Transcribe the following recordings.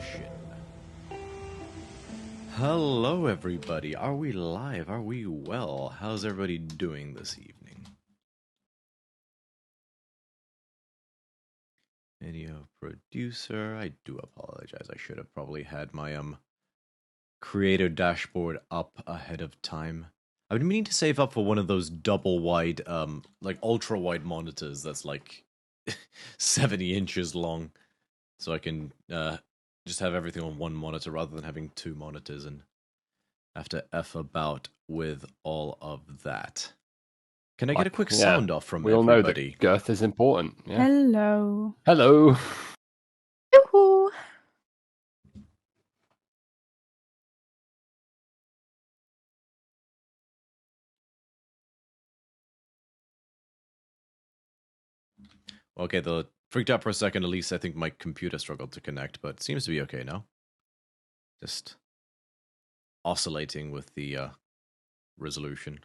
session. Hello everybody, are we live? Are we well? How's everybody doing this evening? Video producer, I do apologize. I should have probably had my creator dashboard up ahead of time. I've been meaning to save up for one of those double wide, like ultra wide monitors that's like 70 inches long, so I can just have everything on one monitor rather than having two monitors and have to F about with all of that. Can I get a quick sound off from everybody? We all know that girth is important. Yeah. Hello. Hello. Yoo-hoo. Okay, the freaked out for a second. At least I think my computer struggled to connect, but it seems to be okay now. Just oscillating with the resolution.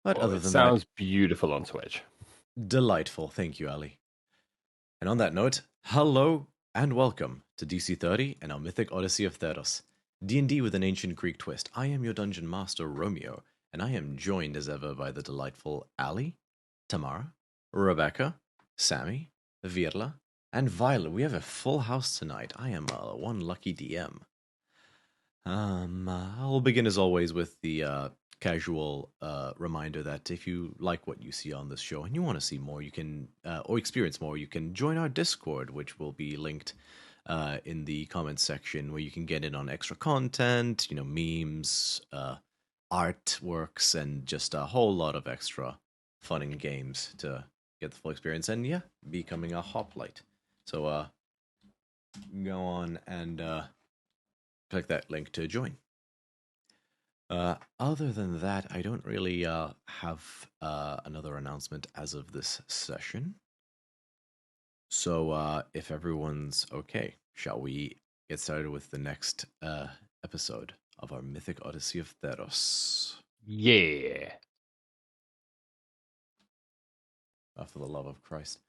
But Well, other than sounds beautiful on Twitch. Delightful. Thank you, Ali. And on that note, hello and welcome to DC30 and our Mythic Odyssey of Theros. D&D with an ancient Greek twist. I am your dungeon master, Romeo, and I am joined as ever by the delightful Ali, Tamara, Rebecca, Sammy, Virla, and Violet. We have a full house tonight. I am one lucky DM. I'll begin as always with the casual reminder that if you like what you see on this show and you want to see more, you can, or experience more, you can join our Discord, which will be linked in the comments section, where you can get in on extra content, you know, memes, artworks, and just a whole lot of extra fun and games to get the full experience, and yeah, becoming a hoplite. So go on and click that link to join. Other than that, I don't really have another announcement as of this session. So if everyone's okay, shall we get started with the next episode of our Mythic Odyssey of Theros? Yeah. For the love of Christ.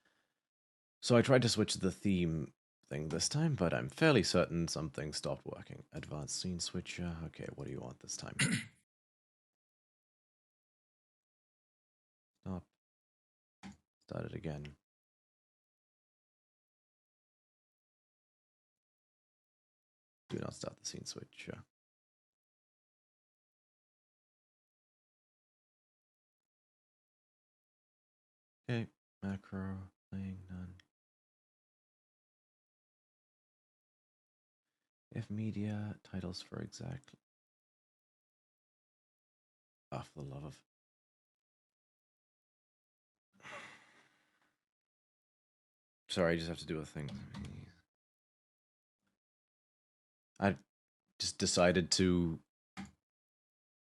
So I tried to switch the theme thing this time, but I'm fairly certain something stopped working. Advanced scene switcher. Okay, what do you want this time? Stop. Start it again. Do not start the scene switcher. Okay, macro, playing none. If media, titles for exactly. Oh, for the love of. Sorry, I just have to do a thing. I just decided to.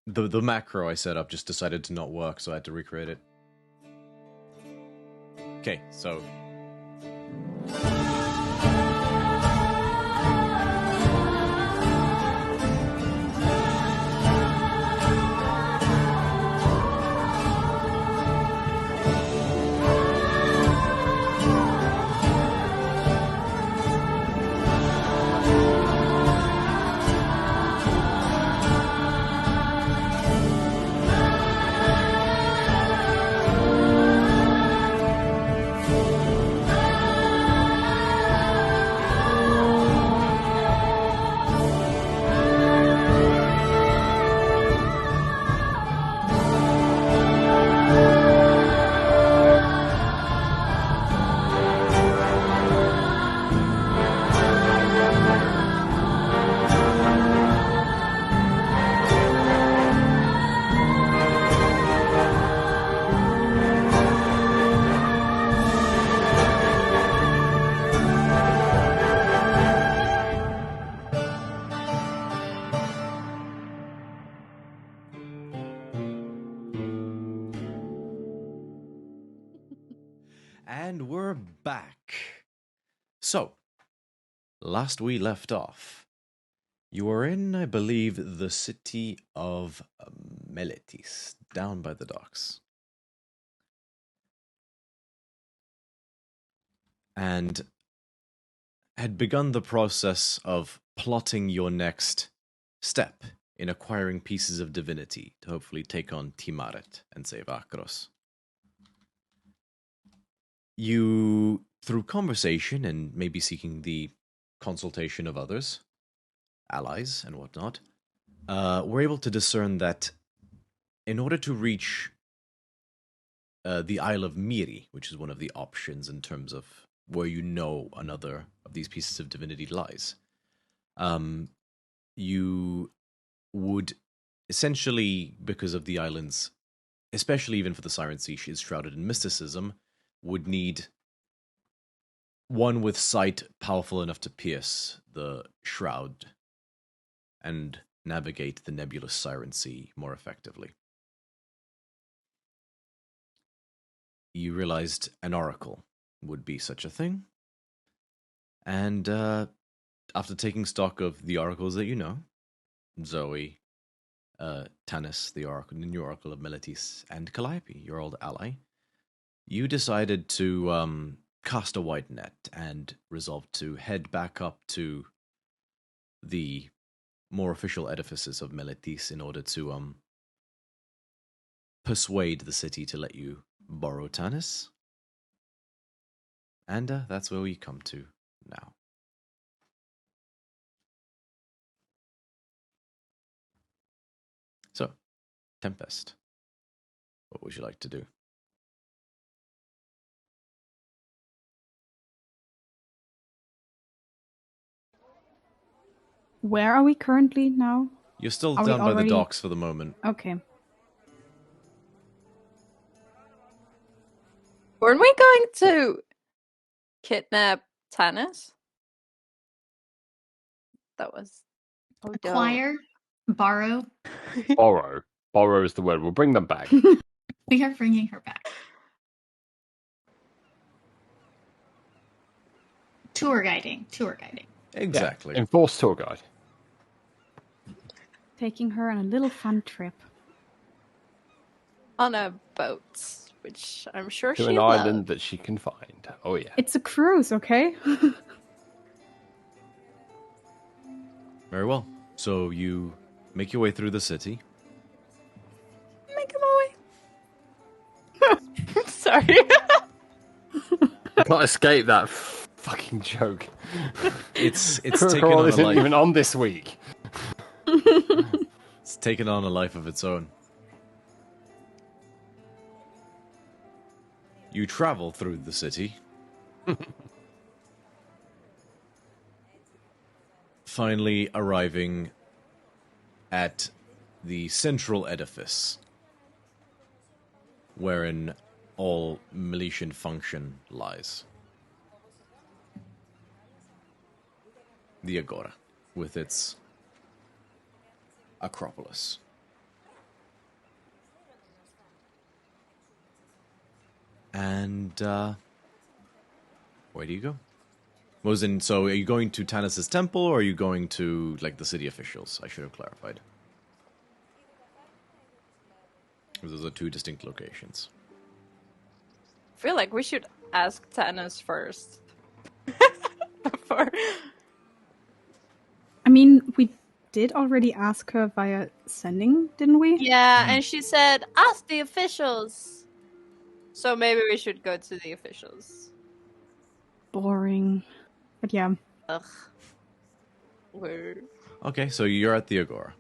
The macro I set up just decided to not work, so I had to recreate it. Okay, so. And we're back. So, last we left off, you were in, I believe, the city of Meletis, down by the docks. And had begun the process of plotting your next step in acquiring pieces of divinity to hopefully take on Timaret and save Akros. You, through conversation and maybe seeking the consultation of others, allies and whatnot, were able to discern that in order to reach the Isle of Miri, which is one of the options in terms of where you know another of these pieces of divinity lies, you would essentially, because of the island's, especially even for the Siren Sea, she is shrouded in mysticism, would need one with sight powerful enough to pierce the shroud and navigate the nebulous Siren Sea more effectively. You realized an oracle would be such a thing, and after taking stock of the oracles that you know, Zoe, Tanis, the new oracle of Meletis, and Calliope, your old ally, you decided to cast a wide net and resolved to head back up to the more official edifices of Meletis in order to persuade the city to let you borrow Tanis. And that's where we come to now. So, Tempest, what would you like to do? Where are we currently now? You're still Are we down by the already- docks for the moment. Okay. Weren't we going to kidnap Tanis? That was Acquire, borrow. Borrow. Borrow is the word. We'll bring them back. We are bringing her back. Tour guiding. Exactly. Yeah. Enforced tour guide. Taking her on a little fun trip. on a boat, which I'm sure To she an loves. island that she can find. Oh, yeah. It's a cruise, okay? Very well. So you make your way through the city. Make him away. Sorry. Can't escape that fucking joke. It's taken Critical on a isn't life. even on this week. It's taken on a life of its own. You travel through the city. Finally arriving at the central edifice, wherein all Miletian function lies. The Agora, with its Acropolis. And, where do you go? So are you going to Tanis' temple, or are you going to, like, the city officials? I should have clarified. Those are two distinct locations. I feel like we should ask Tanis first. Before. I mean, we did already ask her via sending, didn't we? Yeah, and she said, ask the officials. So maybe we should go to the officials. Boring. But yeah. Ugh. Weird. Okay, so you're at the Agora.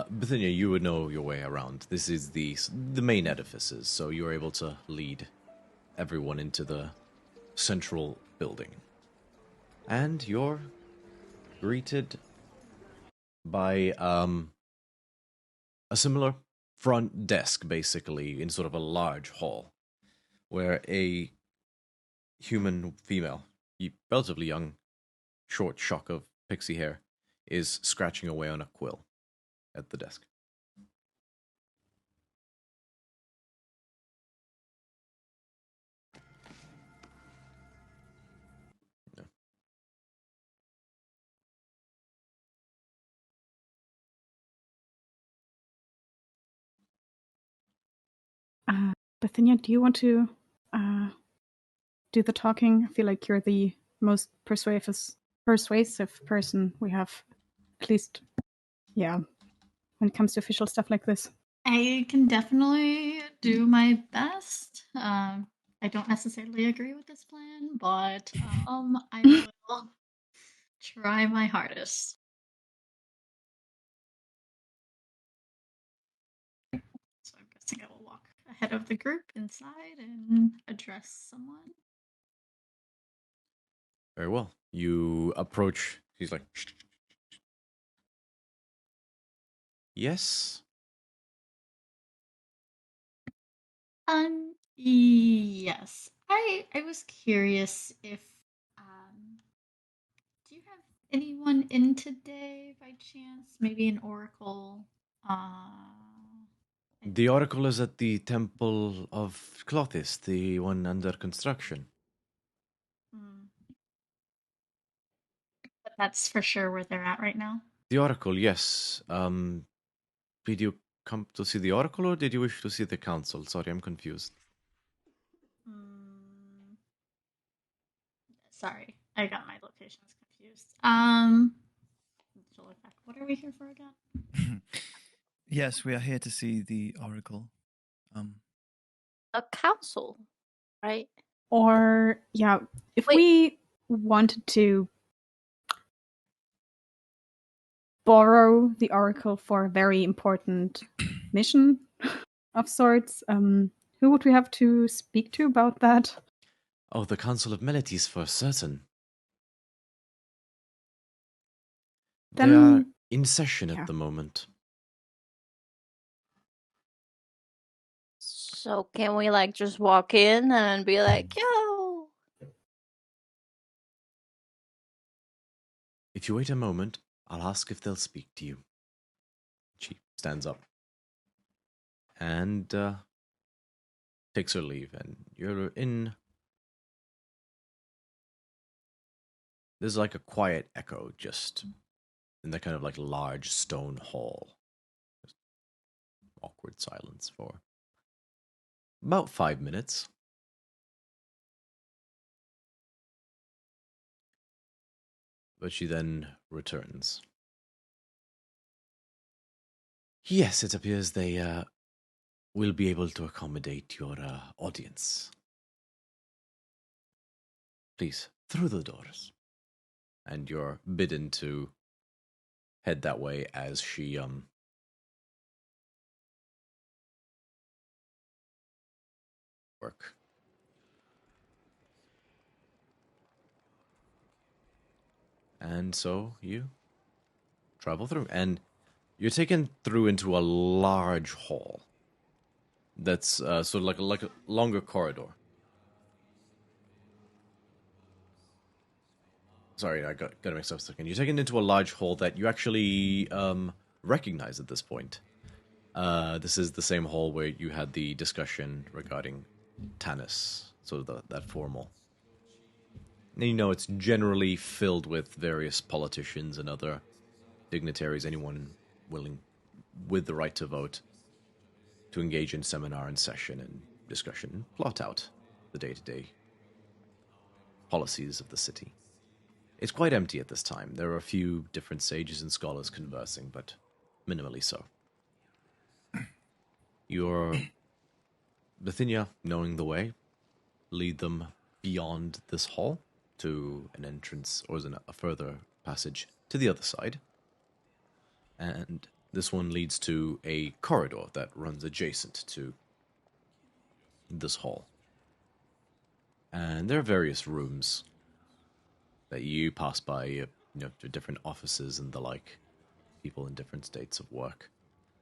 Bithynia, you would know your way around. This is the main edifices, so you're able to lead everyone into the central building. And you're greeted by a similar front desk, basically, in sort of a large hall, where a human female, relatively young, short shock of pixie hair, is scratching away on a quill at the desk. Yeah. Bithynia, do you want to do the talking? I feel like you're the most persuasive person we have. At least, yeah, when it comes to official stuff like this. I can definitely do my best. I don't necessarily agree with this plan, but I will try my hardest. So I'm guessing I will walk ahead of the group inside and address someone. Very well. You approach. He's like, yes. Yes. I was curious if do you have anyone in today by chance? Maybe an oracle. The oracle is at the Temple of Clothis, the one under construction. But that's for sure where they're at right now. The oracle, yes. Did you come to see the oracle, or did you wish to see the council? Sorry, I'm confused. Sorry, I got my locations confused. To look back. What are we here for again? Yes, we are here to see the oracle. A council, right? Or, yeah, if Wait. we wanted to borrow the oracle for a very important mission of sorts, who would we have to speak to about that? Oh, the Council of Melites for certain. They are Then, in session yeah. at the moment. So can we like just walk in and be like, yo? If you wait a moment, I'll ask if they'll speak to you. She stands up and takes her leave, and you're in. There's like a quiet echo just in the kind of like large stone hall. Just awkward silence for about 5 minutes. But she then returns. Yes, it appears they will be able to accommodate your audience. Please, through the doors. And you're bidden to head that way as she work. And so you travel through, and you're taken through into a large hall. That's sort of like a longer corridor. Sorry, I got mixed up a second. You're taken into a large hall that you actually recognize at this point. This is the same hall where you had the discussion regarding Tanis, sort of that formal. And you know it's generally filled with various politicians and other dignitaries, anyone willing with the right to vote, to engage in seminar and session and discussion and plot out the day-to-day policies of the city. It's quite empty at this time. There are a few different sages and scholars conversing, but minimally so. Your Bithynia, knowing the way, lead them beyond this hall to an entrance, or a further passage to the other side. And this one leads to a corridor that runs adjacent to this hall. And there are various rooms that you pass by, to different offices and the like, people in different states of work.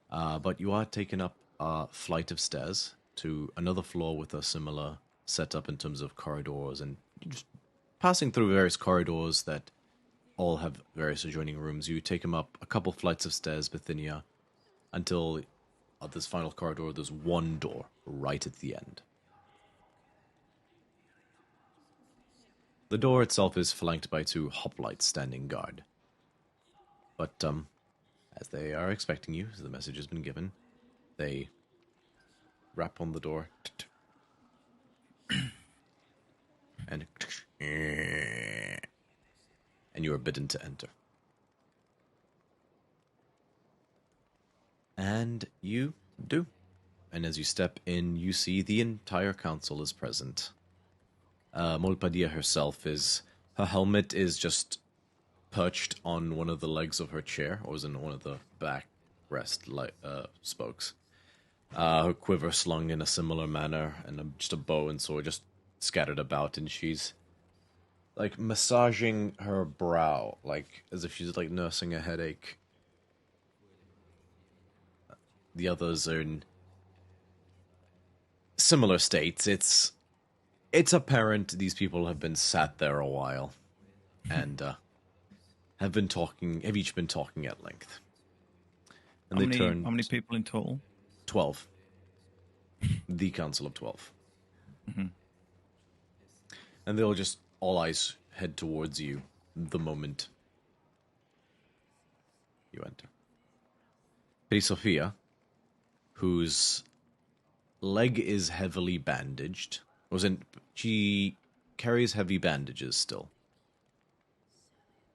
But you are taken up a flight of stairs to another floor with a similar setup in terms of corridors, and just passing through various corridors that all have various adjoining rooms. You take them up a couple flights of stairs, Bithynia, until at this final corridor there's one door right at the end. The door itself is flanked by two hoplites standing guard. But, as they are expecting you, as the message has been given, they rap on the door. And and you are bidden to enter. And you do. And as you step in, you see the entire council is present. Molpadilla herself her helmet is just perched on one of the legs of her chair, or is in one of the backrest spokes. Her quiver slung in a similar manner, and just a bow and sword just scattered about, and she's like massaging her brow, like as if she's like nursing a headache. The others are in similar states. It's apparent these people have been sat there a while, and have each been talking at length. And how many people in total? 12. The Council of 12. Mm-hmm. And they'll just, all eyes head towards you the moment you enter. Lady Sophia, whose leg is heavily bandaged, she carries heavy bandages still,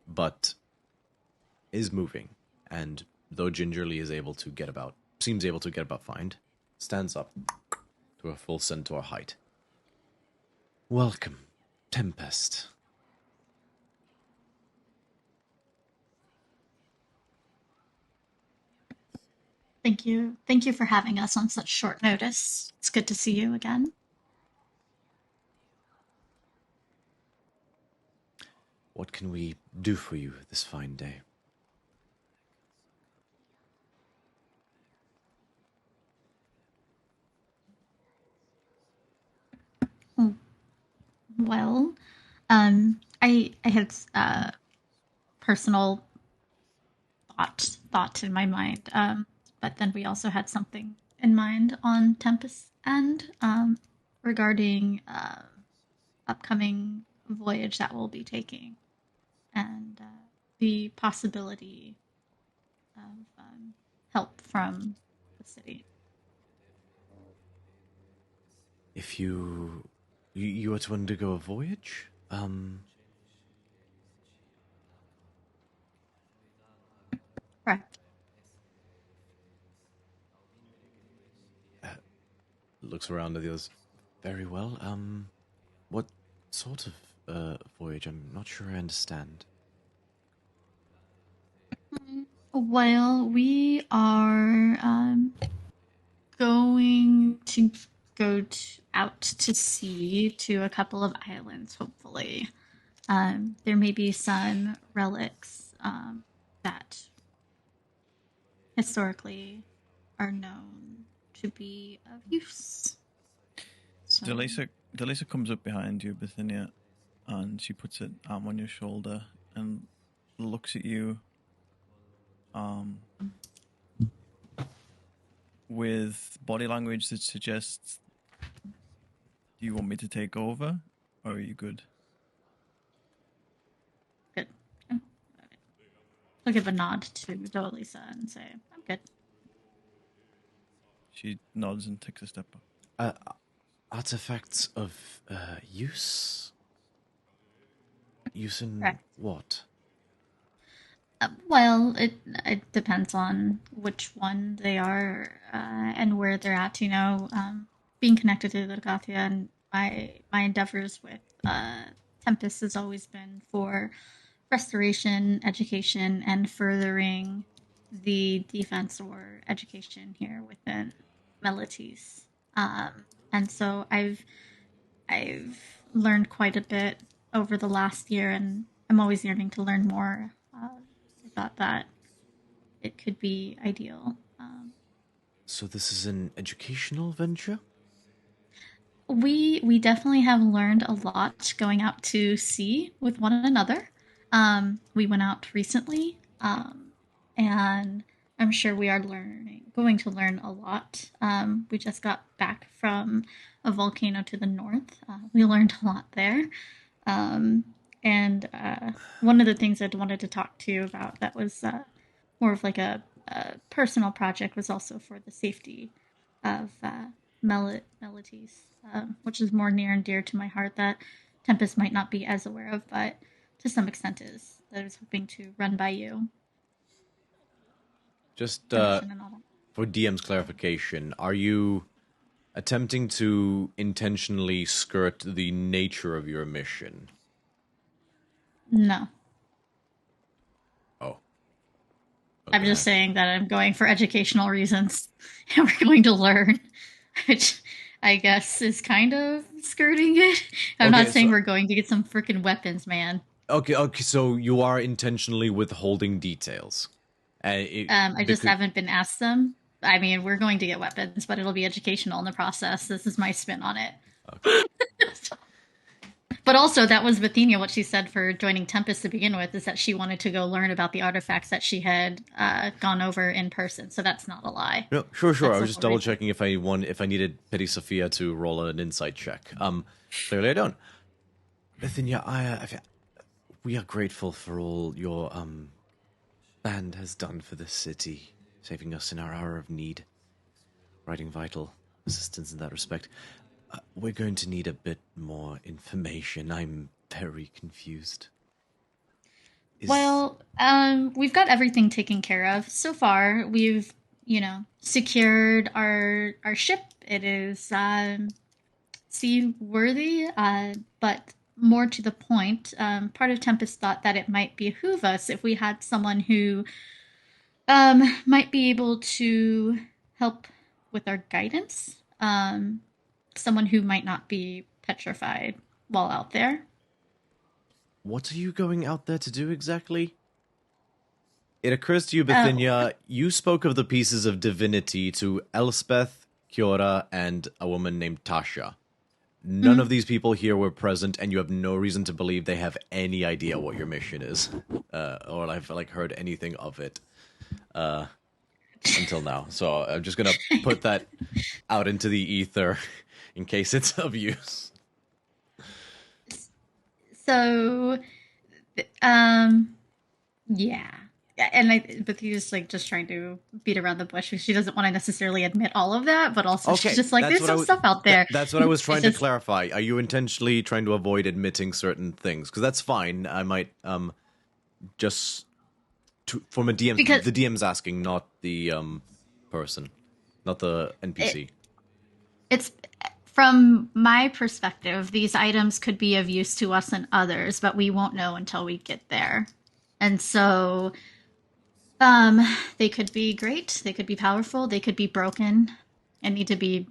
but is moving, and though gingerly seems able to get about fine, stands up to a full centaur height. Welcome, Tempest. Thank you. Thank you for having us on such short notice. It's good to see you again. What can we do for you this fine day? Well, I had personal thought in my mind, but then we also had something in mind on Tempest's end regarding upcoming voyage that we'll be taking, and the possibility of help from the city. If you are to undergo a voyage, Correct. Looks around at the others. Very well. What sort of voyage? I'm not sure I understand. Well, we are going to go out to sea to a couple of islands, hopefully. There may be some relics that historically are known to be of use. So, Delisa comes up behind you, Bithynia, and she puts an arm on your shoulder and looks at you with body language that suggests, do you want me to take over, or are you good? good. I'll give a nod to Delisa and say, I'm good. She nods and takes a step back. Artifacts of use? Use in Correct. what? Well, it depends on which one they are and where they're at. Being connected to the Lagathia and my endeavors with Tempest has always been for restoration, education, and furthering the defense or education here within Melites. And so I've learned quite a bit over the last year, and I'm always yearning to learn more. I thought that it could be ideal. So this is an educational venture? We definitely have learned a lot going out to sea with one another. We went out recently, and I'm sure we are going to learn a lot. We just got back from a volcano to the north. We learned a lot there. And one of the things I wanted to talk to you about that was more of like a personal project was also for the safety of Melites, which is more near and dear to my heart that Tempest might not be as aware of. But to some extent is that I was hoping to run by you. Just Permission and all that. for DM's clarification, are you attempting to intentionally skirt the nature of your mission? No. Oh. I'm just saying that I'm going for educational reasons, and we're going to learn, which I guess is kind of skirting it. I'm not saying we're going to get some freaking weapons, man. Okay, so you are intentionally withholding details. I just haven't been asked them. I mean, we're going to get weapons, but it'll be educational in the process. This is my spin on it. Okay. But also, that was Bithynia, what she said for joining Tempest to begin with, is that she wanted to go learn about the artifacts that she had gone over in person. So that's not a lie. No, sure. That's I was just double checking if I needed Petty Sophia to roll an insight check. Clearly I don't. Bithynia, we are grateful for all your band has done for this city, saving us in our hour of need, providing vital assistance in that respect. We're going to need a bit more information. I'm very confused. Well, we've got everything taken care of. So far, we've, secured our ship. It is seaworthy, but more to the point, part of Tempest thought that it might behoove us if we had someone who might be able to help with our guidance. Someone who might not be petrified while out there. What are you going out there to do exactly? It occurs to you, Bithynia, you spoke of the pieces of divinity to Elspeth, Kiora, and a woman named Tasha. None of these people here were present, and you have no reason to believe they have any idea what your mission is, or I've heard anything of it until now. So I'm just gonna put that out into the ether in case it's of use. So, yeah. But he's just trying to beat around the bush. She doesn't want to necessarily admit all of that, but also she's just like, there's some stuff out there. That's what I was trying to clarify. Are you intentionally trying to avoid admitting certain things? Because that's fine. I might from a DM, because the DM's asking, not the person, not the NPC. It's from my perspective, these items could be of use to us and others, but we won't know until we get there. And so they could be great, they could be powerful, they could be broken and need to be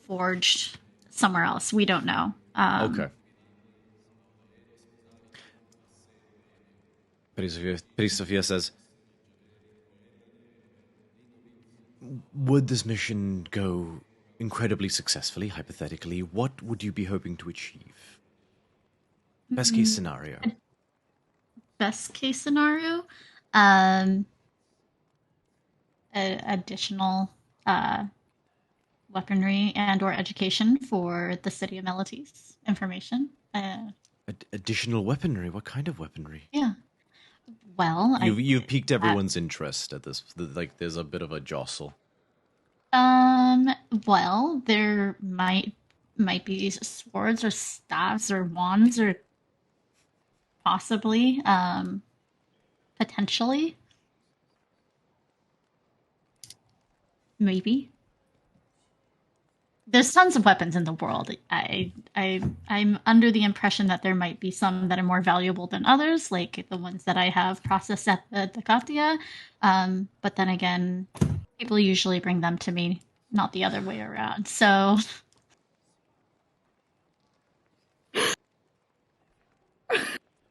forged somewhere else. We don't know. Okay. Petty Sophia says, would this mission go incredibly successfully, hypothetically, what would you be hoping to achieve? Best case scenario. Best case scenario? Additional weaponry and or education for the city of Melodies. Information. Additional weaponry? What kind of weaponry? Yeah. Well, you've piqued everyone's interest at this. There's a bit of a jostle. Well, there might be swords or staffs or wands or possibly, potentially, maybe. There's tons of weapons in the world. I'm under the impression that there might be some that are more valuable than others, like the ones that I have processed at the Katia. But then again, people usually bring them to me, not the other way around. So,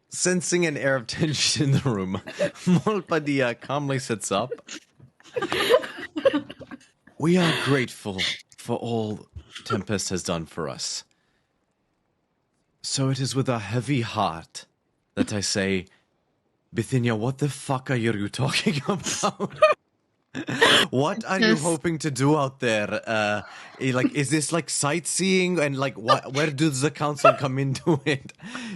sensing an air of tension in the room, Molpadia calmly sits up. We are grateful for all Tempest has done for us. So it is with a heavy heart that I say, Bithynia, what the fuck are you talking about? What are you hoping to do out there? Is this sightseeing, and where does the council come into it?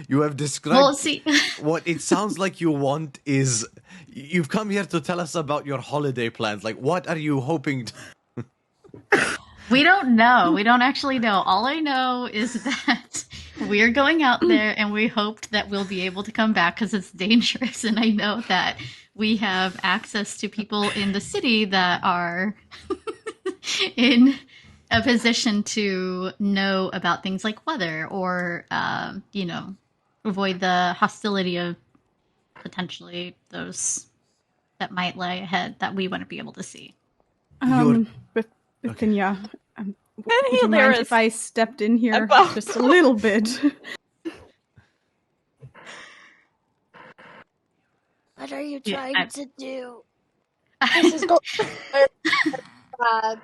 You have described. Well, see, what it sounds like you want is you've come here to tell us about your holiday plans. What are you hoping to? We don't know. We don't actually know. All I know is that we're going out there, and we hoped that we'll be able to come back because it's dangerous. And I know that we have access to people in the city that are in a position to know about things like weather or, avoid the hostility of potentially those that might lie ahead that we wouldn't be able to see. Bithynia, would you you mind there if I stepped in here About- just a little bit? What are you Yeah, trying to do? This is going bad.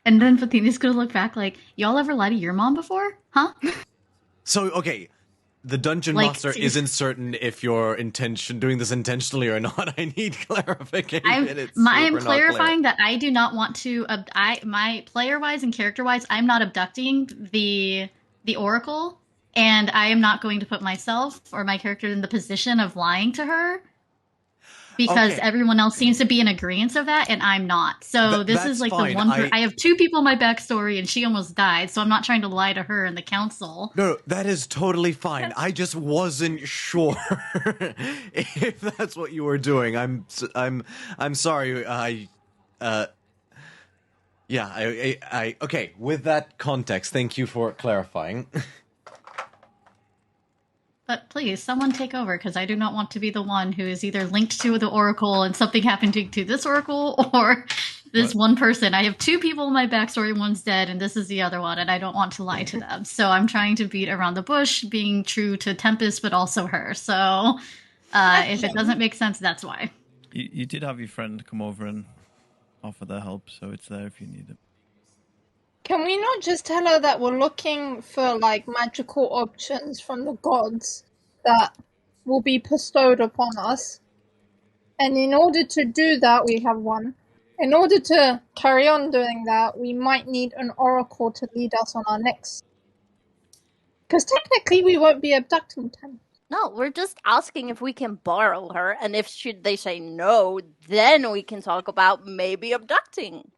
And then Bithynia's gonna look back like, y'all ever lie to your mom before? Huh? So, okay, the dungeon Like, master isn't certain if you're doing this intentionally or not. I need clarification. I'm It's super not clarifying that I do not want to. My player-wise and character-wise, I'm not abducting the Oracle, and I am not going to put myself or my character in the position of lying to her. Because Okay. everyone else seems to be in agreement of that, and I'm not. So this that's is like fine. the one. I have two people in my backstory, and she almost died. So I'm not trying to lie to her and the council. No, that is totally fine. I just wasn't sure if that's what you were doing. I'm sorry. Okay. With that context, thank you for clarifying. But please, someone take over, because I do not want to be the one who is either linked to the Oracle and something happened to this Oracle or this one person. I have two people in my backstory, one's dead, and this is the other one, and I don't want to lie to them. So I'm trying to beat around the bush, being true to Tempest, but also her. So if it doesn't make sense, that's why. You did have your friend come over and offer their help, so it's there if you need it. Can we not just tell her that we're looking for, like, magical options from the gods that will be bestowed upon us? And in order to do that, we have one. In order to carry on doing that, we might need an oracle to lead us on our next. Because technically, we won't be abducting them. No, we're just asking if we can borrow her, and if they say no, then we can talk about maybe abducting.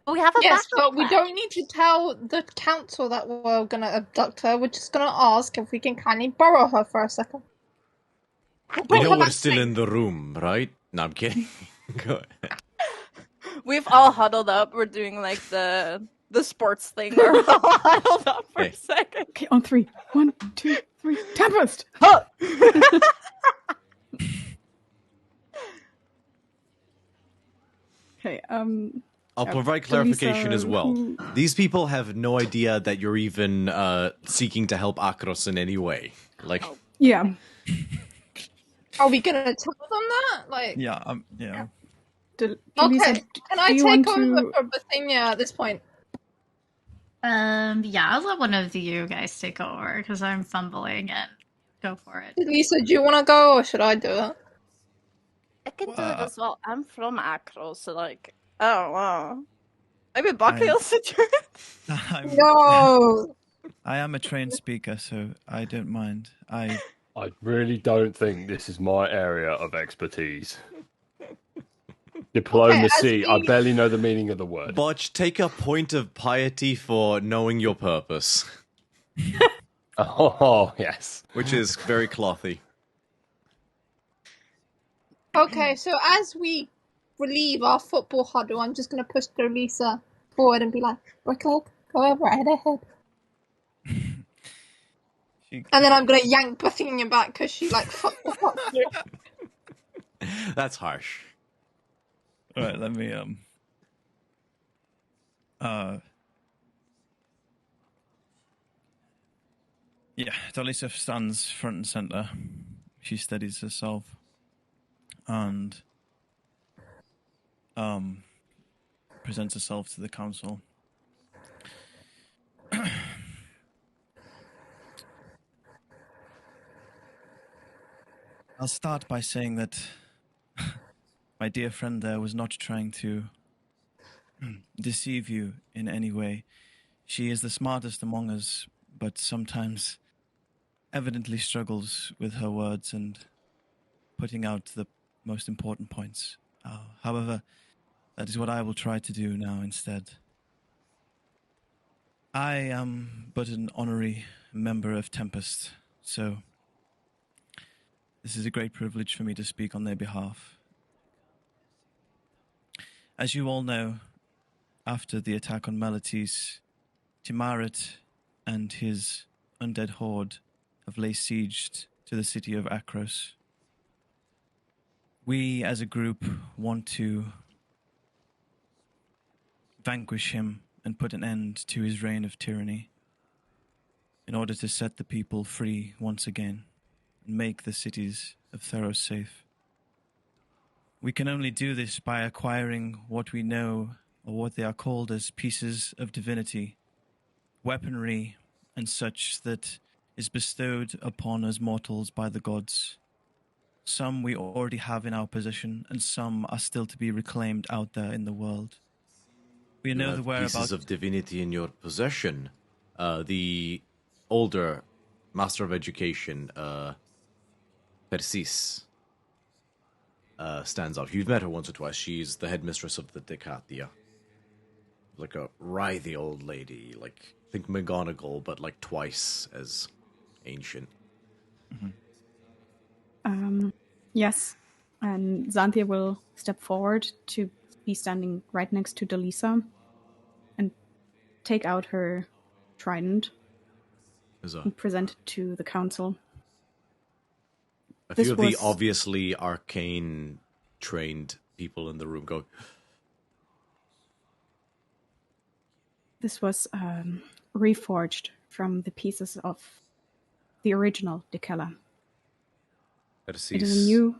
We have a Yes, backup but we plan. don't need to tell the council that we're gonna abduct her. We're just gonna ask if we can kindly borrow her for a second. You know we're still in the room, right? No, I'm kidding. Go ahead. We've all huddled up. We're doing like the sports thing. We're all huddled up for a second. Okay, on 3. 1, 2, 3. Tempest! Huh. Okay, I'll provide clarification as well. who- These people have no idea that you're even seeking to help Akros in any way. Like, yeah. Are we gonna tell them that? Like, Yeah, Delisa, okay. Can I do you take want over to- for Bithynia at this point? Yeah, I'll let one of you guys take over, because I'm fumbling and go for it. Lisa, do you want to go or should I do it? I can do it as well. I'm from Acro, so like, I don't know. Maybe Bucky will sit through it. No. I am a trained speaker, so I don't mind. I really don't think this is my area of expertise. Diplomacy, I barely know the meaning of the word. Botch, take a point of piety for knowing your purpose. Oh, yes. Which is very clothy. Okay, so as we relieve our football huddle, I'm just going to push Lisa forward and be like, Brickleg, go right ahead. And then I'm going to yank Bithynia back because she, like, fucked the fuck through. That's harsh. Alright, let me, yeah, Delisa stands front and center. She steadies herself. And, presents herself to the council. I'll start by saying that my dear friend there was not trying to deceive you in any way. She is the smartest among us, but sometimes evidently struggles with her words and putting out the most important points. However, that is what I will try to do now instead. I am but an honorary member of Tempest, so this is a great privilege for me to speak on their behalf. As you all know, after the attack on Melites, Timaret and his undead horde have laid siege to the city of Akros. We, as a group, want to vanquish him and put an end to his reign of tyranny in order to set the people free once again and make the cities of Theros safe. We can only do this by acquiring what we know, or what they are called as pieces of divinity, weaponry and such that is bestowed upon us mortals by the gods. Some we already have in our possession, and some are still to be reclaimed out there in the world. We know the whereabouts... pieces of divinity in your possession. The older Master of Education, Persis, stands out. You've met her once or twice. She's the headmistress of the Decathia. Like a writhy old lady. Like, think McGonagall, but like twice as ancient. Yes. And Xanthia will step forward to be standing right next to Delisa and take out her trident and present it to the council. A few of the obviously arcane trained people in the room go... This was reforged from the pieces of the original Dekella. It is a new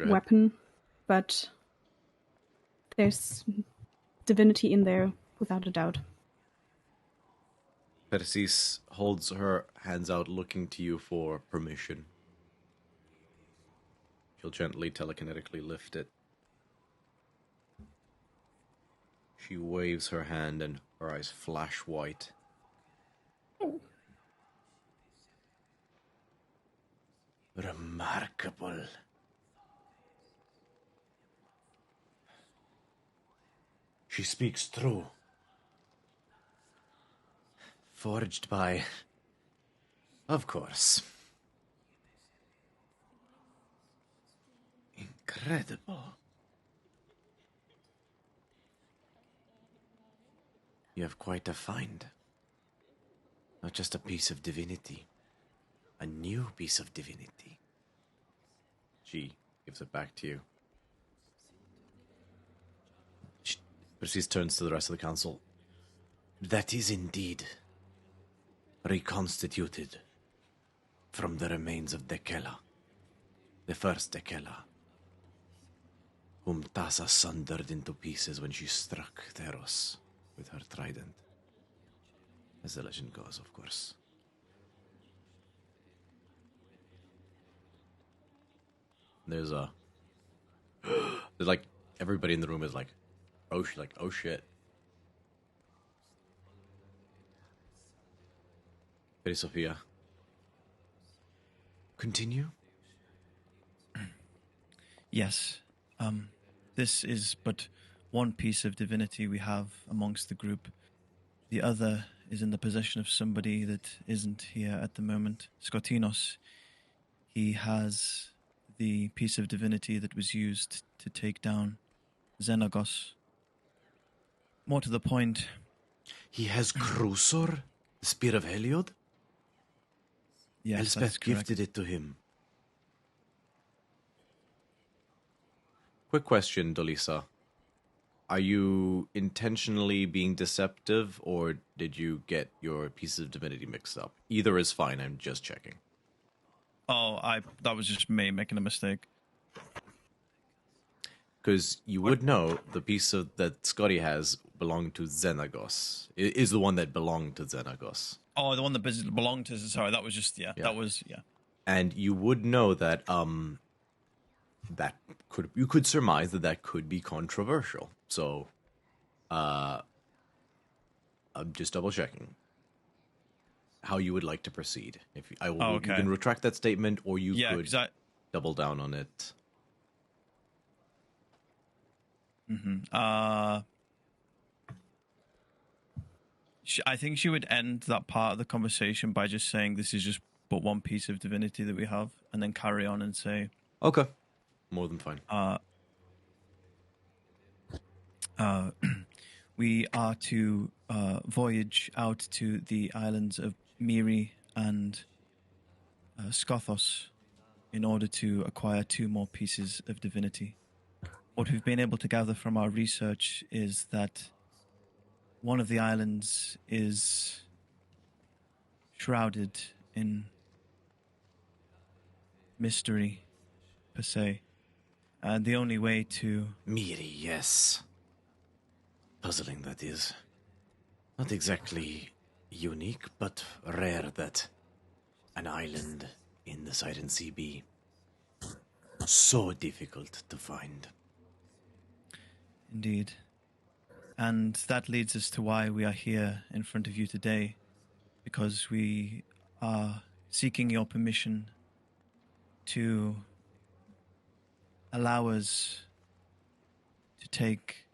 weapon, but there's divinity in there without a doubt. Persis holds her hands out, looking to you for permission. She'll gently telekinetically lift it. She waves her hand and her eyes flash white. Remarkable. She speaks true. Forged by... Of course. Incredible. You have quite a find. Not just a piece of divinity. A new piece of divinity. She gives it back to you. Persis turns to the rest of the council. That is indeed reconstituted from the remains of Dekella, the first Dekella, whom Tassa sundered into pieces when she struck Theros with her trident. As the legend goes, of course. There's like, everybody in the room is like, oh shit. Lady Sophia. Continue? Yes. This is but one piece of divinity we have amongst the group. The other is in the possession of somebody that isn't here at the moment. Skotinos. He has the piece of divinity that was used to take down Xenagos. More to the point... He has Krusor, the Spear of Heliod? Yes, Elspeth gifted it to him. Quick question, Dolisa. Are you intentionally being deceptive, or did you get your pieces of divinity mixed up? Either is fine, I'm just checking. Oh, that was just me making a mistake. Because you would know the piece that Scotty has belonged to Xenagos. It is the one that belonged to Xenagos. Oh, the one that belonged to... Sorry, that was just... Yeah, that was... Yeah. And you would know that you could surmise that could be controversial. So, I'm just double checking how you would like to proceed. If you can retract that statement, or you could double down on it. I think she would end that part of the conversation by just saying this is just but one piece of divinity that we have, and then carry on and say, Okay. More than fine. We are to voyage out to the islands of Miri and Skothos in order to acquire 2 more pieces of divinity. What we've been able to gather from our research is that one of the islands is shrouded in mystery, per se. And the only way to... Miri, yes. Puzzling, that is. Not exactly unique, but rare that an island in the Siren Sea be so difficult to find. Indeed. And that leads us to why we are here in front of you today, because we are seeking your permission to allow us to take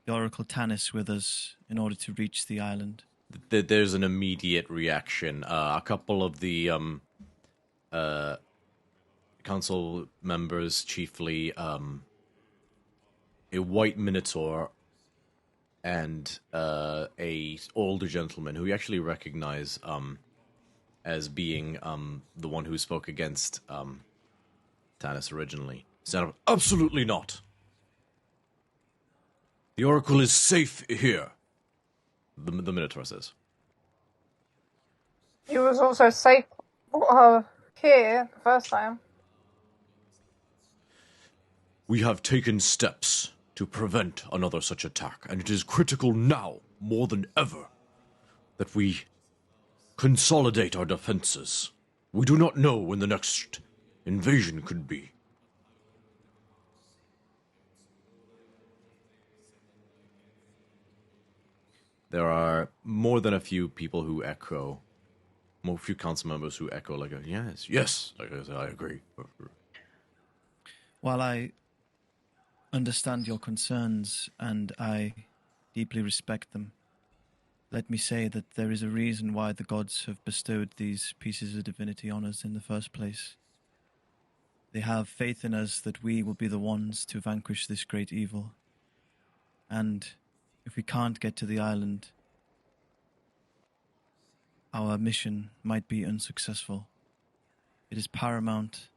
the Oracle Tanis with us in order to reach the island. There's an immediate reaction. A couple of the council members, chiefly a white minotaur and a older gentleman who you actually recognize as being the one who spoke against Tanis originally, said, "Absolutely not. The Oracle is safe here," the Minotaur says. He was also safe here the first time. We have taken steps to prevent another such attack, and it is critical now, more than ever, that we consolidate our defenses. We do not know when the next invasion could be. There are more than a few people who echo, more few council members who echo like, yes, like I agree. While I understand your concerns and I deeply respect them, let me say that there is a reason why the gods have bestowed these pieces of divinity on us in the first place. They have faith in us that we will be the ones to vanquish this great evil. And if we can't get to the island, our mission might be unsuccessful. It is paramount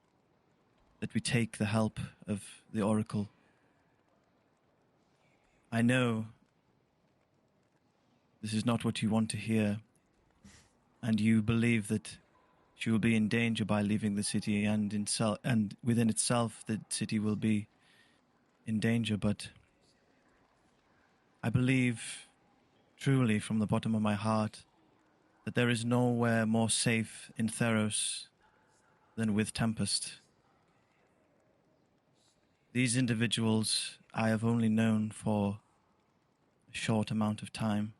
that we take the help of the Oracle. I know this is not what you want to hear, and you believe that she will be in danger by leaving the city, and within itself the city will be in danger, but I believe truly from the bottom of my heart that there is nowhere more safe in Theros than with Tempest. These individuals I have only known for a short amount of time,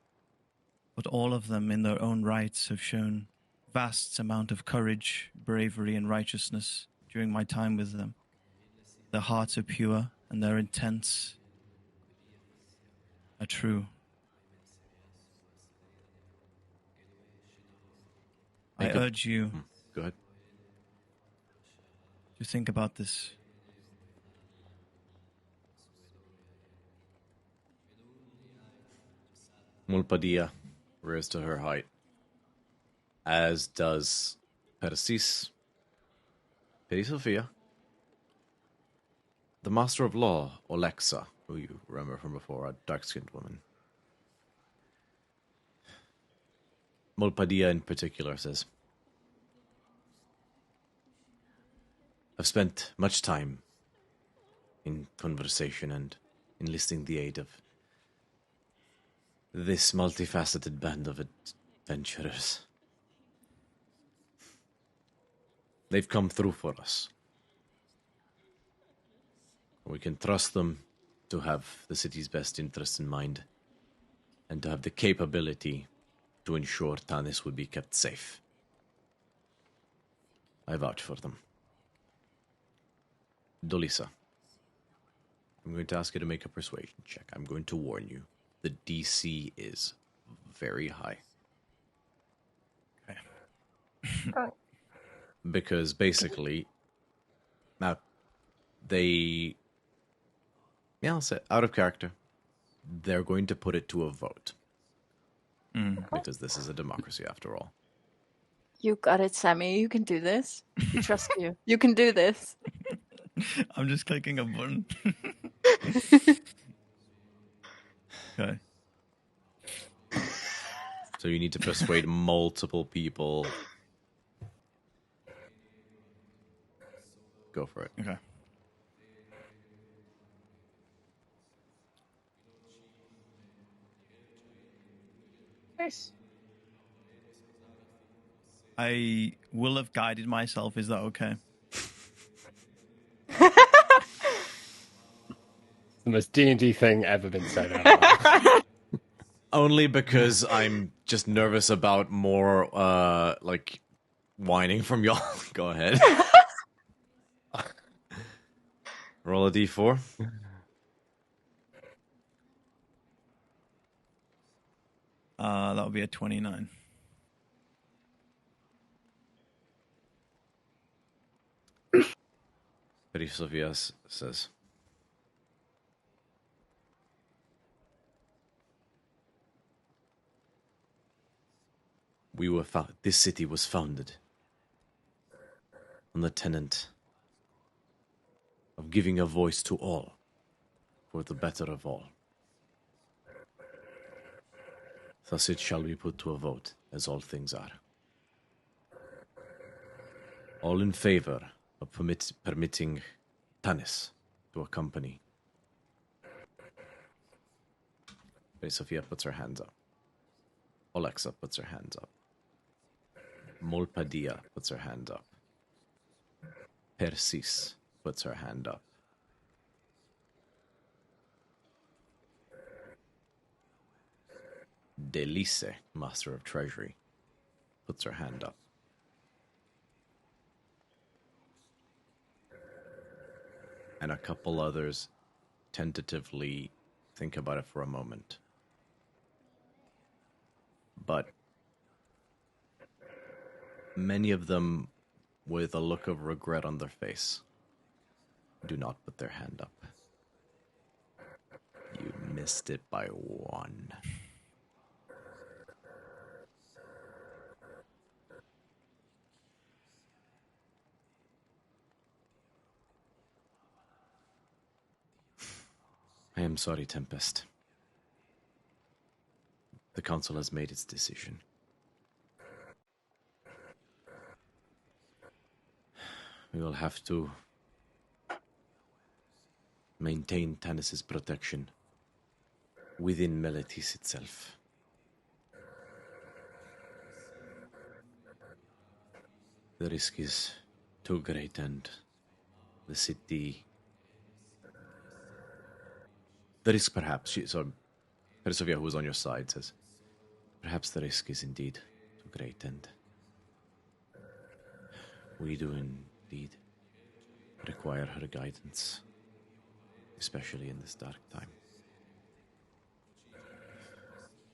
but all of them in their own rights have shown vast amount of courage, bravery, and righteousness during my time with them. Their hearts are pure and their intents are true. I urge you Go ahead. to think about this. Mulpadia rears to her height, as does Persis, Sophia, the Master of Law, Olexa, who you remember from before, a dark-skinned woman. Mulpadia in particular says, "I've spent much time in conversation and enlisting the aid of this multifaceted band of adventurers. They've come through for us. We can trust them to have the city's best interests in mind and to have the capability to ensure Tanis would be kept safe. I vouch for them. Dolisa, I'm going to ask you to make a persuasion check. I'm going to warn you. The DC is very high. Okay. Because basically, now I'll say out of character, they're going to put it to a vote. Because this is a democracy after all. You got it, Sammy. You can do this. We trust you. You can do this. I'm just clicking a button. Okay. So you need to persuade multiple people. Go for it. Okay. Nice. I will have guided myself. Is that okay? The most D&D thing ever been said out loud. Only because I'm just nervous about more, like, whining from y'all. Go ahead. Roll a d4. That would be a 29. Sophia says, this city was founded on the tenet of giving a voice to all for the better of all. Thus it shall be put to a vote, as all things are. All in favor of permitting Tanis to accompany. Sophia puts her hands up. Alexa puts her hands up. Molpadia puts her hand up. Persis puts her hand up. Delice, Master of Treasury, puts her hand up. And a couple others tentatively think about it for a moment. But many of them, with a look of regret on their face, do not put their hand up. You missed it by one. I am sorry, Tempest. The council has made its decision. We will have to maintain Tanis's protection within Meletis itself. The risk is too great, and the city... The risk, perhaps, Persovia, who is on your side, says, perhaps the risk is indeed too great, and we do indeed require her guidance, especially in this dark time.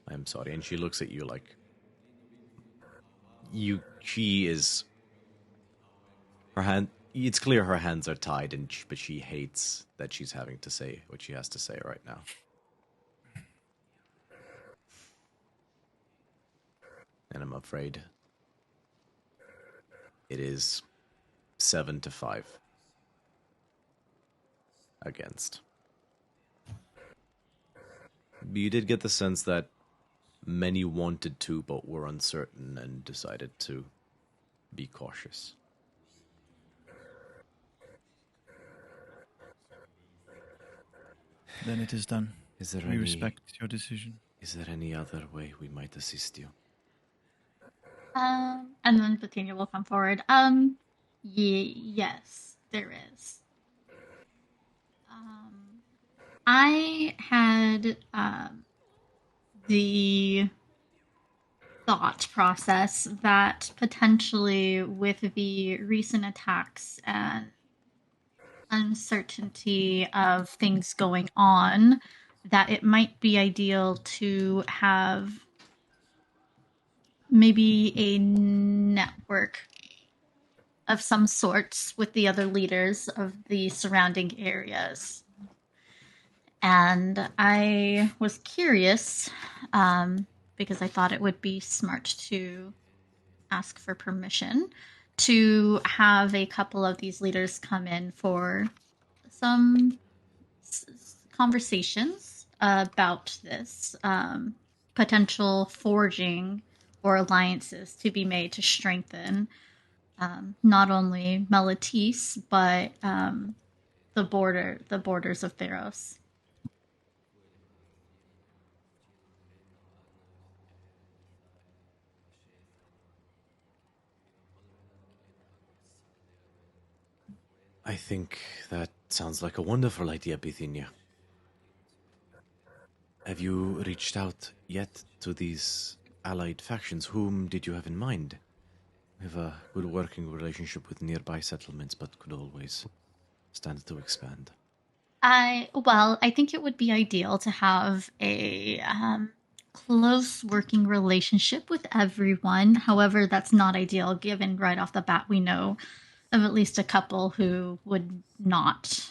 I am sorry. And she looks at you like she is, her hand, it's clear her hands are tied, but she hates that she's having to say what she has to say right now. And I'm afraid it is 7-5 against. You did get the sense that many wanted to, but were uncertain and decided to be cautious. Then it is done. We respect your decision. Is there any other way we might assist you? And then Petunia will come forward. Yes, there is. I had the thought process that potentially with the recent attacks and uncertainty of things going on, that it might be ideal to have maybe a network of some sorts with the other leaders of the surrounding areas. And I was curious, because I thought it would be smart to ask for permission to have a couple of these leaders come in for some conversations about this potential forging or alliances to be made to strengthen not only Melatis but the borders of Theros. I think that sounds like a wonderful idea, Bithynia. Have you reached out yet to these allied factions? Whom did you have in mind? We have a good working relationship with nearby settlements, but could always stand to expand. I think it would be ideal to have a close working relationship with everyone. However, that's not ideal, given right off the bat we know of at least a couple who would not,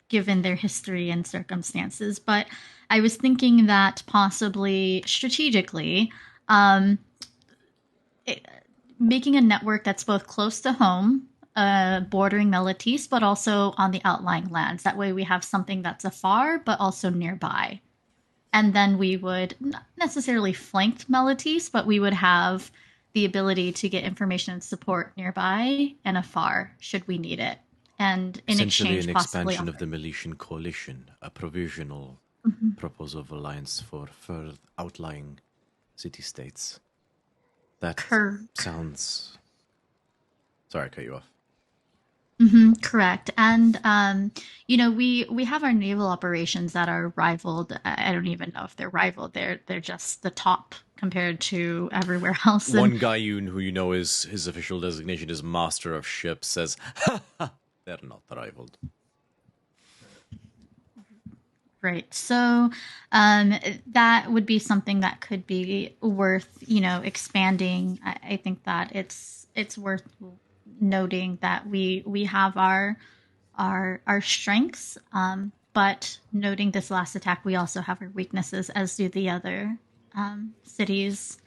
given their history and circumstances. But I was thinking that possibly strategically, making a network that's both close to home, bordering Melatis, but also on the outlying lands. That way we have something that's afar, but also nearby. And then we would not necessarily flank Melatis, but we would have the ability to get information and support nearby and afar, should we need it. And in Essentially exchange, an possibly expansion of the Meletian coalition, a provisional proposal of alliance for further outlying city-states. That sounds... Sorry, I cut you off. Correct. And, we have our naval operations that are rivaled. I don't even know if they're rivaled. They're just the top compared to everywhere else. One guy who you know is his official designation is Master of Ships says, ha, they're not rivaled. Right. So that would be something that could be worth, expanding. I think that it's worth noting that we have our strengths, but noting this last attack, we also have our weaknesses, as do the other cities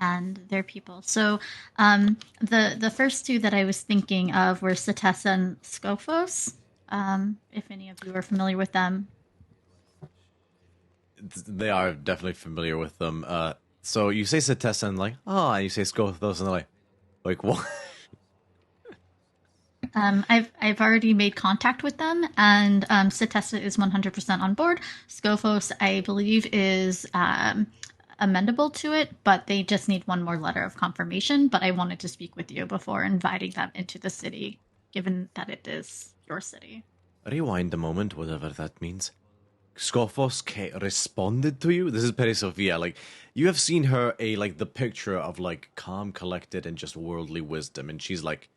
and their people. So the first two that I was thinking of were Setessa and Scophos. If any of you are familiar with them. They are definitely familiar with them. So you say Setessa and and you say Scophos and they're like what? I've already made contact with them, and Setessa is 100% on board. Scophos, I believe, is amendable to it, but they just need one more letter of confirmation. But I wanted to speak with you before inviting them into the city, given that it is your city. Rewind a moment, whatever that means. Scophos responded to you? This is Peri Sophia. You have seen her the picture of calm, collected, and just worldly wisdom, and she's like,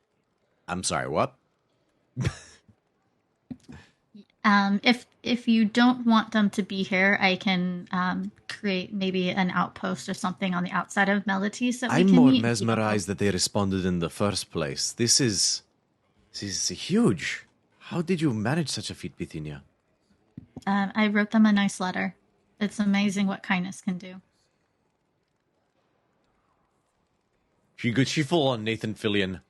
I'm sorry, what? If you don't want them to be here, I can create maybe an outpost or something on the outside of Melatis. I'm more mesmerized that they responded in the first place. This is huge. How did you manage such a feat, Bithynia? I wrote them a nice letter. It's amazing what kindness can do. She full on Nathan Fillion.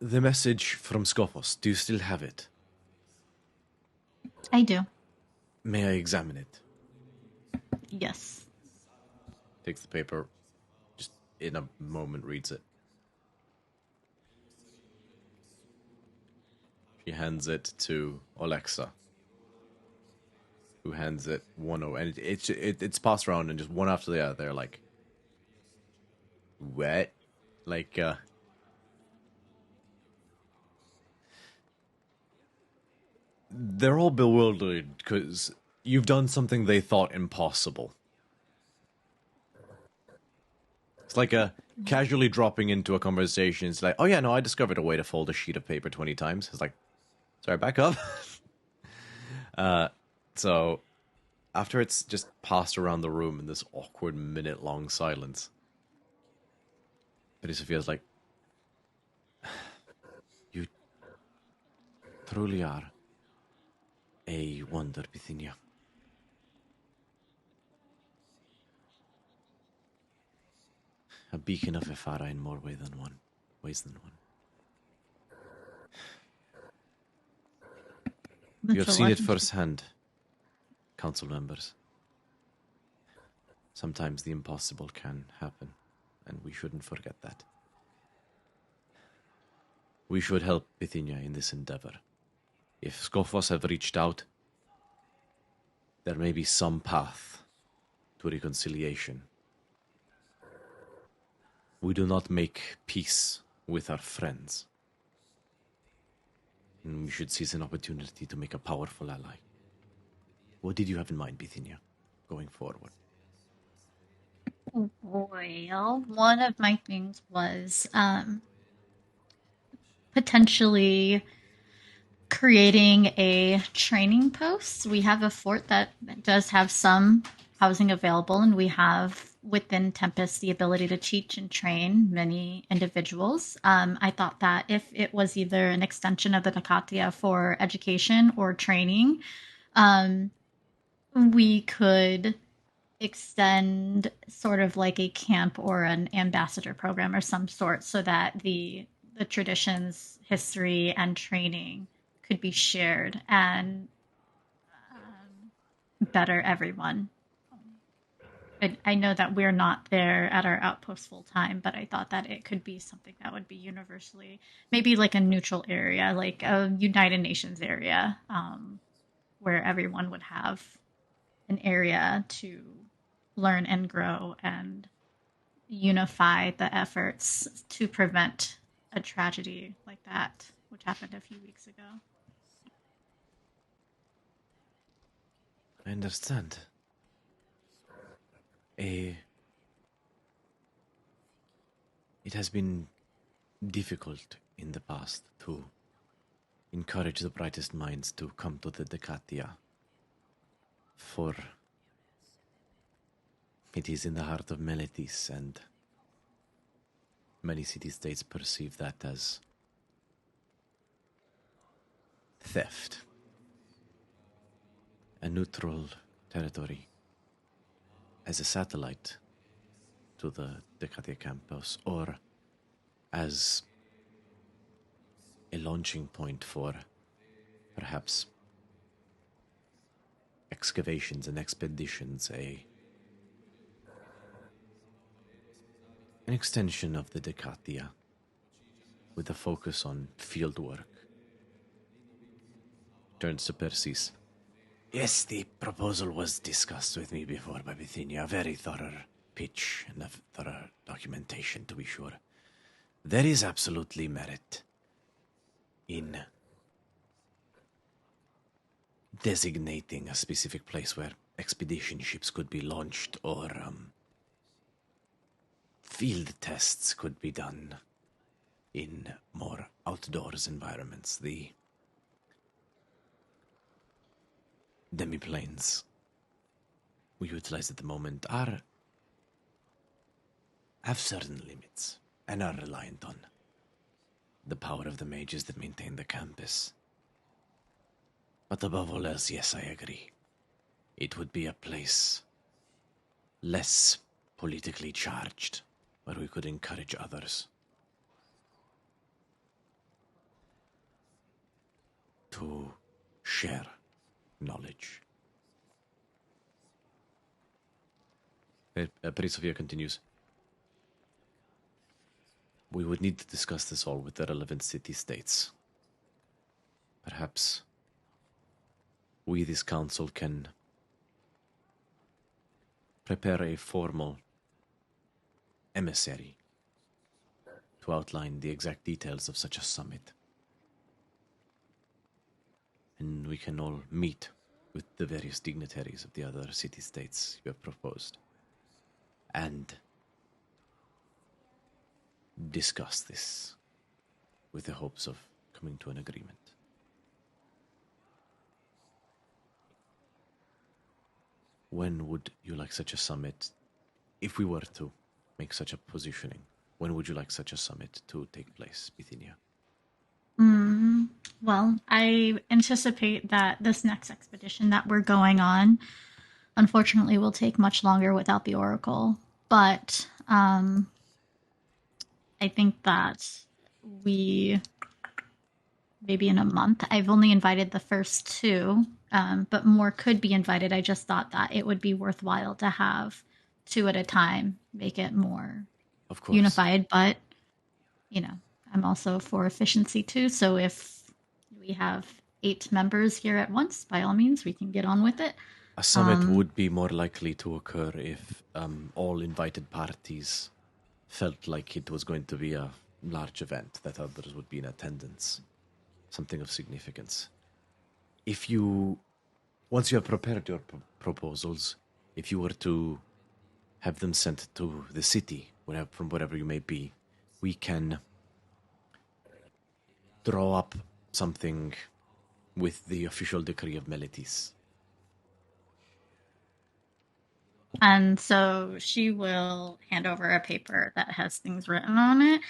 The message from Scophos, do you still have it? I do. May I examine it? Yes. Takes the paper, just in a moment reads it. She hands it to Alexa, who hands it and it's passed around, and just one after the other, they're like, what? They're all bewildered because you've done something they thought impossible. It's like casually dropping into a conversation. It's like, oh yeah, no, I discovered a way to fold a sheet of paper 20 times. It's like, sorry, back up. So after it's just passed around the room in this awkward minute-long silence, Betty Sophia's like, you truly are a wonder, Bithynia. A beacon of Ephara in more ways than one. You have seen it firsthand, council members. Sometimes the impossible can happen, and we shouldn't forget that. We should help Bithynia in this endeavor. If Skofos have reached out, there may be some path to reconciliation. We do not make peace with our friends. And we should seize an opportunity to make a powerful ally. What did you have in mind, Bithynia, going forward? Well, one of my things was potentially creating a training post. We have a fort that does have some housing available, and we have within Tempest the ability to teach and train many individuals. I thought that if it was either an extension of the Nakatia for education or training, we could extend sort of like a camp or an ambassador program or some sort, so that the traditions, history, and training could be shared and better everyone. I know that we're not there at our outpost full time, but I thought that it could be something that would be universally, maybe like a neutral area, like a United Nations area, where everyone would have an area to learn and grow and unify the efforts to prevent a tragedy like that, which happened a few weeks ago. I understand. It has been difficult in the past to encourage the brightest minds to come to the Decatia, for it is in the heart of Meletis, and many city-states perceive that as theft, a neutral territory, as a satellite to the Decatia campus, or as a launching point for perhaps excavations and expeditions, an extension of the Decatia with a focus on field work. Turns to Perseus. Yes, the proposal was discussed with me before by Bithynia. A very thorough pitch and a thorough documentation, to be sure. There is absolutely merit in designating a specific place where expedition ships could be launched, or field tests could be done in more outdoors environments. The demiplanes we utilize at the moment have certain limits and are reliant on the power of the mages that maintain the campus. But above all else, yes, I agree. It would be a place less politically charged, where we could encourage others to share knowledge. Sophia continues. We would need to discuss this all with the relevant city-states. Perhaps we, this council, can prepare a formal emissary to outline the exact details of such a summit. And we can all meet with the various dignitaries of the other city-states you have proposed and discuss this with the hopes of coming to an agreement. when would you like such a summit, if we were to make such a positioning, when would you like such a summit to take place, Bithynia? Well, I anticipate that this next expedition that we're going on, unfortunately, will take much longer without the Oracle. But I think that we, maybe in a month, I've only invited the first two, but more could be invited. I just thought that it would be worthwhile to have two at a time, make it more Of course. unified. But, I'm also for efficiency too. So if we have 8 members here at once, by all means, we can get on with it. A summit would be more likely to occur if all invited parties felt like it was going to be a large event, that others would be in attendance, something of significance. Once you have prepared your proposals, if you were to have them sent to the city, from wherever you may be, we can draw up something with the official decree of Meletis. And so she will hand over a paper that has things written on it.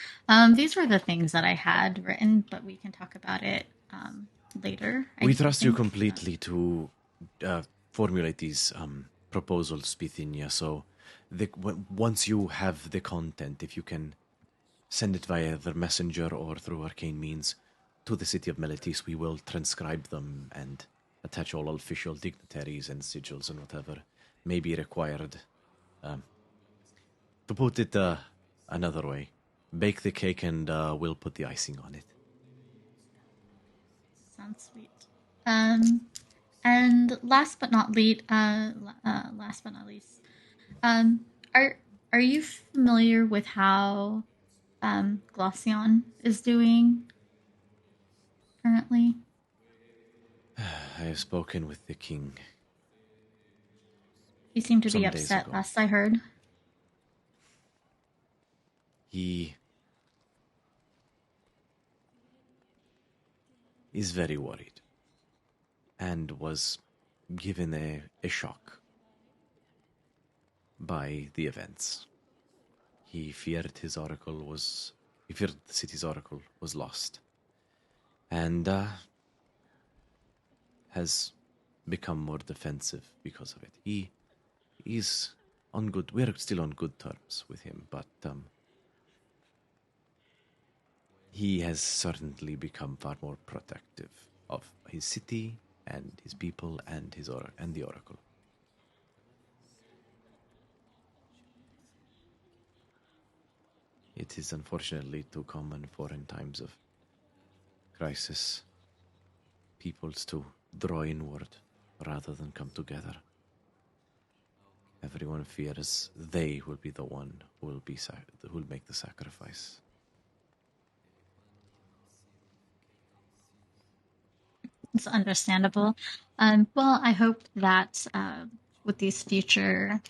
These were the things that I had written, but we can talk about it later. We trust you completely to formulate these proposals, Bithynia. So once you have the content, if you can send it via the messenger or through arcane means to the city of Meletis, we will transcribe them and attach all official dignitaries and sigils and whatever may be required. To put it another way, bake the cake and we'll put the icing on it. Sounds sweet. And last but not least, are you familiar with how Glaceon is doing currently? I have spoken with the king. He seemed to Some be days upset ago. last I heard. He is very worried and was given a shock by the events. He feared the city's oracle was lost, and has become more defensive because of it. We're still on good terms with him, but he has certainly become far more protective of his city and his people and the oracle. It is unfortunately too common for in times of crisis, peoples to draw inward rather than come together. Everyone fears they will be the one who will make the sacrifice. It's understandable. Well, I hope that with these future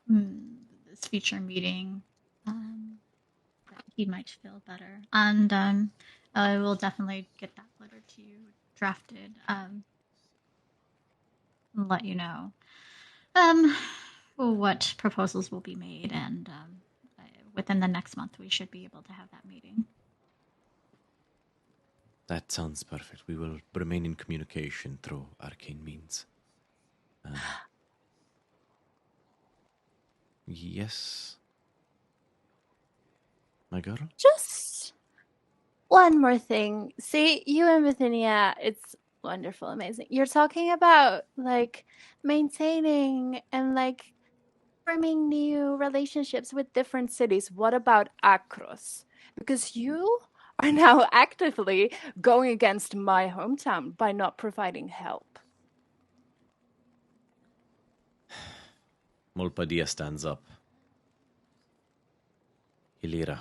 this future meeting, that he might feel better. And I will definitely get that letter to you drafted. And let you know what proposals will be made, and within the next month we should be able to have that meeting. That sounds perfect. We will remain in communication through arcane means. Yes? My girl? Just one more thing. See, you and Bithynia, it's wonderful, amazing. You're talking about, like, maintaining and, like, forming new relationships with different cities. What about Akros? Because you are now actively going against my hometown by not providing help. Molpadia stands up. Hilira.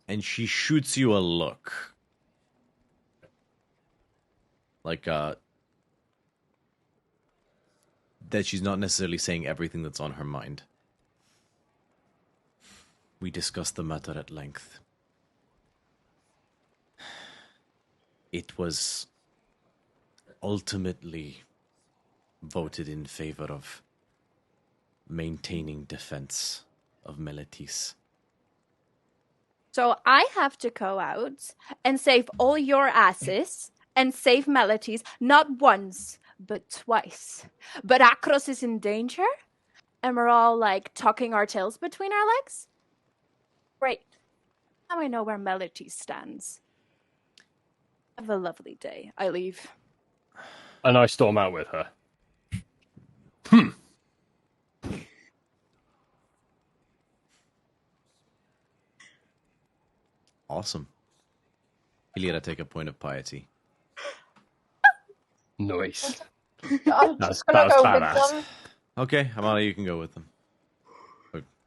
And she shoots you a look. Like, that she's not necessarily saying everything that's on her mind. We discussed the matter at length. it was ultimately voted in favor of maintaining defense of Meletis. So I have to go out and save all your asses and save Meletis, not once, but twice. But Akros is in danger? And we're all, like, tucking our tails between our legs? Great. Now I know where Meletis stands. Have a lovely day. I leave. And I storm out with her. Awesome. Hilira, take a point of piety. Nice. I'm That's just gonna go with badass. them. Okay, Amalia, you can go with them.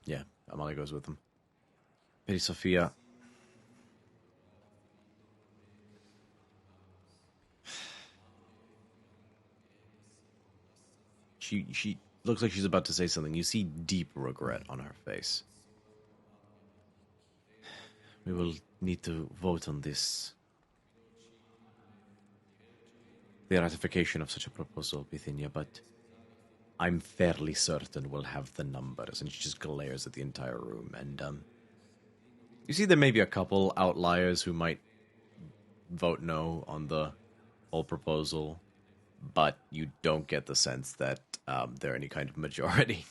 Yeah, Amalia goes with them. Lady Sophia. She looks like she's about to say something. You see deep regret on her face. We will need to vote on this. The ratification of such a proposal, Bithynia, but I'm fairly certain we'll have the numbers. And she just glares at the entire room. And you see there may be a couple outliers who might vote no on the whole proposal, but you don't get the sense that they're any kind of majority.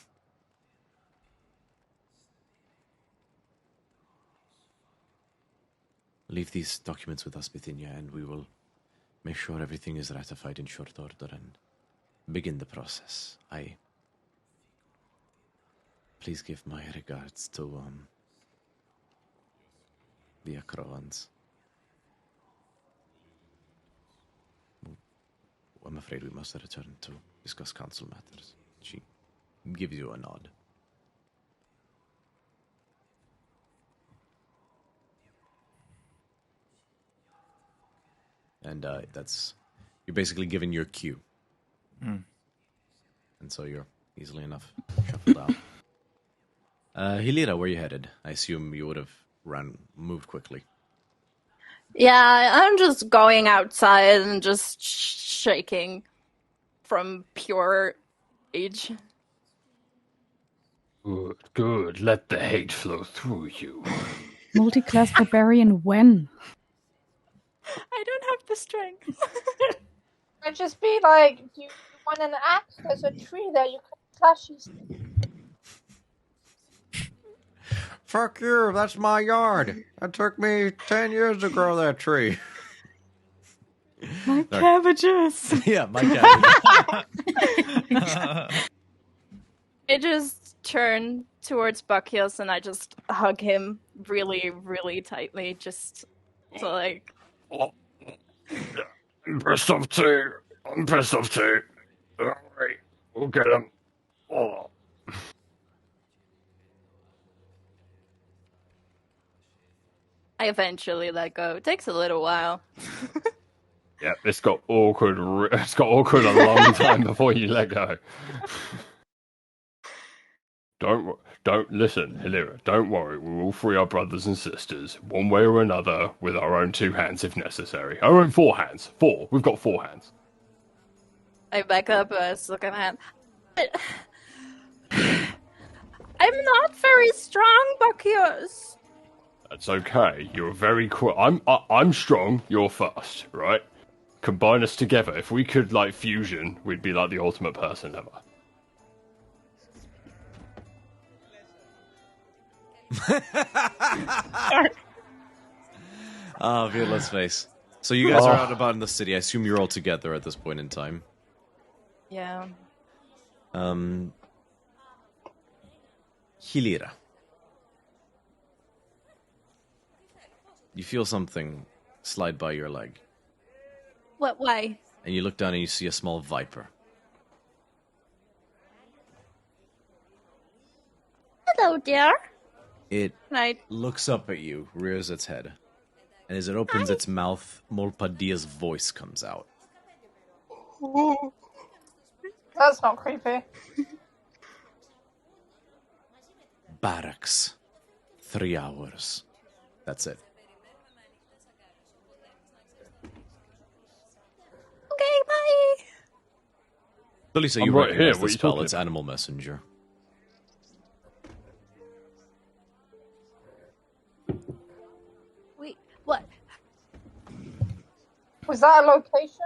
Leave these documents with us, Bithynia, and we will make sure everything is ratified in short order and begin the process. Please give my regards to the Akroans. I'm afraid we must return to discuss council matters. She gives you a nod. And you're basically given your cue. And so you're easily enough shuffled out. Hilira, where are you headed? I assume you would have moved quickly. Yeah, I'm just going outside and just shaking from pure rage. Good, good. Let the hate flow through you. Multi-class barbarian when? I don't have the strength. I'd just be like, you want an axe? There's a tree there. You can slash these. Fuck you, that's my yard. It took me 10 years to grow that tree. My cabbages! Yeah, my cabbages. I just turn towards Buckios and I just hug him really, really tightly, just to like... I'm pissed off too. Alright, we'll get him. Oh. I eventually let go. It takes a little while. Yeah, it's got awkward. It's got awkward a long time before you let go. Don't listen, Hilira. Don't worry. We will free our brothers and sisters one way or another with our own 2 hands if necessary. Our own 4 hands. 4. We've got 4 hands. I back up as look at my hand. I'm not very strong, Buckios. That's okay. You're very quick. I'm strong. You're fast, right? Combine us together. If we could like fusion, we'd be like the ultimate person ever. Oh, Viola's face. So you guys are out about in the city. I assume you're all together at this point in time. Yeah. Hilira. You feel something slide by your leg. What? Why? And you look down and you see a small viper. Hello, dear. It Right. looks up at you, rears its head. And as it opens its mouth, Molpadia's voice comes out. That's not creepy. Barracks. 3 hours. That's it. Lisa, I'm you right recognize here, the what are you spell. talking It's Animal Messenger. Wait, what? Was that a location?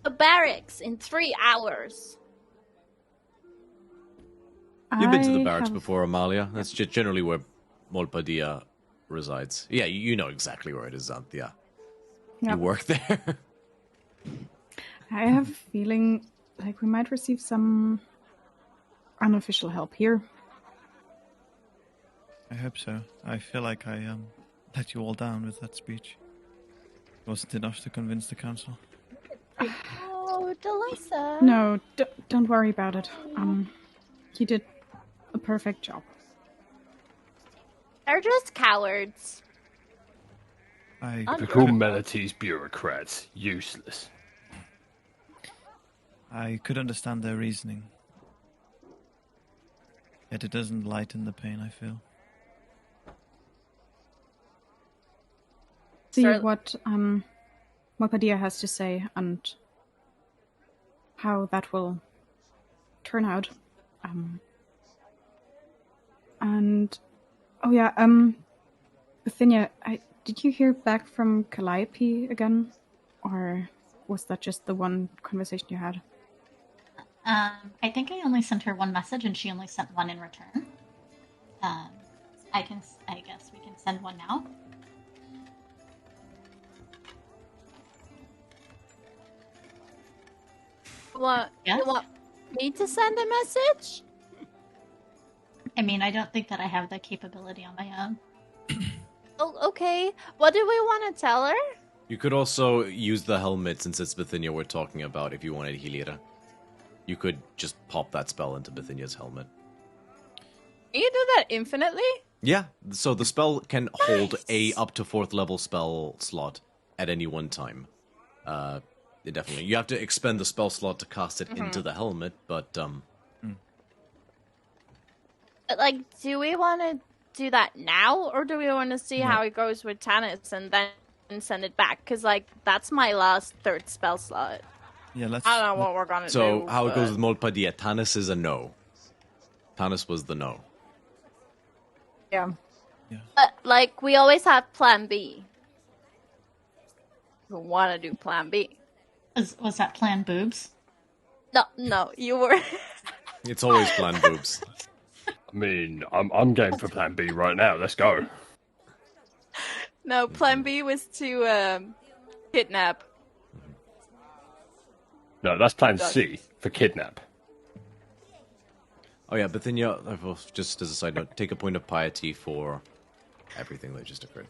The barracks in 3 hours. You've been to the I barracks have- before, Amalia. That's generally where Molpadilla resides. Yeah, you know exactly where it is, Xanthia. You Yep. work there. I have a feeling like we might receive some unofficial help here. I hope so. I feel like I let you all down with that speech. Wasn't enough to convince the council. Oh, Delisa. No, don't worry about it. You did a perfect job. They're just cowards. Typical Melitese bureaucrats. Useless. I could understand their reasoning. Yet it doesn't lighten the pain I feel. See Sir- what Mopadia has to say and how that will turn out. And oh yeah, Bithynia, did you hear back from Calliope again, or was that just the one conversation you had? I think I only sent her one message, and she only sent one in return. I guess we can send one now. What? Yes? You want me to send a message? I mean, I don't think that I have the capability on my own. Oh, okay. What do we want to tell her? You could also use the helmet, since it's Bithynia we're talking about, if you wanted Helira. You could just pop that spell into Bithynia's helmet. Can you do that infinitely? Yeah, so the spell can hold a up to 4th level spell slot at any one time. Definitely. You have to expend the spell slot to cast it into the helmet, but But, like, do we want to do that now, or do we want to see how it goes with Tannis and then send it back? Because, like, that's my last 3rd spell slot. Yeah, let's. I don't know what we're gonna do. So how it goes but- with Molpadilla, Tannis is a no. Tannis was the no. Yeah. But, like, we always have Plan B. We want to do Plan B. Was that Plan Boobs? No, you were. It's always plan boobs. I mean, I'm game for Plan B right now. Let's go. No, Plan B was to kidnap. No, that's Plan C for kidnap. Oh yeah, Bithynia, just as a side note, take a point of piety for everything that just occurred.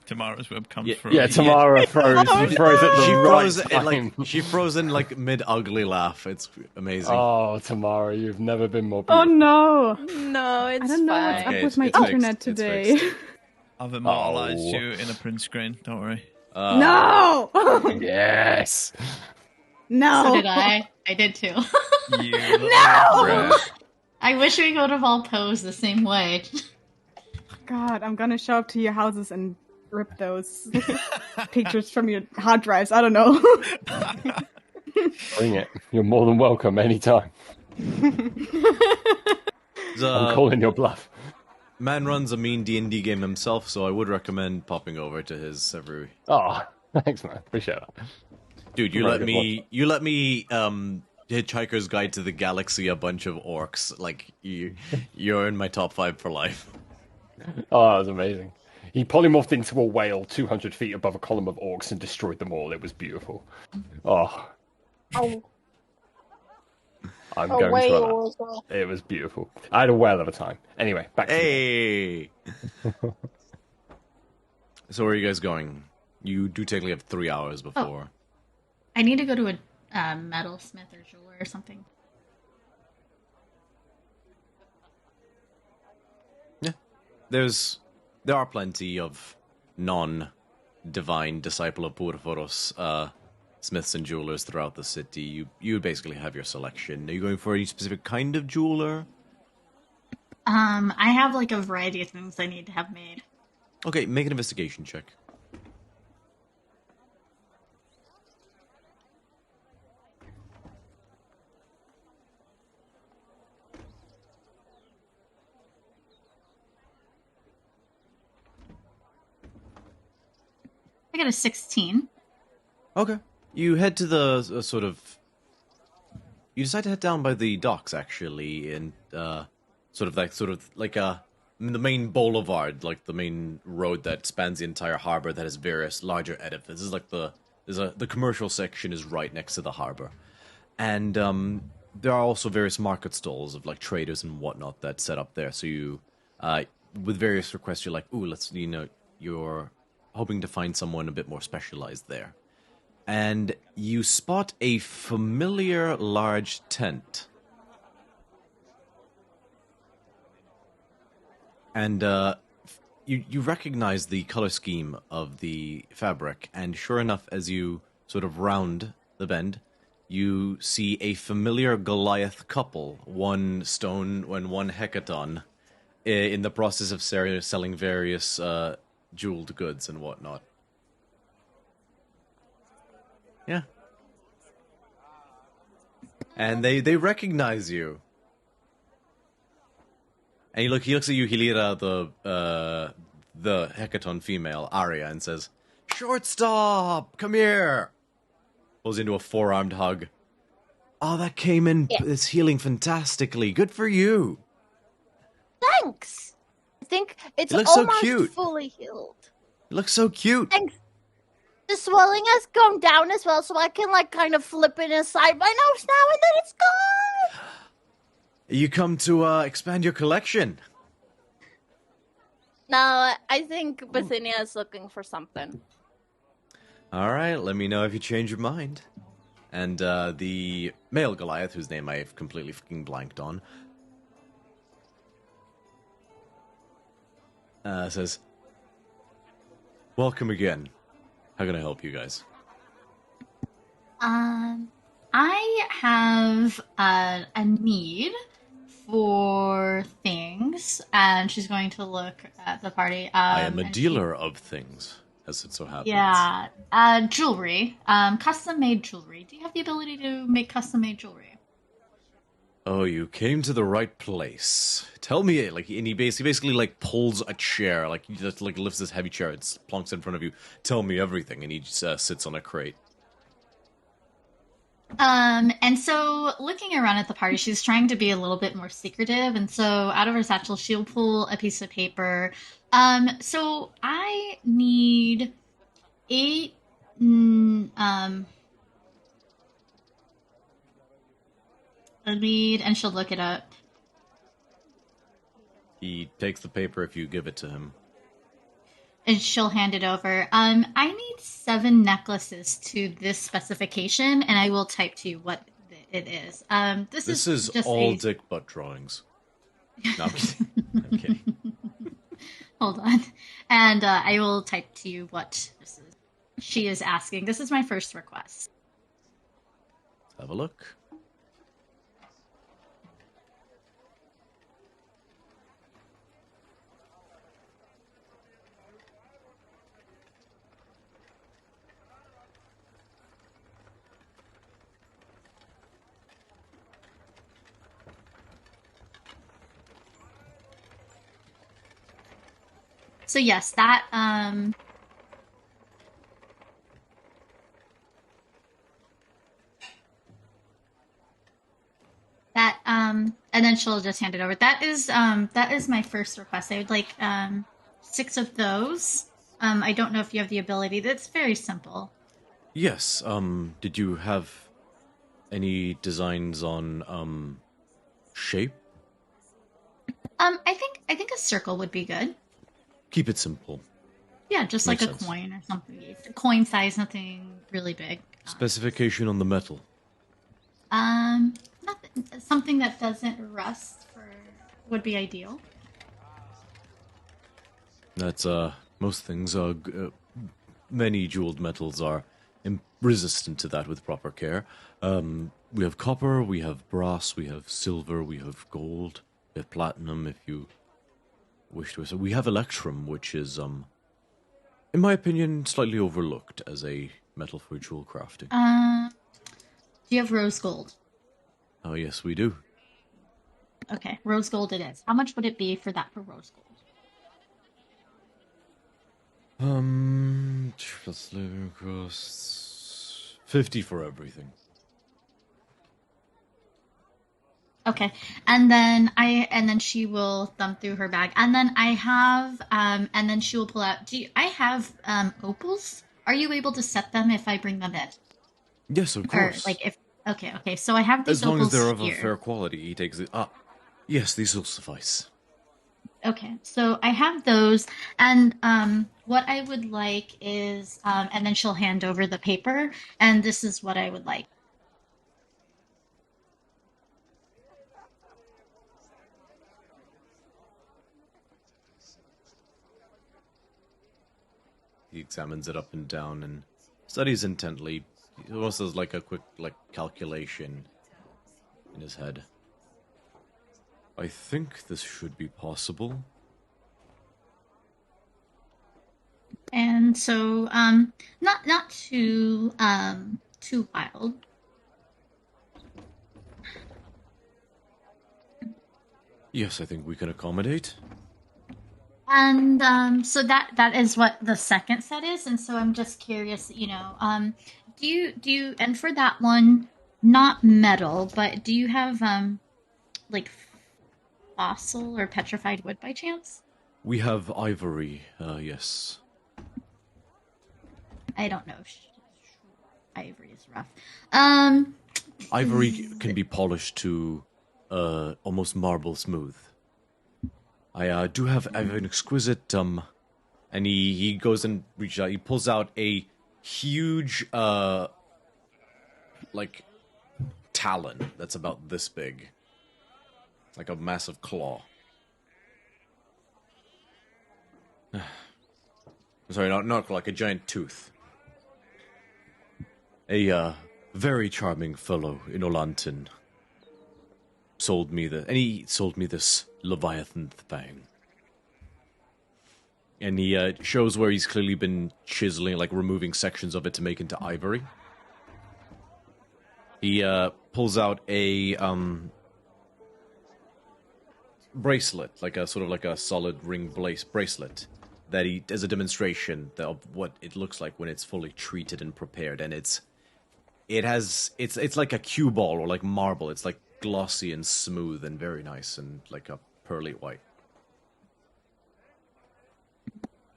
Tamara's web comes through. Yeah, Tamara throws at the she froze in like mid ugly laugh. It's amazing. Oh, Tamara, you've never been more Oh beautiful. no! No, it's I don't know fine. what's up Okay, with my it's fixed. internet It's today. fixed. I've immortalized Oh. you in a print screen. Don't worry. No! Yes. No! So did I. I did too. You No! I wish we could have all posed the same way. God, I'm gonna show up to your houses and rip those pictures from your hard drives. I don't know. Bring it. You're more than welcome anytime. I'm calling your bluff. Man runs a mean D&D game himself, so I would recommend popping over to his every. Oh, thanks, man. Appreciate that. Dude, you Very let good me. You let me. Hitchhiker's Guide to the Galaxy a bunch of orcs. Like you're in my top 5 for life. Oh, that was amazing. He polymorphed into a whale 200 feet above a column of orcs and destroyed them all. It was beautiful. Oh, Oh, I'm a going to whale allow. as well. It was beautiful. I had a whale at a time. Anyway, back to you. Hey. So where are you guys going? You do technically have 3 hours before. I need to go to a metalsmith or jeweler or something. Yeah, there are plenty of non-divine disciple of Purforos smiths and jewelers throughout the city. You basically have your selection. Are you going for any specific kind of jeweler? I have like a variety of things I need to have made. Okay, make an investigation check. got a 16. Okay. You head to the you decide to head down by the docks, actually, and sort of like the main boulevard, like the main road that spans the entire harbor that has various larger edifices. Like the commercial section is right next to the harbor, and there are also various market stalls of like traders and whatnot that set up there. So you, with various requests, you're like, ooh, you're hoping to find someone a bit more specialized there. And you spot a familiar large tent. And you recognize the color scheme of the fabric, and sure enough, as you sort of round the bend, you see a familiar Goliath couple, one stone and one hecaton, in the process of selling various jeweled goods and whatnot. Yeah. And they recognize you. And he looks at you, Hilira, the hecaton female, Arya, and says, "Shortstop, come here!" Pulls into a four-armed hug. Oh, that came in, it's healing fantastically. Good for you. Thanks! I think it's looks so almost cute. fully healed. It looks so cute. Thanks. The swelling has gone down as well, so I can, like, kind of flip it inside my nose now, and then it's gone! You come to expand your collection. No, I think Bithynia is looking for something. All right, let me know if you change your mind. And the male Goliath, whose name I've completely fucking blanked on, says, "Welcome again. How can I help you guys?" I have a need for things, and she's going to look at the party. I am a dealer of things, as it so happens. Yeah, jewelry, custom-made jewelry. Do you have the ability to make custom-made jewelry? Oh, you came to the right place. Tell me, and he basically like pulls a chair, like he just like lifts this heavy chair, it plonks in front of you. Tell me everything, and he just sits on a crate. And so looking around at the party, she's trying to be a little bit more secretive, and so out of her satchel, she'll pull a piece of paper. So I need 8, a lead, and she'll look it up. He takes the paper if you give it to him. And she'll hand it over. I need 7 necklaces to this specification, and I will type to you what it is. This is just all dick butt drawings. No, I'm kidding. I'm kidding. Hold on. And I will type to you what this is. She is asking. This is my first request. Let's have a look. So yes, that and then she'll just hand it over. That is my first request. I would like 6 of those. I don't know if you have the ability. That's very simple. Yes. Did you have any designs on shape? I think a circle would be good. Keep it simple. Yeah, just Makes like a sense. coin or something. Coin size, nothing really big. Specification on the metal. Nothing, something that doesn't rust would be ideal. That's most things are. Many jeweled metals are resistant to that with proper care. We have copper, we have brass, we have silver, we have gold, we have platinum. If you wish to, so we have electrum, which is in my opinion, slightly overlooked as a metal for jewel crafting. Do you have rose gold? Oh yes, we do. Okay, rose gold it is. How much would it be for that for rose gold? Plus living costs 50 for everything. Okay, and then she will thumb through her bag, and then I have and then she will pull out. I have opals? Are you able to set them if I bring them in? Yes, of course. Or like if okay, so I have these as long opals as they're of here. a fair quality, he takes it. Yes, these will suffice. Okay, so I have those, and what I would like is, and then she'll hand over the paper, and this is what I would like. He examines it up and down and studies intently. He also does like a quick calculation in his head. I think this should be possible. And so, not too wild. Yes, I think we can accommodate. And so that is what the second set is, and so I'm just curious, do you and for that one, not metal, but do you have like fossil or petrified wood by chance? We have ivory, yes. I don't know. Ivory is rough. Ivory can be polished to almost marble smooth. I do have an exquisite and he goes and reaches out. He pulls out a huge like talon that's about this big. It's like a massive claw. Sorry, not like a giant tooth. A very charming fellow in Olanton sold me he sold me this Leviathan fang. And he shows where he's clearly been chiseling, like removing sections of it to make into ivory. He pulls out a bracelet, like a sort of like a solid ring bracelet that he as a demonstration of what it looks like when it's fully treated and prepared. And it's like a cue ball or like marble. It's like glossy and smooth and very nice and like a pearly white.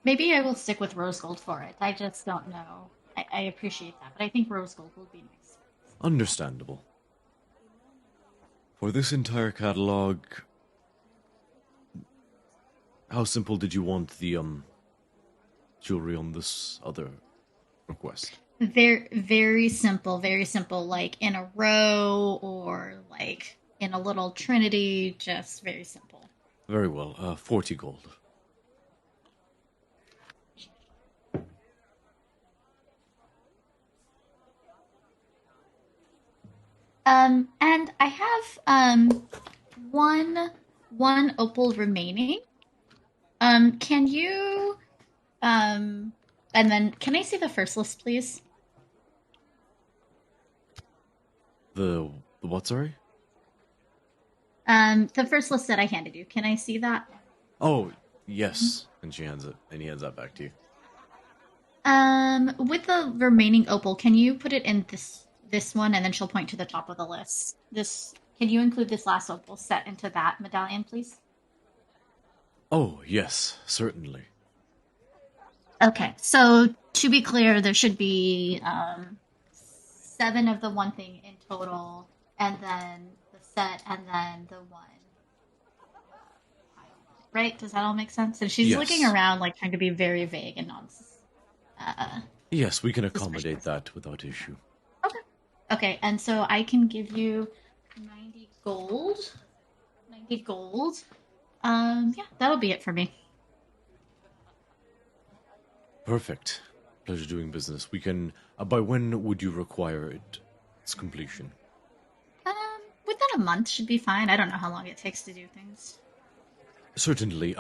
Maybe I will stick with rose gold for it. I just don't know. I appreciate that, but I think rose gold will be nice. Understandable. For this entire catalog, how simple did you want the jewelry on this other request? Very, very simple, like in a row or like in a little trinity, just very simple. Very well, 40 gold. And I have one opal remaining. Can you and then can I see the first list, please? The what, sorry? The first list that I handed you. Can I see that? Oh, yes. And he hands that back to you. With the remaining opal, can you put it in this one, and then she'll point to the top of the list. Can you include this last opal set into that medallion, please? Oh, yes, certainly. Okay, so to be clear, there should be 7 of the one thing in total, and then the set, and then the one. Right? Does that all make sense? And she's looking around, like trying to be very vague and yes, we can accommodate that without issue. Okay, and so I can give you 90 gold. 90 gold. Yeah, that'll be it for me. Perfect. Pleasure doing business. We can. By when would you require its completion? Within a month should be fine. I don't know how long it takes to do things. Certainly.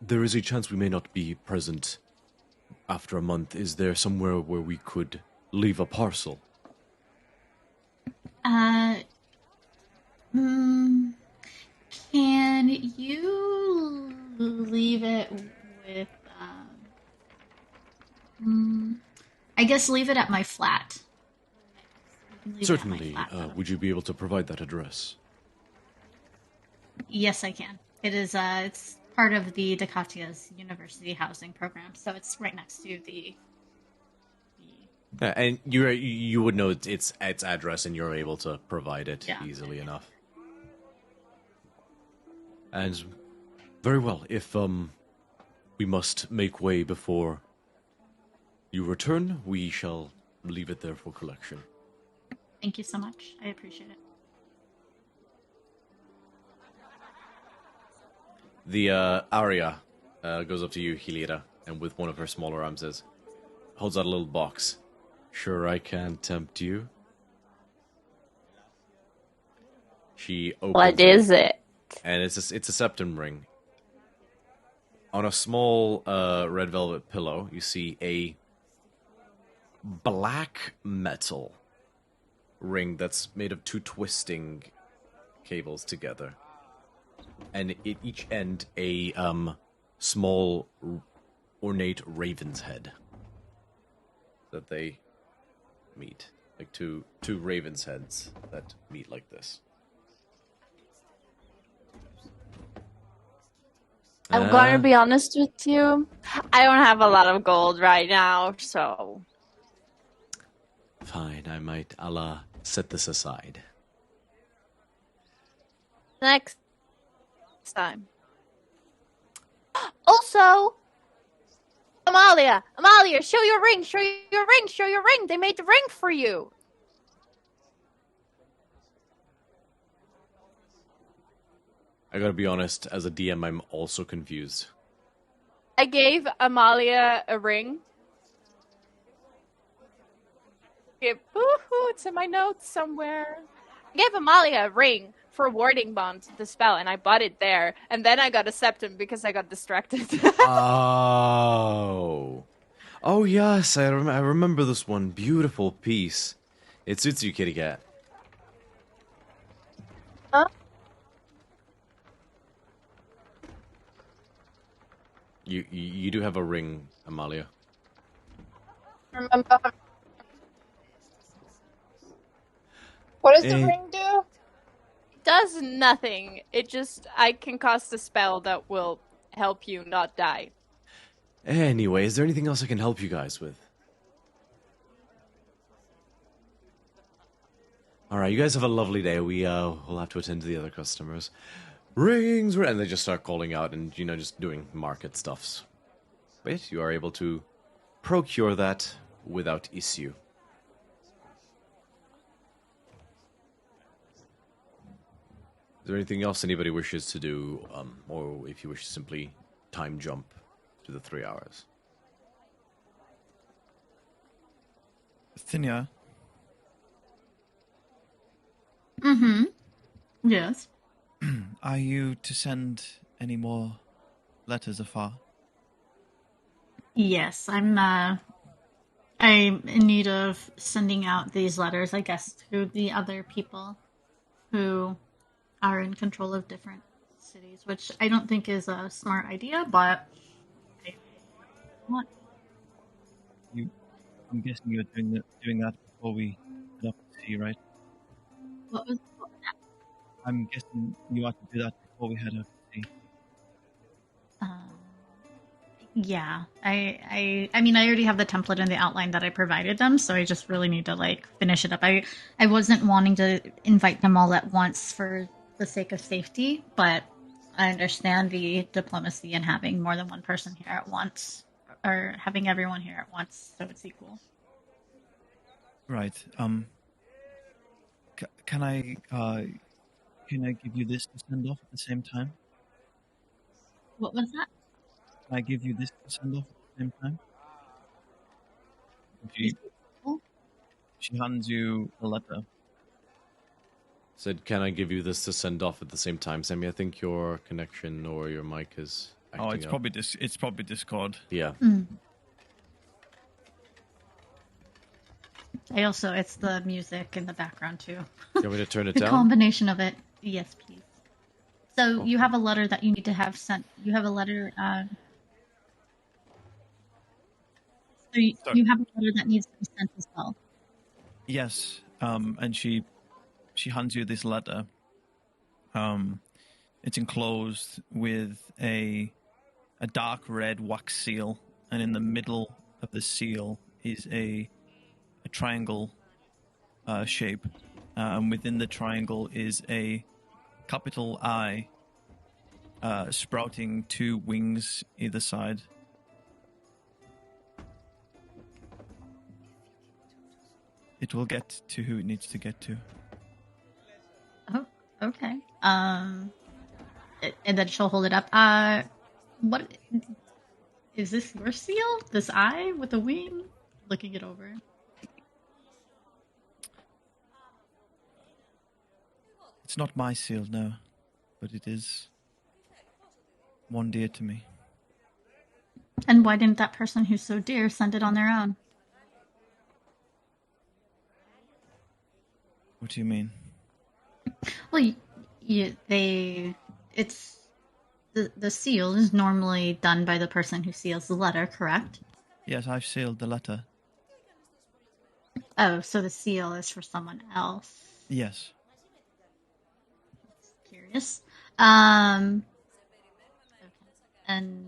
There is a chance we may not be present after a month. Is there somewhere where we could leave a parcel? Can you leave it with, guess leave it at my flat. Leave it at my Certainly. flat. Would you be able to provide that address? Yes, I can. It is. It's part of the Decatia's university housing program, so it's right next to the. And you would know its address, and you're able to provide it easily enough. And very well. If we must make way before you return, we shall leave it there for collection. Thank you so much. I appreciate it. The Arya goes up to you, Helira, and with one of her smaller arms holds out a little box. Sure, I can't tempt you. She opens What is it? And it's a septum ring. On a small red velvet pillow, you see a black metal ring that's made of 2 twisting cables together. And at each end, a small, ornate raven's head that they meet. Like two raven's heads that meet like this. I'm gonna be honest with you. I don't have a lot of gold right now, so... Fine, I'll set this aside. Next time. Also, Amalia, show your ring, show your ring. They made the ring for you. I gotta be honest, as a DM, I'm also confused. I gave Amalia a ring. It's in my notes somewhere. I gave Amalia a ring for warding bond the spell, and I bought it there. And then I got a septum because I got distracted. Oh yes, I remember this one. Beautiful piece. It suits you, kitty cat. Huh? You do have a ring, Amalia. Remember. What does the ring do? It does nothing. I can cast a spell that will help you not die. Anyway, is there anything else I can help you guys with? Alright, you guys have a lovely day. We'll have to attend to the other customers. Rings, and they just start calling out and, just doing market stuffs. But you are able to procure that without issue. Is there anything else anybody wishes to do, or if you wish to simply time jump to the 3 hours? Thynia? Mm-hmm. Yes. Are you to send any more letters afar? Yes, I'm in need of sending out these letters, I guess, to the other people who are in control of different cities, which I don't think is a smart idea, but what? I'm guessing you're doing that before we head up to sea, right? What was that? I'm guessing you ought to do that before we head up to sea. Yeah, I mean, I already have the template and the outline that I provided them, so I just really need to finish it up. I wasn't wanting to invite them all at once for the sake of safety, but I understand the diplomacy in having more than one person here at once, or having everyone here at once, so it's equal. Right. Can I give you this to send off at the same time? What was that? Can I give you this to send off at the same time? She hands you a letter. Said, can I give you this to send off at the same time? Sammy, I think your connection or your mic is acting it's up. probably Discord. Yeah. It's the music in the background too. You want me to turn it The down? combination of it. Yes, please. So you have a letter that you need to have sent. You have a letter. you have a letter that needs to be sent as well. Yes, and she hands you this letter. It's enclosed with a dark red wax seal, and in the middle of the seal is a triangle shape, and within the triangle is a capital I, sprouting 2 wings either side. It will get to who it needs to get to. Oh, okay. And then she'll hold it up. What is this? Your seal? This eye with a wing? Looking it over. It's not my seal, no, but it is one dear to me. And why didn't that person who's so dear send it on their own? What do you mean? Well, it's the seal is normally done by the person who seals the letter, correct? Yes, I've sealed the letter. Oh, so the seal is for someone else. Yes. Curious. Okay. And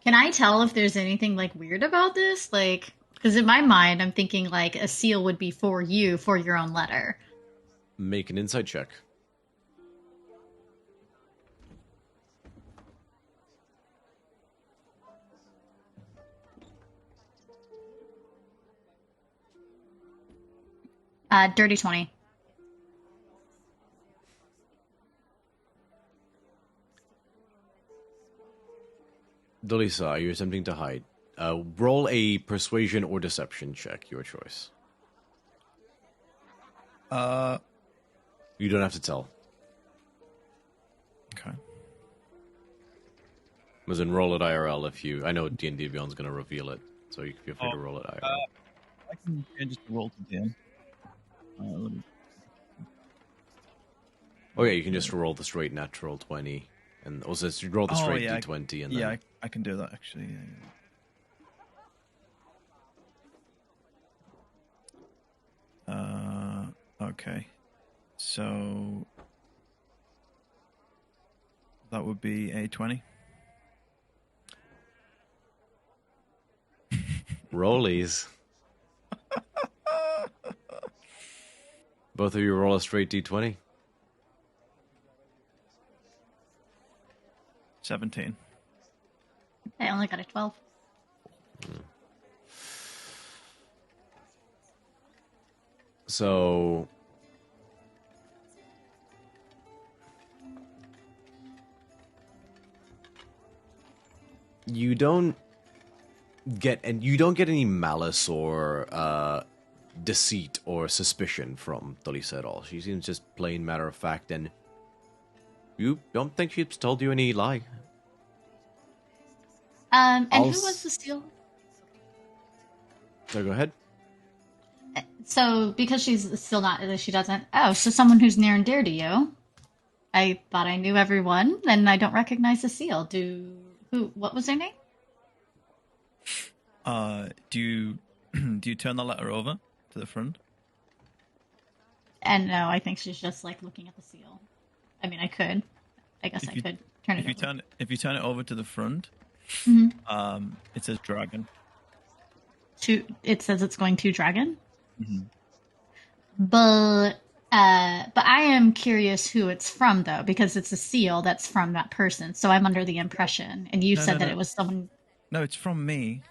can I tell if there's anything like weird about this? Like, because in my mind, I'm thinking like a seal would be for you for your own letter. Make an insight check. Dirty 20. Delisa, are you attempting to hide? Roll a persuasion or deception check, your choice. You don't have to tell. Okay. As in, roll it IRL if you... I know D&D Beyond's going to reveal it, so you can feel free to roll it IRL. I can just roll to DM. Oh yeah, you can just roll the straight natural 20. And also, you roll the straight D20 and then... Yeah, I can do that, actually. Yeah. Okay. So... that would be a 20. Rollies. Both of you roll a straight D20. 17. I only got a 12. So... you don't get any malice or deceit or suspicion from Delisa at all. She seems just plain matter of fact, and you don't think she's told you any lie. And who was the seal? So go ahead. So, because she's still not, she doesn't. Oh, so someone who's near and dear to you. I thought I knew everyone, and I don't recognize the seal. What was their name? Do you turn the letter over to the front? And no, I think she's just like looking at the seal. I mean, I could. I guess I could turn it over. If you turn it over to the front, mm-hmm. It says dragon. It says it's going to dragon. Mm-hmm. But I am curious who it's from, though, because it's a seal that's from that person. So I'm under the impression, and you said that it was someone. No, it's from me.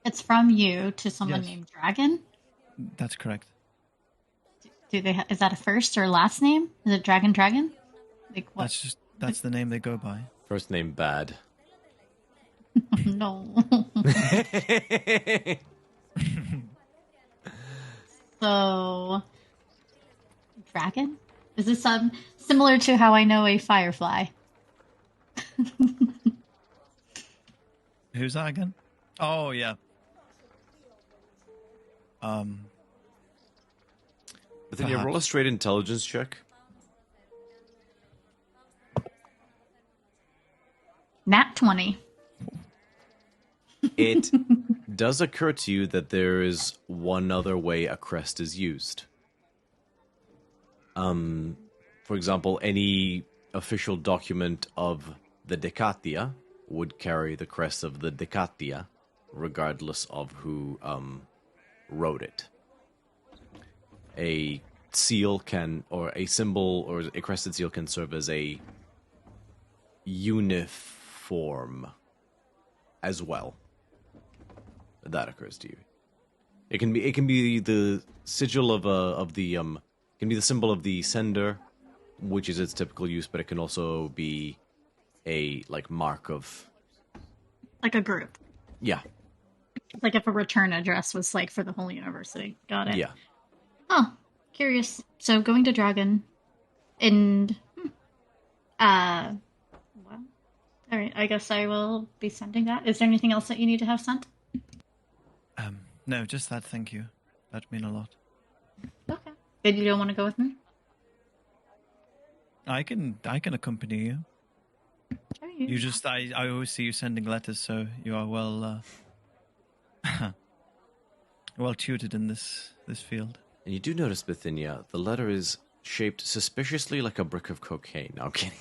It's from you to someone named Dragon. That's correct. Do they? Is that a first or last name? Is it Dragon? Like what? That's the name they go by. First name Bad. No. So, dragon? Is this similar to how I know a firefly? Who's that again? Oh, yeah. But then you roll a straight intelligence check. Nat 20. It does occur to you that there is one other way a crest is used. For example, any official document of the Decatia would carry the crest of the Decatia, regardless of who wrote it. A seal can, or a symbol, or a crested seal can serve as a uniform as well. That occurs to you. It can be the sigil of the can be the symbol of the sender, which is its typical use, but it can also be a mark of like a group. Yeah. Like if a return address was for the whole university. Got it. Yeah. Oh, curious. So going to Dragon and well, all right, I guess I will be sending that. Is there anything else that you need to have sent? No, just that, thank you. That'd mean a lot. Okay. But you don't want to go with me? I can accompany you. Sure, You just, I always see you sending letters, so you are well, well tutored in this field. And you do notice, Bithynia, the letter is shaped suspiciously like a brick of cocaine. No, I'm kidding.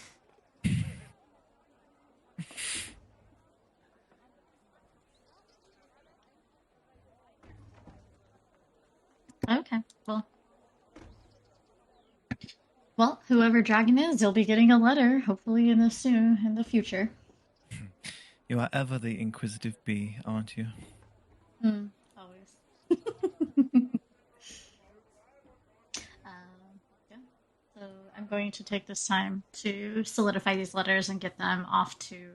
Okay, well, whoever Dragon is, they'll be getting a letter, hopefully in the future. You are ever the inquisitive bee, aren't you? Always. Yeah. So I'm going to take this time to solidify these letters and get them off to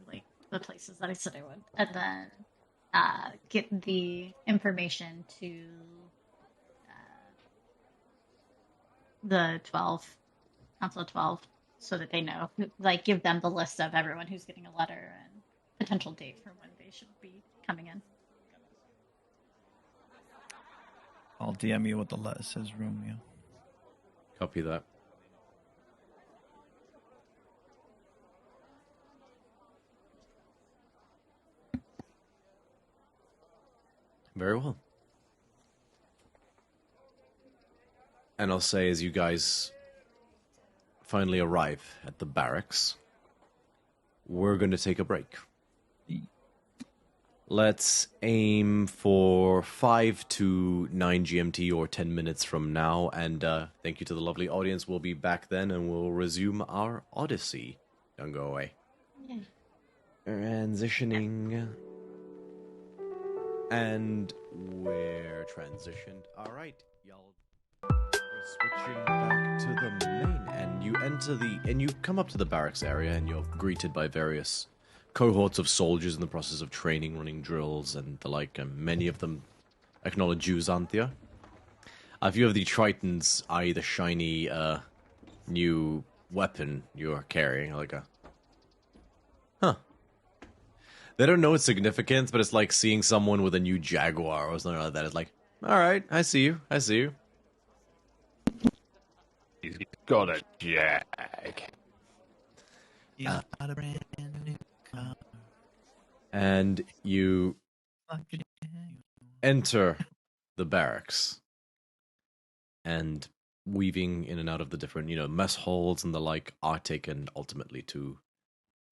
the places that I said I would, and then get the information to the 12, Council of 12, so that they know, give them the list of everyone who's getting a letter and potential date for when they should be coming in. I'll DM you what the letter says, Romeo. Copy that. Very well. And I'll say, as you guys finally arrive at the barracks, we're going to take a break. Let's aim for 5 to 9 GMT, or 10 minutes from now, and thank you to the lovely audience. We'll be back then, and we'll resume our Odyssey. Don't go away. Yay. Transitioning. And we're transitioned. All right, y'all. Switching back to the main, and you enter and you come up to the barracks area, and you're greeted by various cohorts of soldiers in the process of training, running drills, and the like. And many of them acknowledge you, Xanthia. A few of the Tritons eye the shiny new weapon you're carrying, They don't know its significance, but it's like seeing someone with a new Jaguar or something like that. It's like, all right, I see you. He's got a Jag. And you enter the barracks, and weaving in and out of the different, mess halls and the like, are taken ultimately to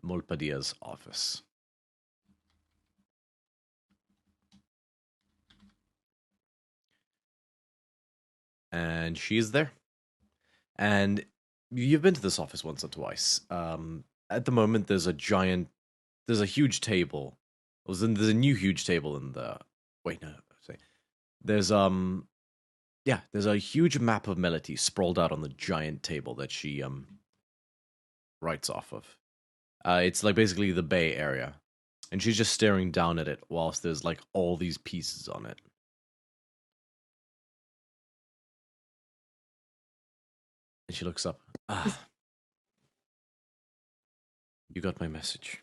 Molpadia's office. And she's there. And you've been to this office once or twice. At the moment, there's a huge table. There's a new huge table in the... Wait, no. There's a huge map of Melody sprawled out on the giant table that she writes off of. It's basically the Bay Area. And she's just staring down at it whilst there's all these pieces on it. And she looks up. You got my message.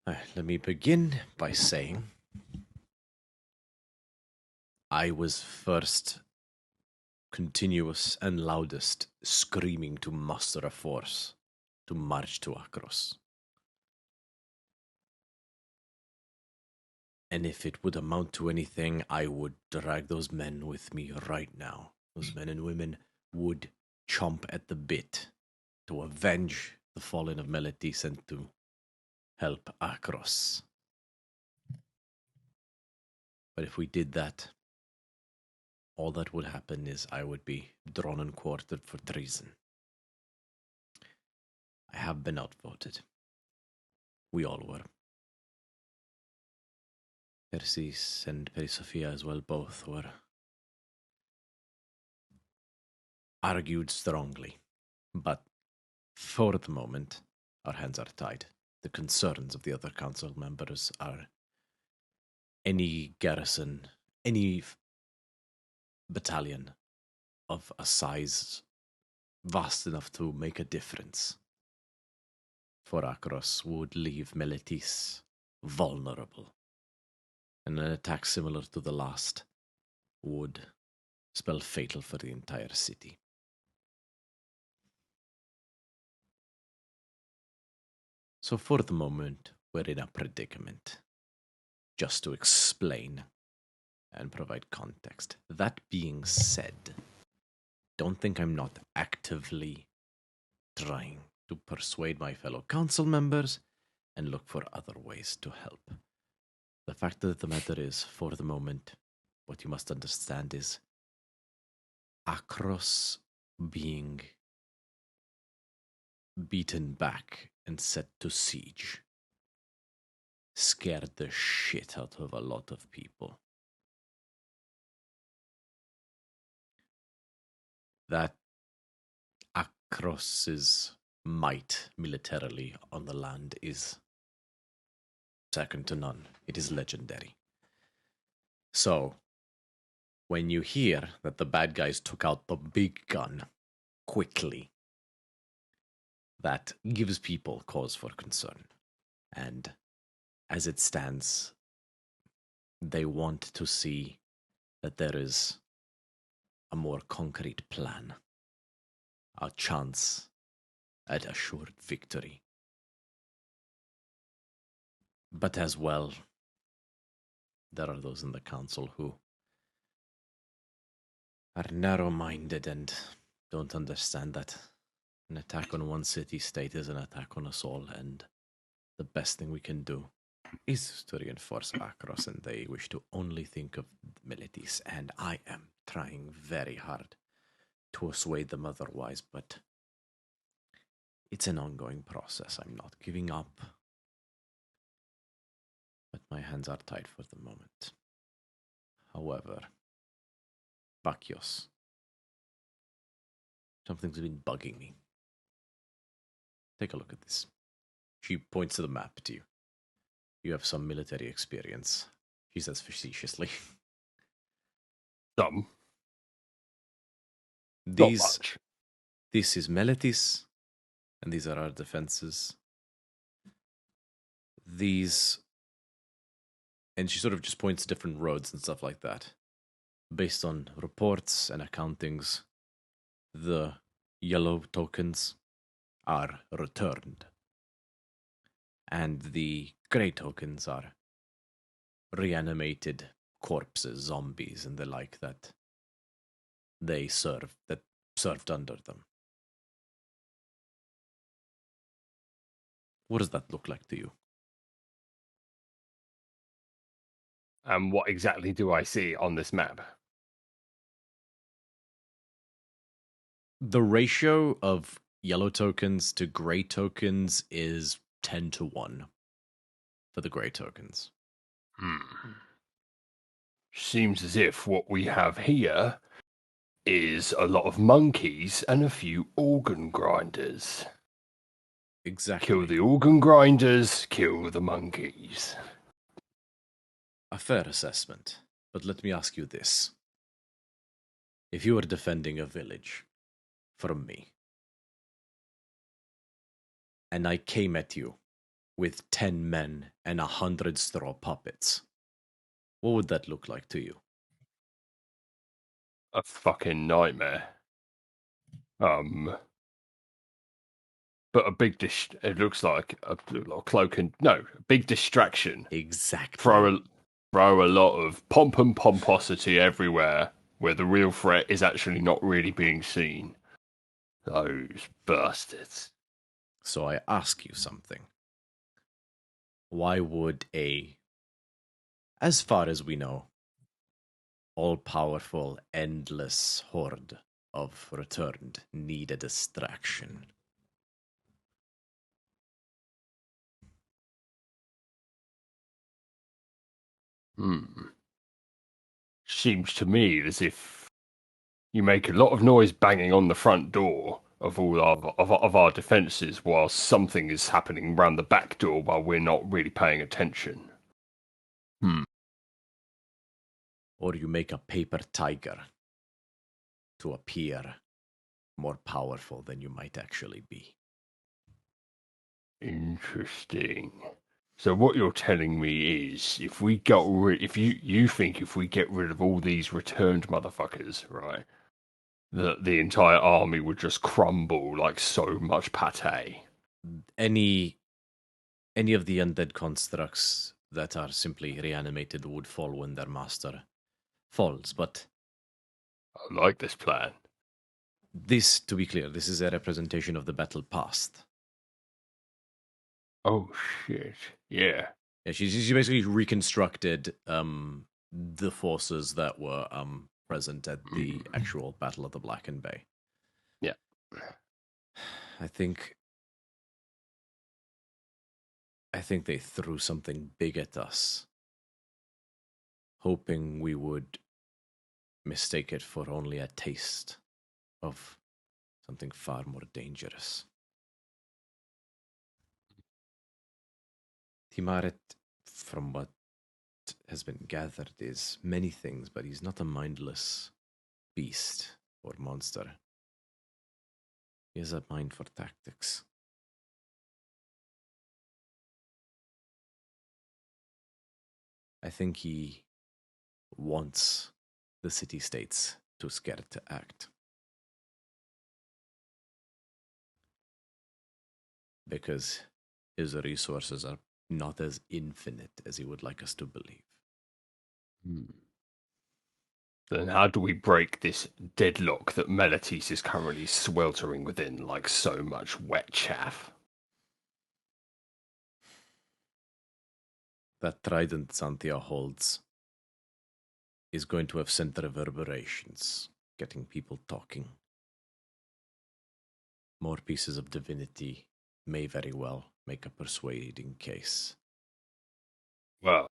All right, let me begin by saying I was first continuous and loudest screaming to muster a force to march to Akros. And if it would amount to anything, I would drag those men with me right now. Those men and women would chomp at the bit to avenge the fallen of Meletis and to help Akros. But if we did that, all that would happen is I would be drawn and quartered for treason. I have been outvoted. We all were. Persis and Perisophia as well both were argued strongly. But for the moment, our hands are tied. The concerns of the other council members are any garrison, any battalion of a size vast enough to make a difference for Akros would leave Meletis vulnerable. And an attack similar to the last would spell fatal for the entire city. So for the moment, we're in a predicament. Just to explain and provide context. That being said, don't think I'm not actively trying to persuade my fellow council members and look for other ways to help. The fact of the matter is, for the moment, what you must understand is Akros being beaten back and set to siege scared the shit out of a lot of people. That Akros's might militarily on the land is second to none. It is legendary. So, when you hear that the bad guys took out the big gun quickly, that gives people cause for concern. And as it stands, they want to see that there is a more concrete plan, a chance at assured victory. But as well, there are those in the council who are narrow-minded and don't understand that an attack on one city-state is an attack on us all, and the best thing we can do is to reinforce Akros, and they wish to only think of Meletis, and I am trying very hard to assuade them otherwise, but it's an ongoing process. I'm not giving up, but my hands are tied for the moment. However, Bakios, something's been bugging me. Take a look at this. She points to the map to you. You have some military experience, she says facetiously. Some. This is Meletis, and these are our defenses. These, and she sort of just points to different roads and stuff like that. Based on reports and accountings, the yellow tokens are returned. And the grey tokens are reanimated corpses, zombies, and the like that served under them. What does that look like to you? And what exactly do I see on this map? The ratio of yellow tokens to grey tokens is 10-1 for the grey tokens. Seems as if what we have here is a lot of monkeys and a few organ grinders. Exactly. Kill the organ grinders, kill the monkeys. A fair assessment, but let me ask you this. If you were defending a village from me, and I came at you with 10 men and 100 straw puppets, what would that look like to you? a fucking nightmare. But a big it looks like a cloak and no, a big distraction. Exactly. Throw a lot of pomp and pomposity everywhere, where the real threat is actually not really being seen. Those bastards. So I ask you something. Why would as far as we know, all-powerful, endless horde of returned need a distraction? Seems to me as if you make a lot of noise banging on the front door of all of our defences, while something is happening round the back door while we're not really paying attention. Or you make a paper tiger to appear more powerful than you might actually be. Interesting. So what you're telling me is, if we got if you think if we get rid of all these returned motherfuckers, right, that the entire army would just crumble like so much pate. Any of the undead constructs that are simply reanimated would fall when their master falls, but I like this plan. This, to be clear, this is a representation of the battle past. Oh shit! Yeah. Yeah, she basically reconstructed the forces that were present at the actual Battle of the Blackened Bay. Yeah. I think they threw something big at us, hoping we would mistake it for only a taste of something far more dangerous. Timaret, from what has been gathered, is many things, but he's not a mindless beast or monster. He has a mind for tactics. I think he wants the city-states too scared to act. Because his resources are not as infinite as he would like us to believe. Then how do we break this deadlock that Meletis is currently sweltering within like so much wet chaff? That trident Xanthia holds is going to have sent reverberations, getting people talking. More pieces of divinity may very well make a persuading case. Well,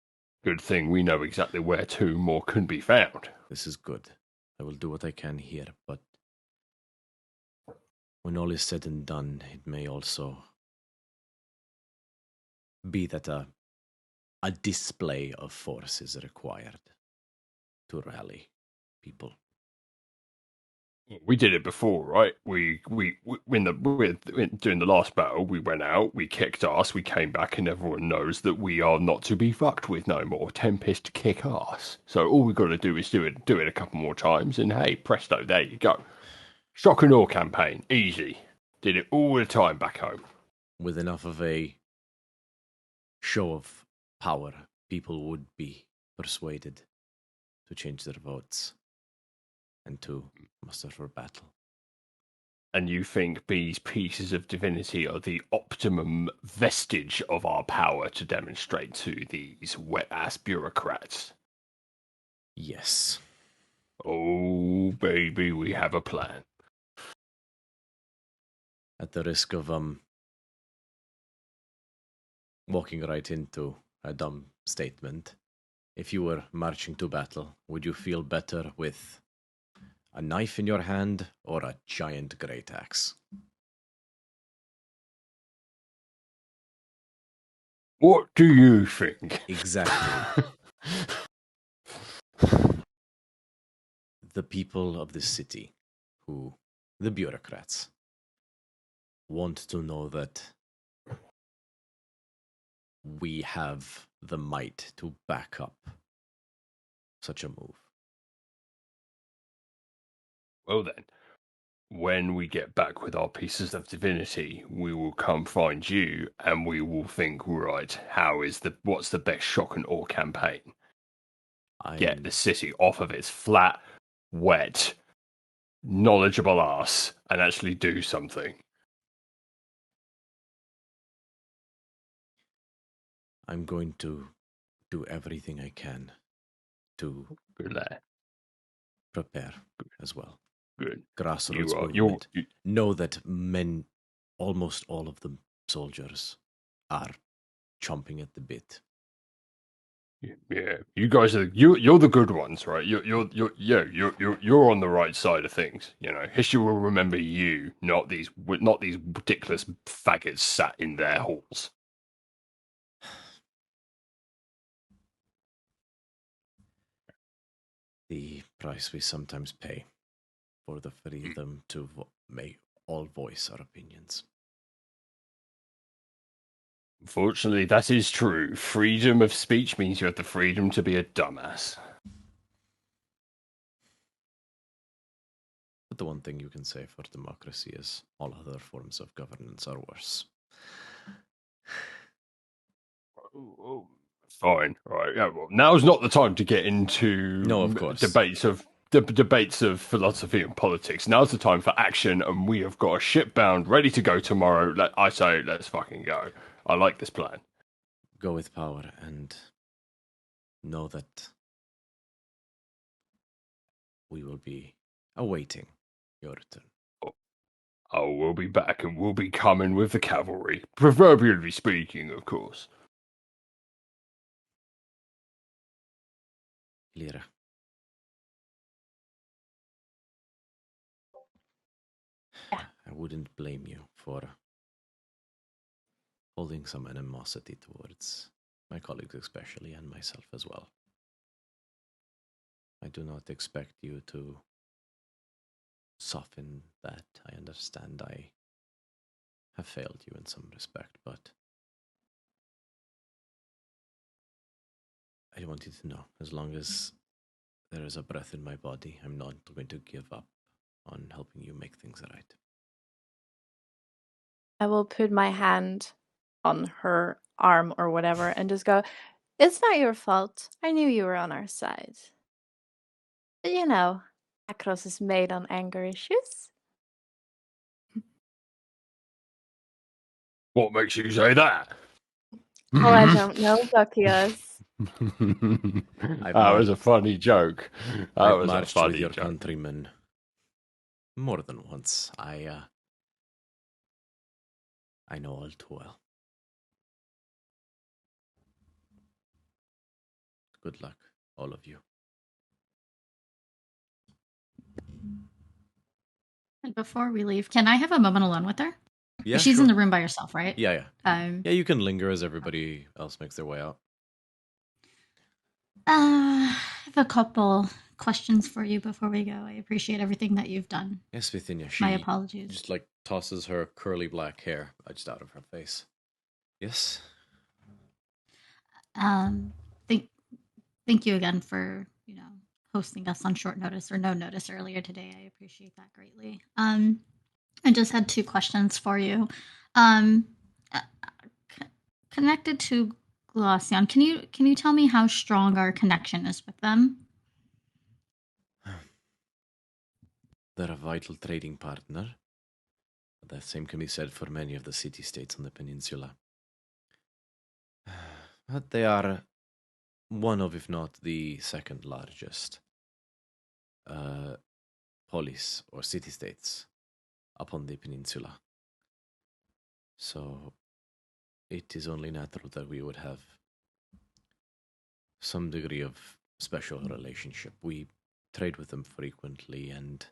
good thing we know exactly where two more can be found. This is good. I will do what I can here, but when all is said and done, it may also be that a display of force is required to rally people. We did it before, right? We during the last battle, we went out, we kicked ass, we came back, and everyone knows that we are not to be fucked with no more. Tempest kick ass. So all we've got to do is do it a couple more times, and hey, presto, there you go. Shock and awe campaign, easy. Did it all the time back home. With enough of a show of power, people would be persuaded to change their votes and to muster for battle. And you think these pieces of divinity are the optimum vestige of our power to demonstrate to these wet-ass bureaucrats? Yes. Oh, baby, we have a plan. At the risk of walking right into a dumb statement, if you were marching to battle, would you feel better with a knife in your hand or a giant great axe? What do you think? Exactly. The people of this city, the bureaucrats, want to know that we have the might to back up such a move. Well then, when we get back with our pieces of divinity, we will come find you, and we will think, right, what's the best shock and awe campaign? Get the city off of its flat, wet, knowledgeable ass, and actually do something. I'm going to do everything I can to prepare as well. Good. Grassroots movement. Know that almost all of the soldiers are chomping at the bit. Yeah, you guys are you're the good ones, right? You're on the right side of things. You know, history will remember you, not these ridiculous faggots sat in their halls. The price we sometimes pay for the freedom to make all voice our opinions. Unfortunately, that is true. Freedom of speech means you have the freedom to be a dumbass. But the one thing you can say for democracy is all other forms of governance are worse. Fine, right? Yeah, well, now's not the time to get into debates of philosophy and politics. Now's the time for action, and we have got a ship bound, ready to go tomorrow. I say, let's fucking go. I like this plan. Go with power and know that we will be awaiting your return. Oh, we'll be back, and we'll be coming with the cavalry, proverbially speaking, of course. Lyra. Yeah. I wouldn't blame you for holding some animosity towards my colleagues especially, and myself as well. I do not expect you to soften that. I understand I have failed you in some respect, but I want you to know, as long as there is a breath in my body, I'm not going to give up on helping you make things right. I will put my hand on her arm or whatever and just go, it's not your fault. I knew you were on our side. But you know, Akros is made on anger issues. What makes you say that? Oh, I don't know, Buckius. That was a funny joke. I've marched with your countrymen more than once. I know all too well. Good luck, all of you. And before we leave, can I have a moment alone with her? Yeah, she's sure. in the room by herself, right? Yeah. Yeah, you can linger as everybody else makes their way out. I have a couple questions for you before we go. I appreciate everything that you've done. Yes, Bithynia. My apologies. Just tosses her curly black hair just out of her face. Yes. Thank you again for hosting us on short notice or no notice earlier today. I appreciate that greatly. I just had two questions for you. Connected to Glaceon, can you tell me how strong our connection is with them? They're a vital trading partner. The same can be said for many of the city-states on the peninsula. But they are one of, if not the second largest polis or city-states upon the peninsula. So it is only natural that we would have some degree of special relationship. We trade with them frequently, and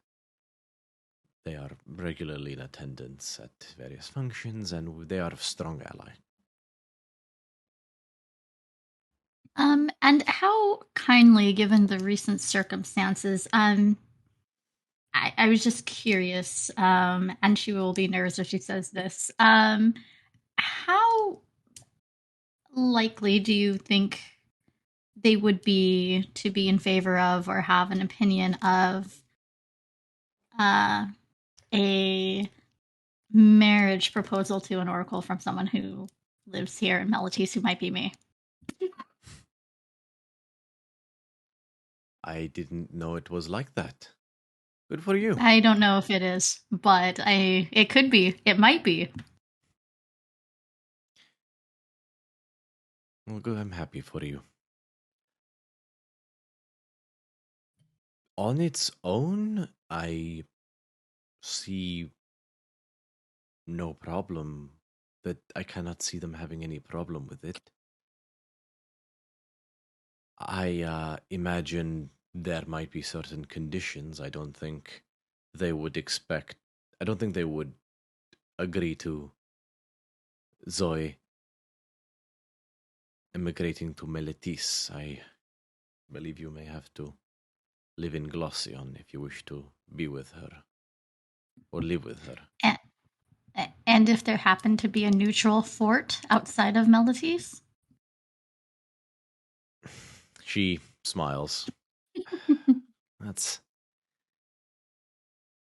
they are regularly in attendance at various functions, and they are a strong ally. And how kindly, given the recent circumstances, I was just curious, and she will be nervous if she says this. How likely do you think they would be to be in favor of or have an opinion of a marriage proposal to an oracle from someone who lives here in Melites who might be me. I didn't know it was like that. Good for you. I don't know if it is, but it could be. It might be. Well, good. I'm happy for you. On its own, I see no problem. That I cannot see them having any problem with it. I imagine there might be certain conditions. I don't think they would agree to Zoe immigrating to Melitis. I believe you may have to live in Glossion if you wish to be with her or live with her. And if there happened to be a neutral fort outside of Melitis? She smiles.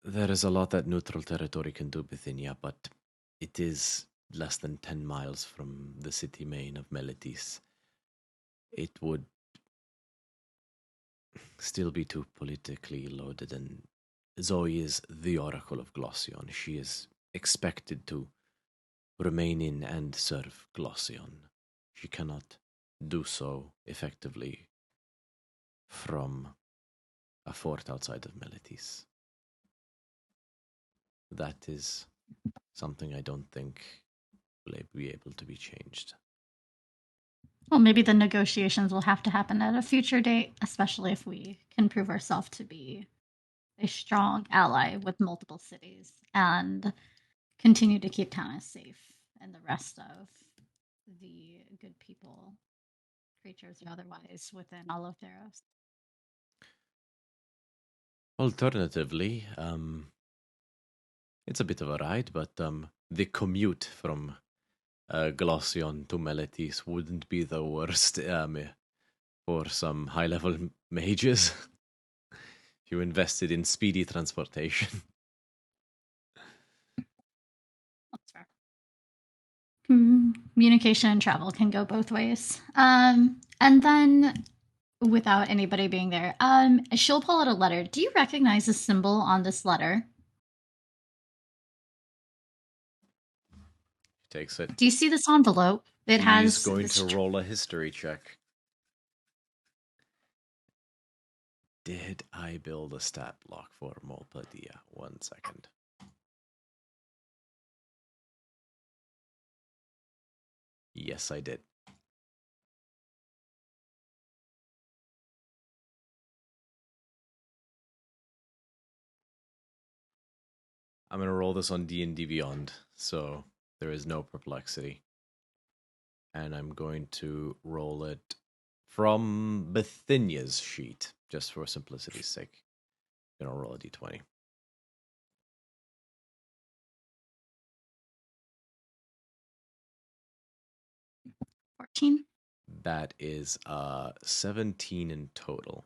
There is a lot that neutral territory can do, Bithynia, but it is less than 10 miles from the city main of Melitis. It would still be too politically loaded, and Zoe is the Oracle of Glossion. She is expected to remain in and serve Glossion. She cannot do so effectively from a fort outside of Melitis. That is something I don't think will be able to be changed. Well, maybe the negotiations will have to happen at a future date, especially if we can prove ourselves to be a strong ally with multiple cities and continue to keep Tanis safe and the rest of the good people, creatures or otherwise, within all of Theros. Alternatively, it's a bit of a ride, but the commute from Glossion to Melitis wouldn't be the worst for some high-level mages. If you invested in speedy transportation. That's fair. Communication and travel can go both ways. And then, without anybody being there, she'll pull out a letter. Do you recognize the symbol on this letter? Takes it. Do you see this envelope? He's going to roll a history check. Did I build a stat block for Molpadia? 1 second. Yes, I did. I'm going to roll this on D&D Beyond, so there is no perplexity. And I'm going to roll it from Bithynia's sheet, just for simplicity's sake. I'm going to roll a d20. That is 17 in total.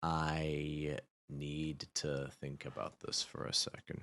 I need to think about this for a second.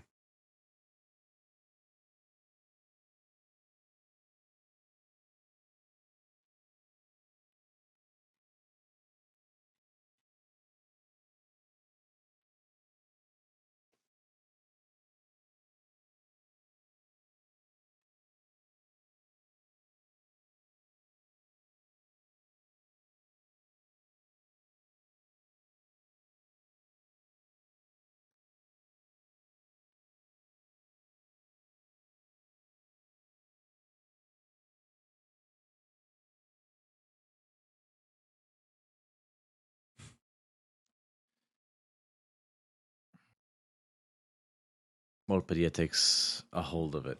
Molpadia takes a hold of it.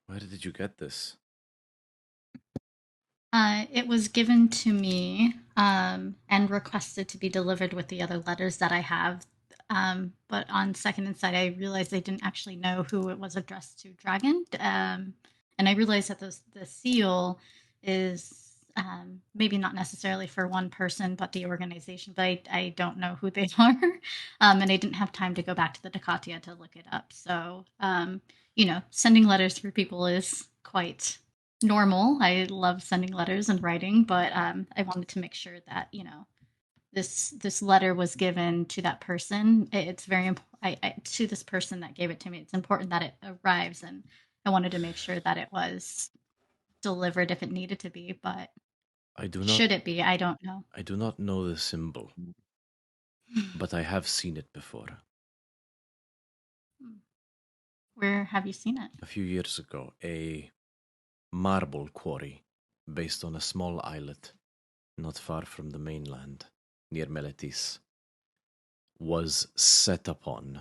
Where did you get this? It was given to me and requested to be delivered with the other letters that I have. But on second insight, I realized they didn't actually know who it was addressed to Dragon. And I realized that the seal is maybe not necessarily for one person, but the organization. But I don't know who they are, and I didn't have time to go back to the Dacatia to look it up. So, sending letters for people is quite normal. I love sending letters and writing, but I wanted to make sure that this letter was given to that person. It's very important to this person that gave it to me. It's important that it arrives, and I wanted to make sure that it was delivered if it needed to be. But should it be? I don't know. I do not know the symbol, but I have seen it before. Where have you seen it? A few years ago, a marble quarry based on a small islet not far from the mainland, near Meletis, was set upon.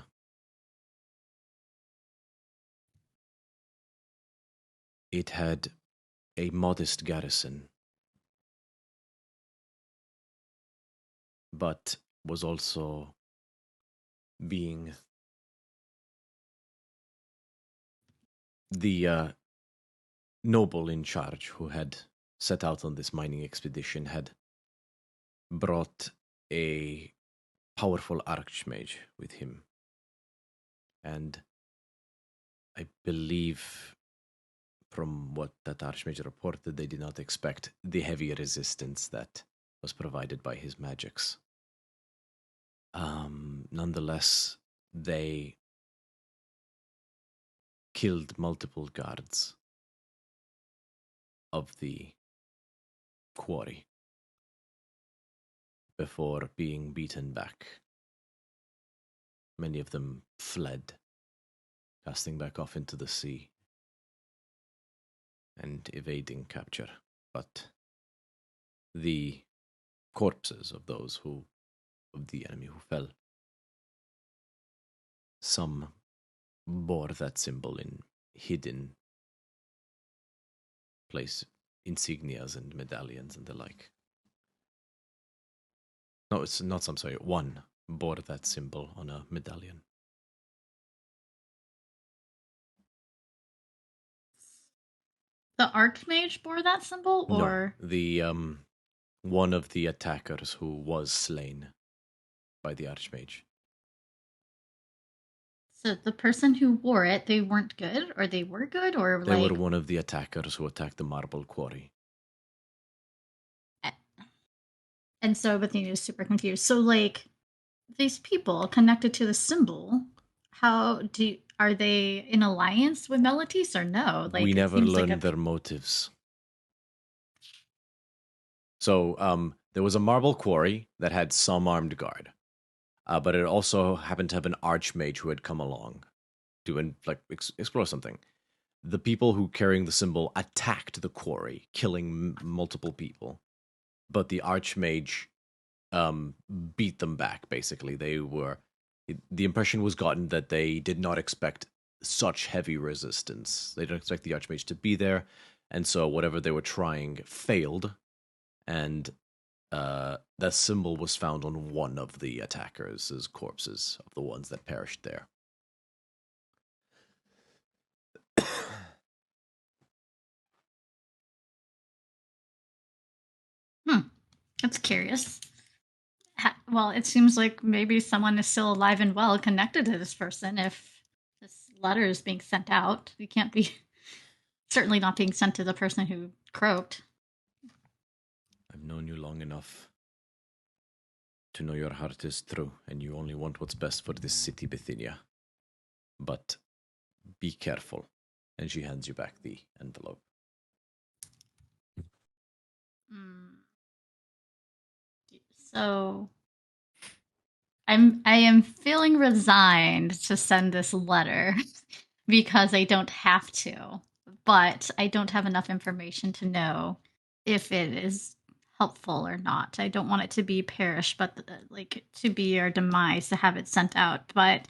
It had a modest garrison, but was also being the noble in charge who had set out on this mining expedition had brought a powerful archmage with him. And I believe from what that archmage reported, they did not expect the heavy resistance that was provided by his magics. Nonetheless, they killed multiple guards of the quarry before being beaten back. Many of them fled, casting back off into the sea and evading capture. But the corpses of those of the enemy who fell, some bore that symbol in hidden place, insignias and medallions and the like. No, it's not some, sorry, one bore that symbol on a medallion. The Archmage bore that symbol, or no, the one of the attackers who was slain by the Archmage. So the person who wore it, they weren't good, or they were good, or they were one of the attackers who attacked the marble quarry. And so Bethany is super confused. So, these people connected to the symbol, are they in alliance with Meletis or no? We never learned their motives. So, there was a marble quarry that had some armed guard, but it also happened to have an archmage who had come along to explore something. The people who carrying the symbol attacked the quarry, killing multiple people, but the archmage beat them back. Basically, the impression was gotten that they did not expect such heavy resistance. They didn't expect the archmage to be there, and so whatever they were trying failed, and that symbol was found on one of the attackers' corpses of the ones that perished there. That's curious. Well, it seems like maybe someone is still alive and well connected to this person if this letter is being sent out. It can't be certainly not being sent to the person who croaked. I've known you long enough to know your heart is true, and you only want what's best for this city, Bithynia. But be careful. And she hands you back the envelope. So I am feeling resigned to send this letter because I don't have to, but I don't have enough information to know if it is helpful or not. I don't want it to be perish, but to be our demise to have it sent out. But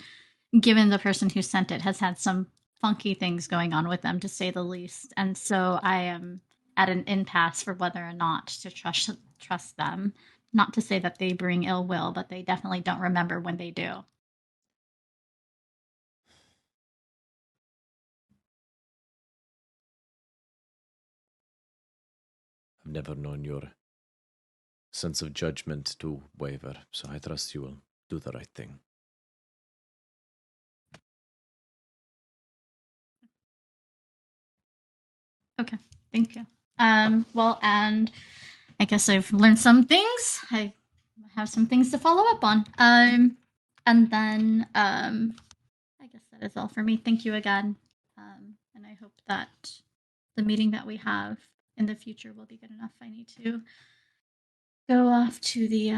given the person who sent it has had some funky things going on with them, to say the least, and so I am at an impasse for whether or not to trust them. Not to say that they bring ill will, but they definitely don't remember when they do. never known your sense of judgment to waver, so I trust you will do the right thing. Okay, thank you. Well, and I guess I've learned some things. I have some things to follow up on. And then I guess that is all for me. Thank you again. And I hope that the meeting that we have in the future will be good enough. I need to go off to the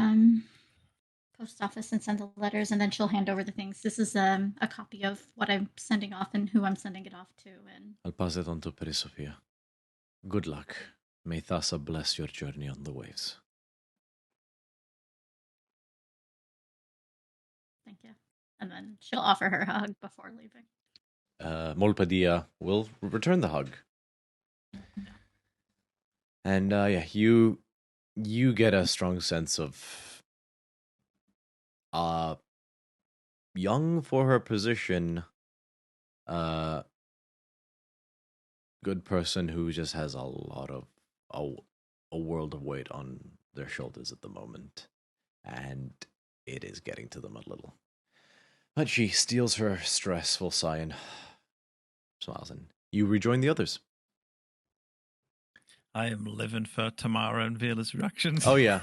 post office and send the letters, and then she'll hand over the things. This is a copy of what I'm sending off and who I'm sending it off to. And I'll pass it on to Perisofia. Good luck. May Thassa bless your journey on the waves. thank you. And then she'll offer her a hug before leaving. Molpadia will return the hug. And yeah, you get a strong sense of young for her position, good person who just has a lot of a world of weight on their shoulders at the moment, and it is getting to them a little. But she steals her stressful sigh and smiles, and you rejoin the others. I am living for Tamara and Vela's reactions. Oh yeah.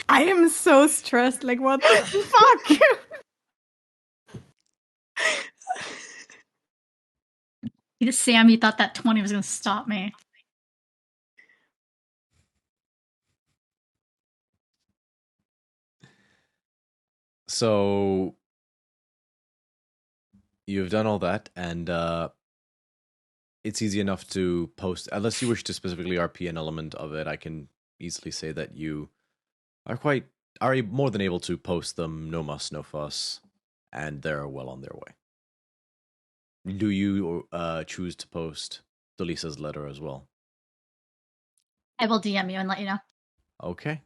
I am so stressed. Like, what the fuck? Sam, you thought that 20 was going to stop me. So you've done all that, and it's easy enough to post, unless you wish to specifically RP an element of it. I can easily say that you are more than able to post them, no muss, no fuss, and they're well on their way. Do you choose to post Delisa's letter as well? I will DM you and let you know. Okay.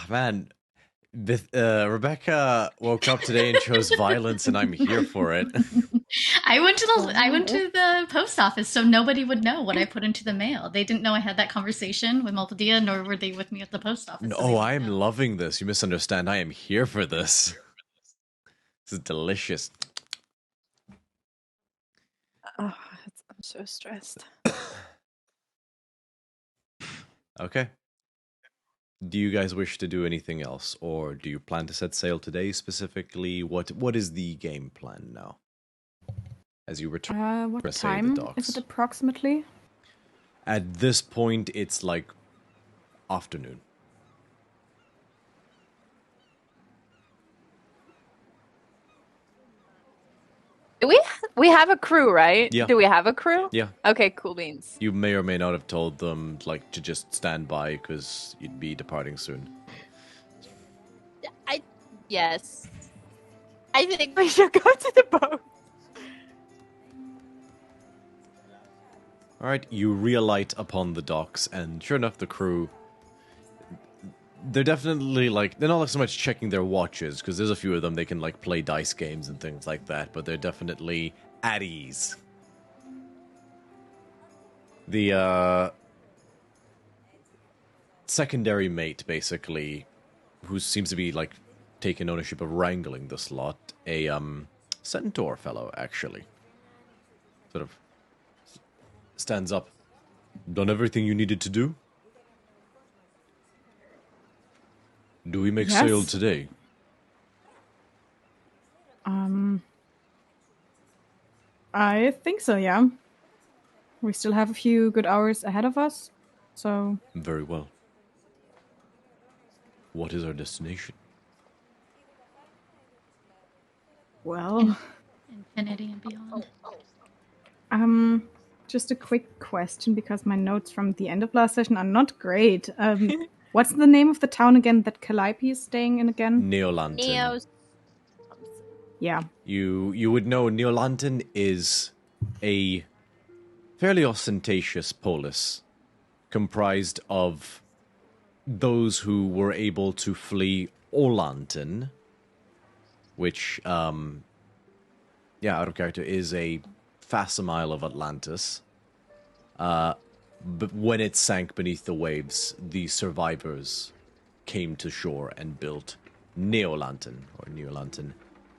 Man, Rebecca woke up today and chose violence, and I'm here for it. I went to the post office, so nobody would know what I put into the mail. They didn't know I had that conversation with Multidia, nor were they with me at the post office. No, I am loving this. You misunderstand. I am here for this. This is delicious. Oh, I'm so stressed. Okay. Do you guys wish to do anything else, or do you plan to set sail today specifically? What is the game plan now? As you return, What press time the docks. is it approximately? At this point, it's like afternoon. We have a crew, right? Yeah. Do we have a crew? Yeah. Okay, cool beans. You may or may not have told them like to just stand by because you'd be departing soon. Yes. I think we should go to the boat. All right, you relight upon the docks, and sure enough, the crew. They're definitely they're not so much checking their watches, because there's a few of them they can play dice games and things like that, but they're definitely at ease. The secondary mate, basically, who seems to be taking ownership of wrangling this lot, a centaur fellow, actually, sort of stands up. Done everything you needed to do? Do we make sail today? I think so, yeah. We still have a few good hours ahead of us, so... Very well. What is our destination? Well... Infinity and beyond. Just a quick question, because my notes from the end of last session are not great. What's the name of the town again that Calliope is staying in again? Neolanton. Yeah. You would know Neolanton is a fairly ostentatious polis, comprised of those who were able to flee Olanton, which out of character, is a facsimile of Atlantis. But when it sank beneath the waves, the survivors came to shore and built Neolanton,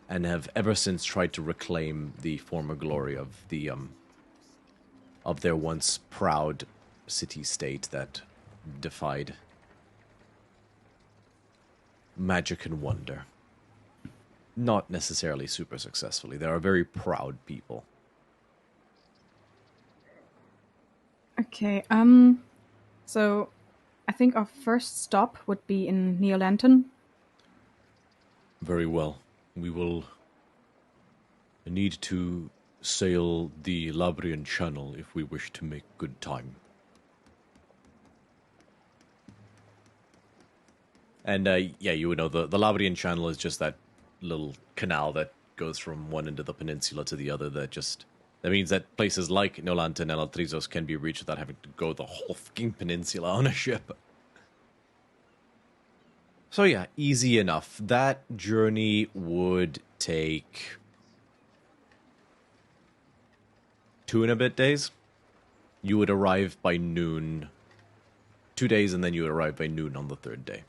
and have ever since tried to reclaim the former glory of their once proud city-state that defied magic and wonder. Not necessarily super successfully. They are very proud people. Okay, so I think our first stop would be in Neolanton. Very well. We will need to sail the Labrian Channel if we wish to make good time. And, you would know, the Labrian Channel is just that little canal that goes from one end of the peninsula to the other that means that places like Neolanton and Altrizos can be reached without having to go the whole fucking peninsula on a ship. So yeah, easy enough. That journey would take 2 and a bit days. You would arrive by noon. 2 days, and then you would arrive by noon on the 3rd day.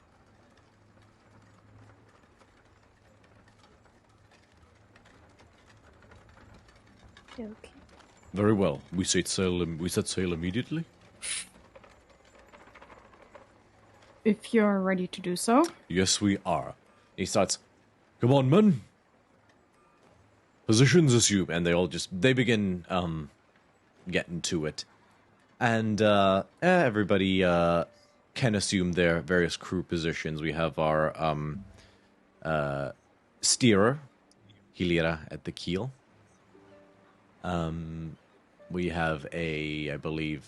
Okay. Very well. We set sail immediately. If you're ready to do so. Yes, we are. He starts, come on, men. Positions assume. And they begin, getting to it. And, everybody, can assume their various crew positions. We have our, steerer, Hilira, at the keel. We have I believe...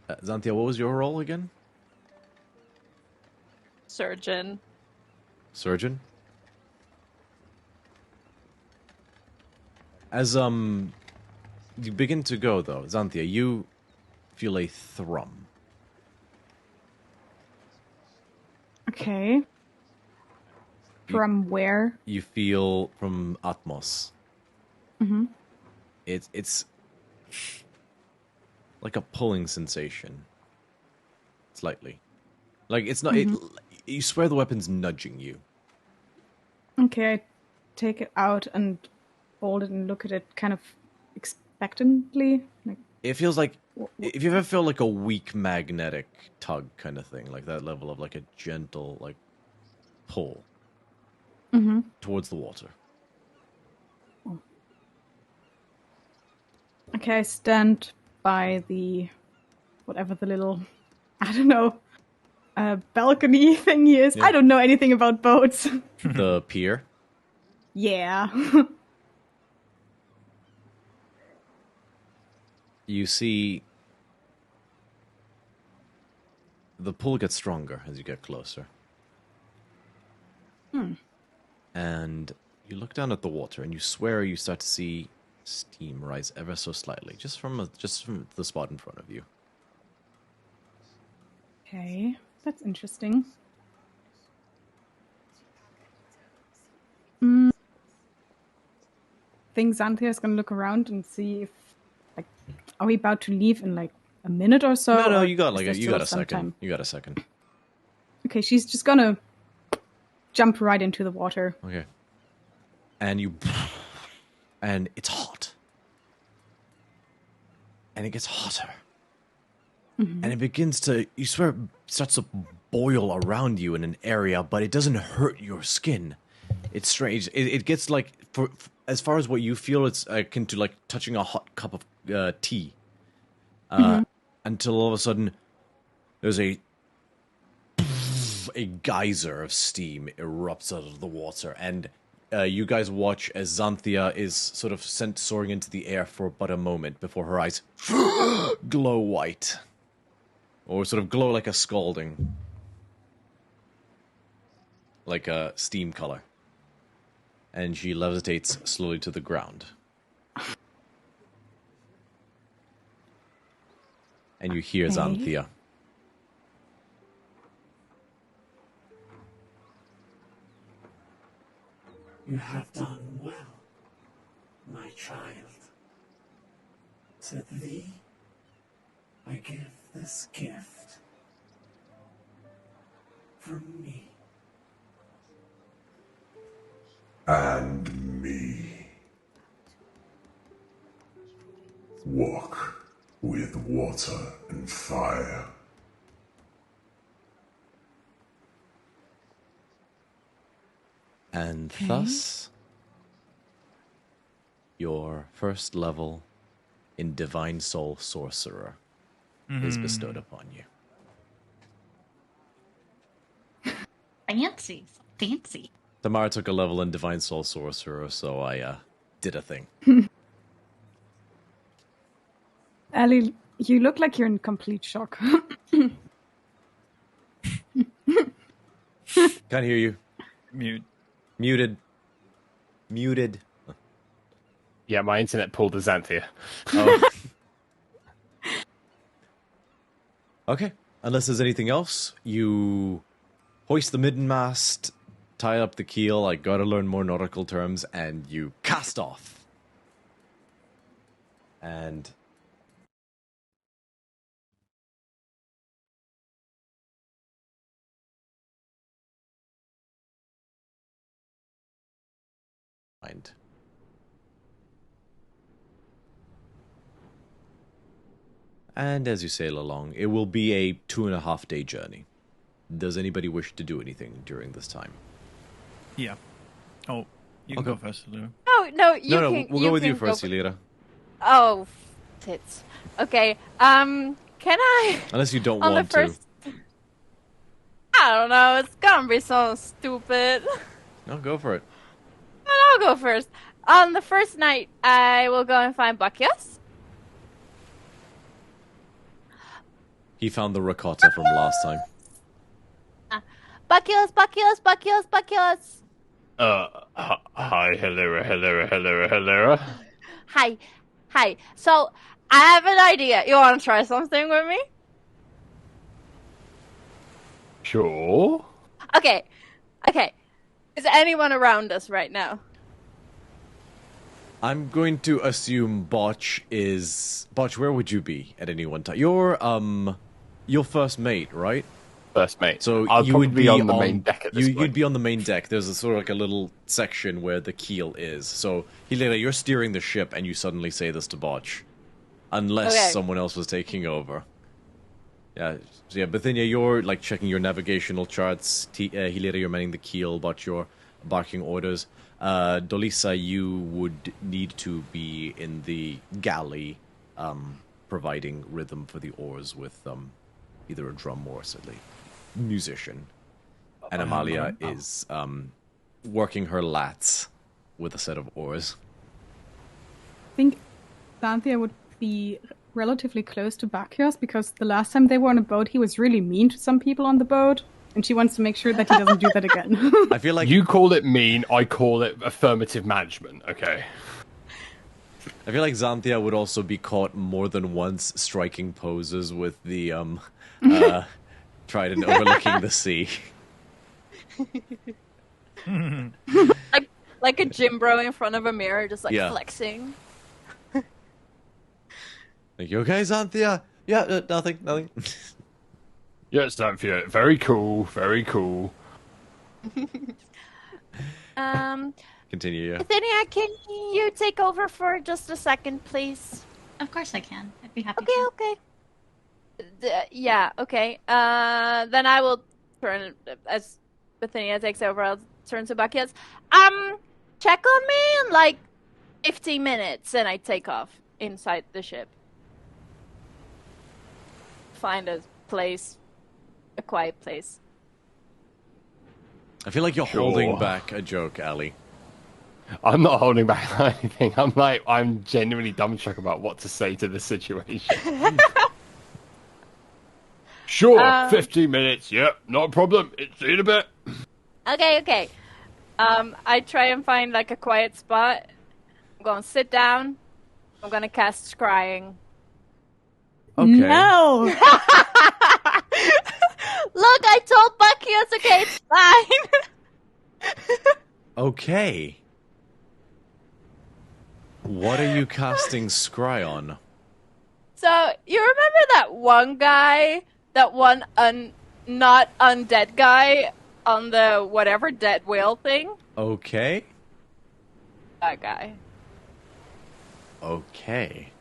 Xanthia, what was your role again? Surgeon. Surgeon? As, you begin to go, though, Xanthia, you feel a thrum. Okay. From where? You feel from Atmos. Mm-hmm. It's like a pulling sensation. Slightly. Like, it's not... Mm-hmm. You swear the weapon's nudging you. Okay, I take it out and hold it and look at it kind of expectantly. Like, It feels like... If you ever feel like a weak magnetic tug kind of thing, like that level of like a gentle, like, pull towards the water. okay, I stand by the... whatever the little... I don't know... balcony thingy is. Yeah. I don't know anything about boats. The pier. Yeah. You see... The pull gets stronger as you get closer. And you look down at the water and you swear you start to see steam rise ever so slightly, just from the spot in front of you. Okay, that's interesting. I think Xanthia is gonna look around and see if, like, are we about to leave in like a minute or so? No, or you got is there you still got a some second. time? You got a second. Okay, she's just gonna jump right into the water. Okay. And it's hot. And it gets hotter. And it begins to, you swear, it starts to boil around you in an area, but it doesn't hurt your skin. It's strange. It gets like, for as far as what you feel, it's akin to like touching a hot cup of tea. Until all of a sudden, there's a geyser of steam erupts out of the water, and you guys watch as Xanthia is sort of sent soaring into the air for but a moment before her eyes glow white. Or sort of glow like a scalding. Like a steam color. And she levitates slowly to the ground. And you hear Xanthia. You have done well, my child. To thee, I give this gift from me. And me. Walk with water and fire. And thus, your first level in Divine Soul Sorcerer is bestowed upon you. Fancy. Fancy. Tamara took a level in Divine Soul Sorcerer, so I did a thing. Ellie, you look like you're in complete shock. Can't hear you. Muted. Yeah, my internet pulled a Xanthia. Oh. Okay. Unless there's anything else, you hoist the middenmast, tie up the keel, I gotta learn more nautical terms, and you cast off. And mind. And as you sail along, it will be a 2.5-day journey. Does anybody wish to do anything during this time? Yeah. Oh, you can go first, Lou. No, you No, can. we'll go with you first, Elira. Oh, tits. Okay. Can I? Unless you don't on want the first... to. I don't know. It's gonna be so stupid. No, go for it. I'll go first. On the first night, I will go and find Bacchios. He found the ricotta from last time. Bacchios. Hi, Helera. Hi. So, I have an idea. You want to try something with me? Sure. Okay. Is anyone around us right now? I'm going to assume Botch is... Botch, where would you be at any one time? You're first mate, right? First mate. So I'll you probably would be on the main deck at this point. You'd be on the main deck. There's a sort of like a little section where the keel is. So, Helena, you're steering the ship and you suddenly say this to Botch. Unless someone else was taking over. Yeah, so yeah, Bithynia, you're like checking your navigational charts. Helena, you're manning the keel, Botch, you're barking orders. Dolisa, you would need to be in the galley, providing rhythm for the oars with either a drum or certainly musician. And Amalia is working her lats with a set of oars. I think Xanthia would be relatively close to Bacchios because the last time they were on a boat, he was really mean to some people on the boat, and she wants to make sure that he doesn't do that again. I feel like you call it mean, I call it affirmative management. Okay. I feel like Xanthia would also be caught more than once striking poses with the trident overlooking the sea. like a gym bro in front of a mirror, just like flexing. Like, you okay, Xanthia? Yeah, nothing. Yeah, Xanthia. Very cool. Continue, yeah. Bithynia, can you take over for just a second, please? Of course I can. I'd be happy Okay. Okay. Then I will turn, as Bithynia takes over, I'll turn to Bacchios. Check on me in like 15 minutes, and I take off inside the ship. Find a place, a quiet place. I feel like you're holding back a joke, Ali. I'm not holding back anything. I'm genuinely dumbstruck about what to say to this situation. Sure, 15 minutes. Yep, not a problem. See you in a bit. Okay. I try and find like a quiet spot. I'm gonna sit down. I'm gonna cast Scrying. Okay. No! Look, I told Bacchios, okay, it's fine. Okay. What are you casting Scry on? So, you remember that one guy, that one not undead guy on the whatever dead whale thing? Okay. That guy. Okay.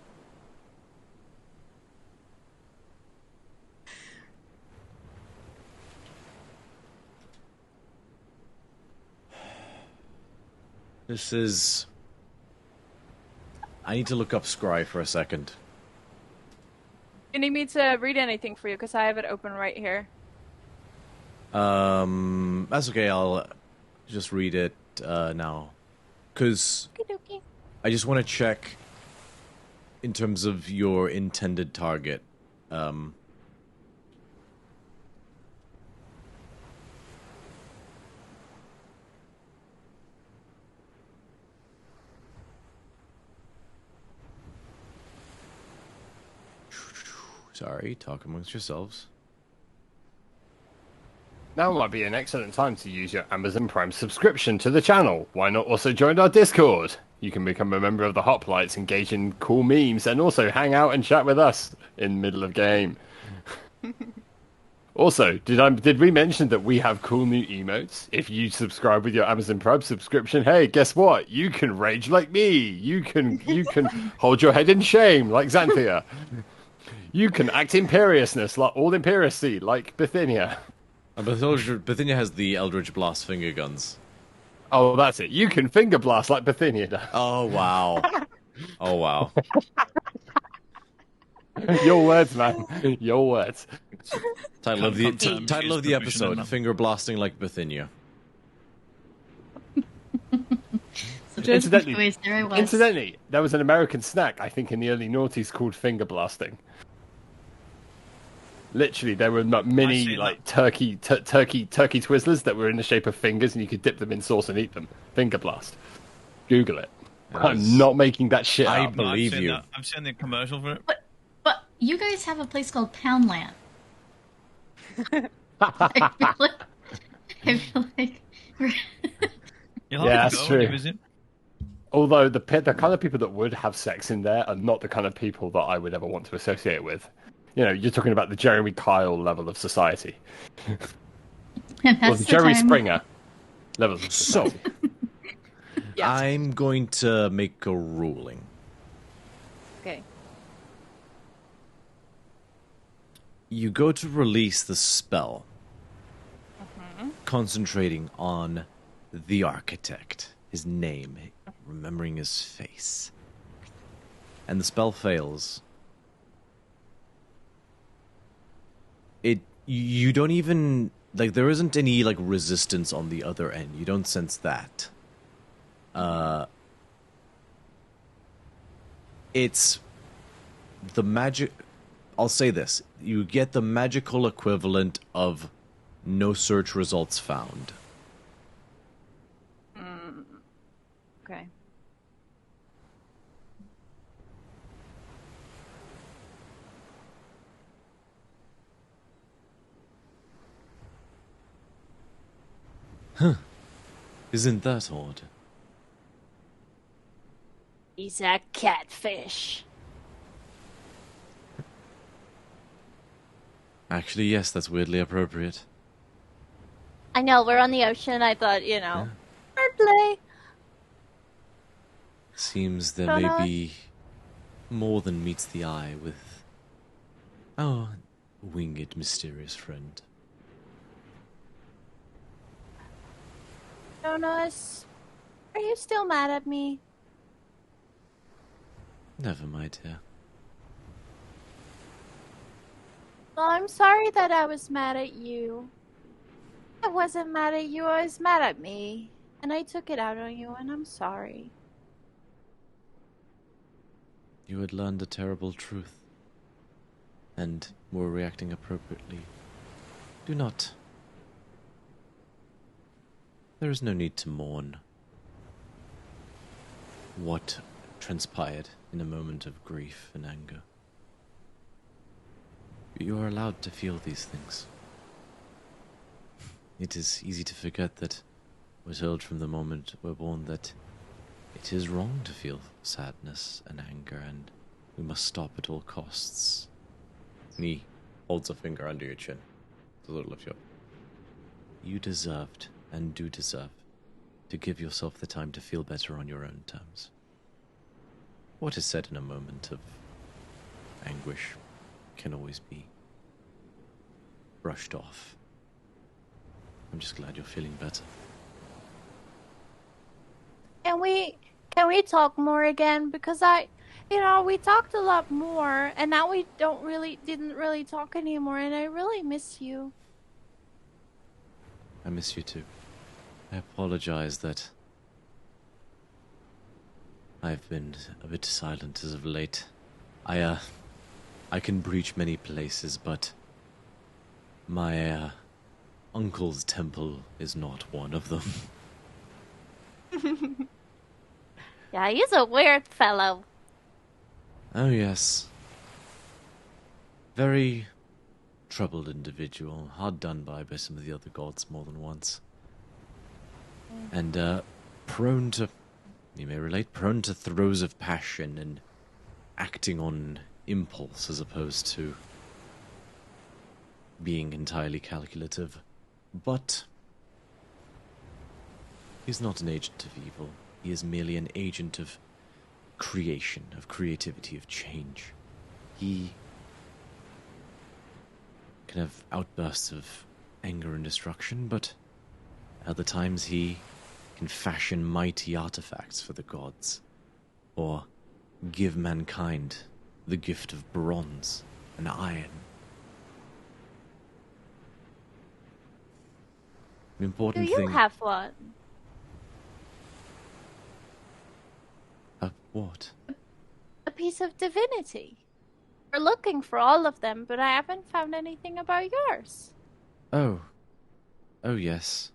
This is... I need to look up Scry for a second. You need me to read anything for you, because I have it open right here. That's okay, I'll just read it now. Because I just want to check in terms of your intended target. Sorry, talk amongst yourselves. Now might be an excellent time to use your Amazon Prime subscription to the channel. Why not also join our Discord? You can become a member of the Hoplites, engage in cool memes, and also hang out and chat with us in the middle of game. Also, did we mention that we have cool new emotes? If you subscribe with your Amazon Prime subscription, hey, guess what? You can rage like me. You can hold your head in shame like Xanthia. You can act imperiousness like all imperiousy like Bithynia. Bithynia has the Eldritch Blast finger guns. Oh, that's it. You can finger blast like Bithynia does. Oh, wow. Oh, wow. Your words, man. Your words. Title of the episode, Finger Blasting like Bithynia. Incidentally, there was an American snack, I think, in the early noughties called finger blasting. Literally, there were mini turkey Twizzlers that were in the shape of fingers, and you could dip them in sauce and eat them. Finger blast. Google it. I'm not making that shit up. I believe you. I've seen the commercial for it. But you guys have a place called Poundland. I feel like yeah, that's true. Although the kind of people that would have sex in there are not the kind of people that I would ever want to associate with. You know, you're talking about the Jeremy Kyle level of society. Or the Jerry Springer level of society. Yes. I'm going to make a ruling. Okay. You go to release the spell, concentrating on the architect, his name, remembering his face. And the spell fails. You don't even, like, there isn't any, like, resistance on the other end. You don't sense that. It's the magic... I'll say this. You get the magical equivalent of no search results found. Okay. Huh. Isn't that odd? He's a catfish. Actually, yes, that's weirdly appropriate. I know, we're on the ocean. I thought, wordplay. Seems there may be more than meets the eye with our winged, mysterious friend. Jonas, are you still mad at me? Never, my dear. Well, I'm sorry that I was mad at you. I wasn't mad at you, I was mad at me. And I took it out on you, and I'm sorry. You had learned a terrible truth, and were reacting appropriately. Do not. There is no need to mourn what transpired in a moment of grief and anger. You are allowed to feel these things. It is easy to forget that we're told from the moment we're born that It is wrong to feel sadness and anger, and we must stop at all costs. And he holds a finger under your chin. A little of you. You deserved, and do deserve, to give yourself the time to feel better on your own terms. What is said in a moment of anguish can always be brushed off. I'm just glad you're feeling better. Can we talk more again? Because we talked a lot more, and now we didn't really talk anymore, and I really miss you. I miss you too. I apologize that I've been a bit silent as of late. I can breach many places, but my uncle's temple is not one of them. Yeah, he's a weird fellow. Oh yes. Very troubled individual, hard done by some of the other gods more than once. And prone to, you may relate, prone to throes of passion and acting on impulse as opposed to being entirely calculative. But he's not an agent of evil. He is merely an agent of creation, of creativity, of change. He can have outbursts of anger and destruction, but other times he can fashion mighty artifacts for the gods, or give mankind the gift of bronze and iron. The important Do you thing... have one? What? A piece of divinity. We're looking for all of them, but I haven't found anything about yours. Oh. Oh, yes.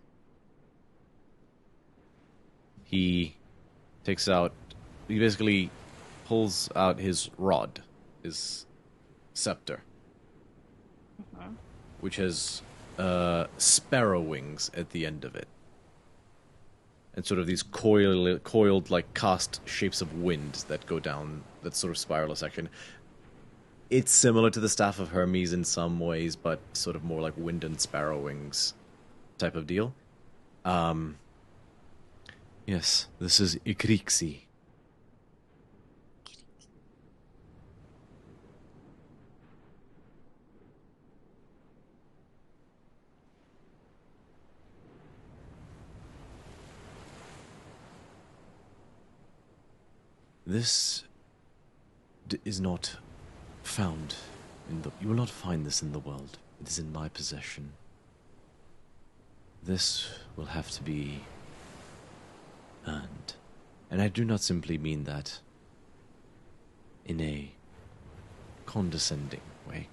He basically pulls out his rod, his scepter, which has sparrow wings at the end of it. And sort of these coiled, like, cast shapes of wind that go down that sort of spiral section. It's similar to the Staff of Hermes in some ways, but sort of more like wind and sparrow wings type of deal. Yes, this is Ikrixi. This is not found in the... You will not find this in the world. It is in my possession. This will have to be earned. And I do not simply mean that in a condescending way.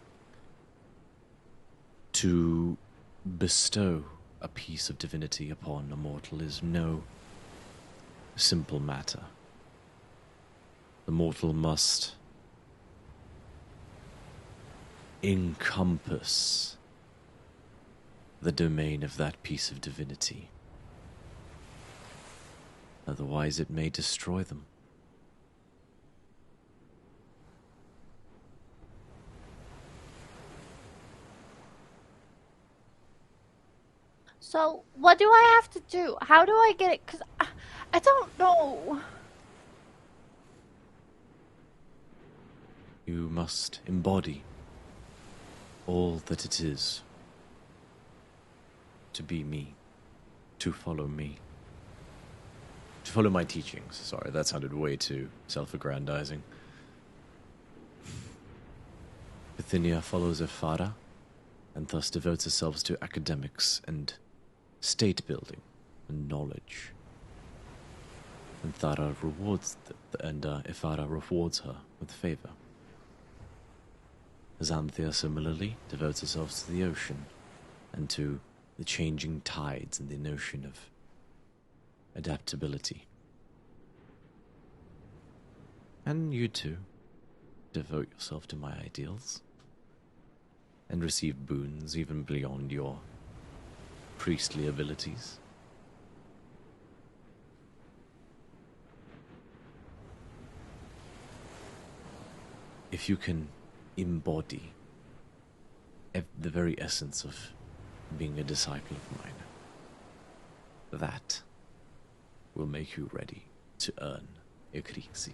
To bestow a piece of divinity upon a mortal is no simple matter. The mortal must encompass the domain of that piece of divinity. Otherwise, it may destroy them. So, what do I have to do? How do I get it? Because I don't know. You must embody all that it is to be me, to follow me, to follow my teachings. Sorry, that sounded way too self-aggrandizing. Bithynia follows Ephara, and thus devotes herself to academics and state building and knowledge. And Thara rewards Ephara rewards her with favor. Xanthia similarly devotes herself to the ocean and to the changing tides and the notion of adaptability. And you too devote yourself to my ideals and receive boons even beyond your priestly abilities. if you can embody the very essence of being a disciple of mine, that will make you ready to earn Ekrixi.